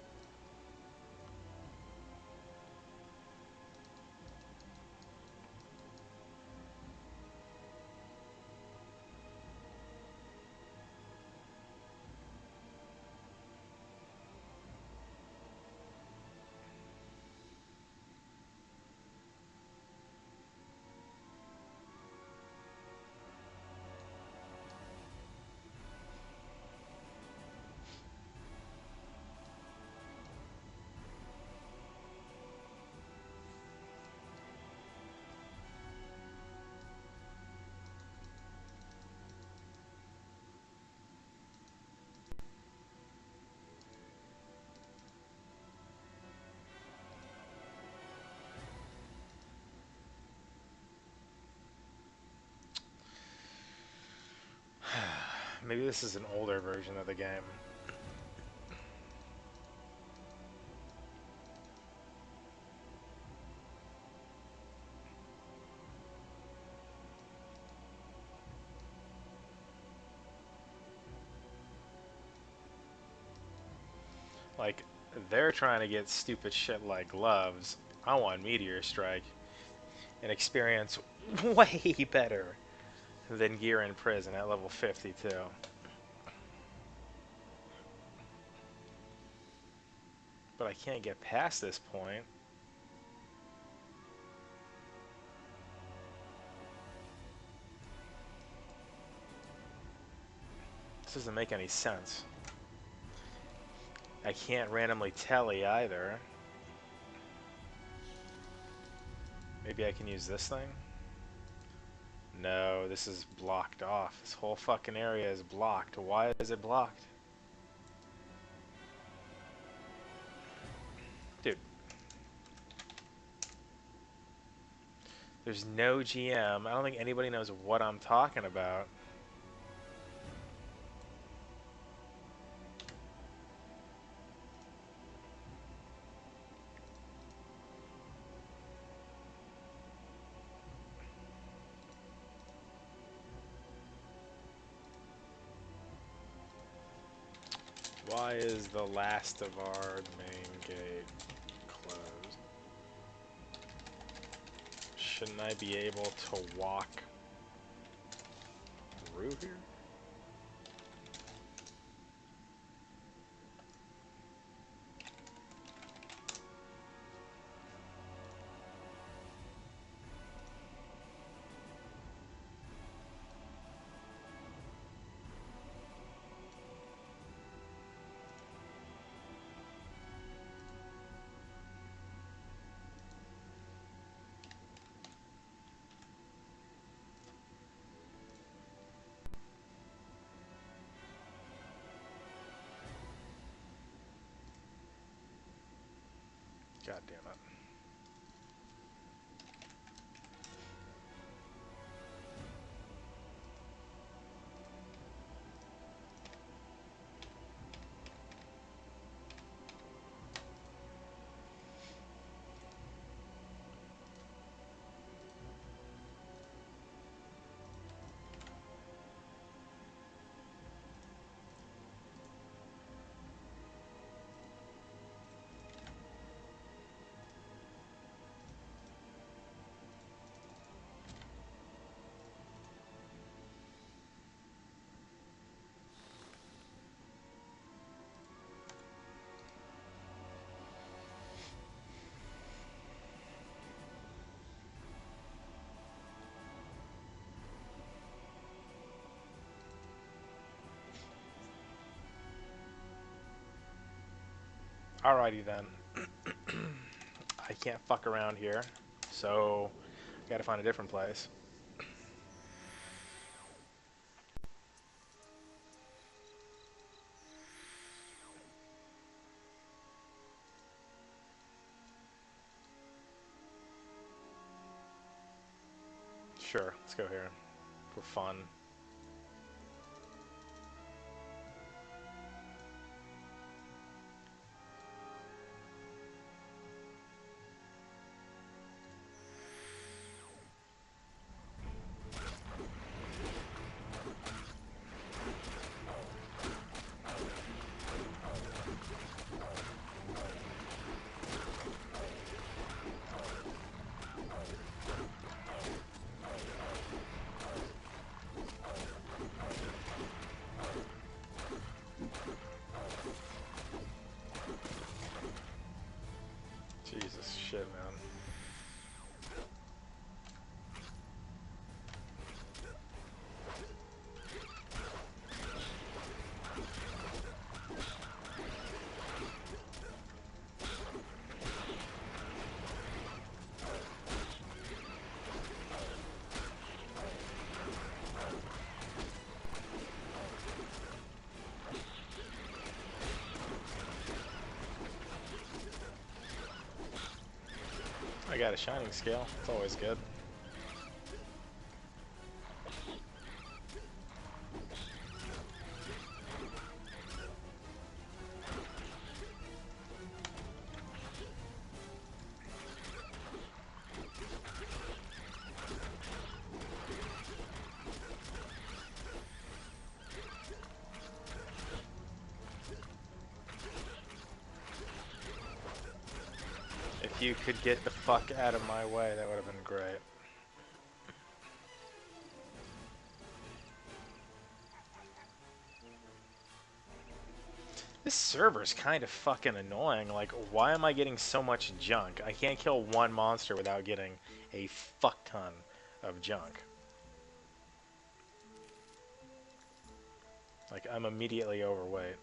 S1: Maybe this is an older version of the game. Like, they're trying to get stupid shit like gloves. I want Meteor Strike and experience way better than Gear in Prison at level 52. But I can't get past this point. This doesn't make any sense. I can't randomly telly either. Maybe I can use this thing? No, this is blocked off. This whole fucking area is blocked. Why is it blocked? Dude. There's no GM. I don't think anybody knows what I'm talking about. Why is the last of our main gate closed? Shouldn't I be able to walk through here? God damn it. Alrighty then. I can't fuck around here, so gotta find a different place. Sure, let's go here for fun. Jesus shit, man. I got a shining scale. It's always good. If you could get the fuck out of my way, that would have been great. This server's kind of fucking annoying. Like, why am I getting so much junk? I can't kill one monster without getting a fuck ton of junk. Like, I'm immediately overweight.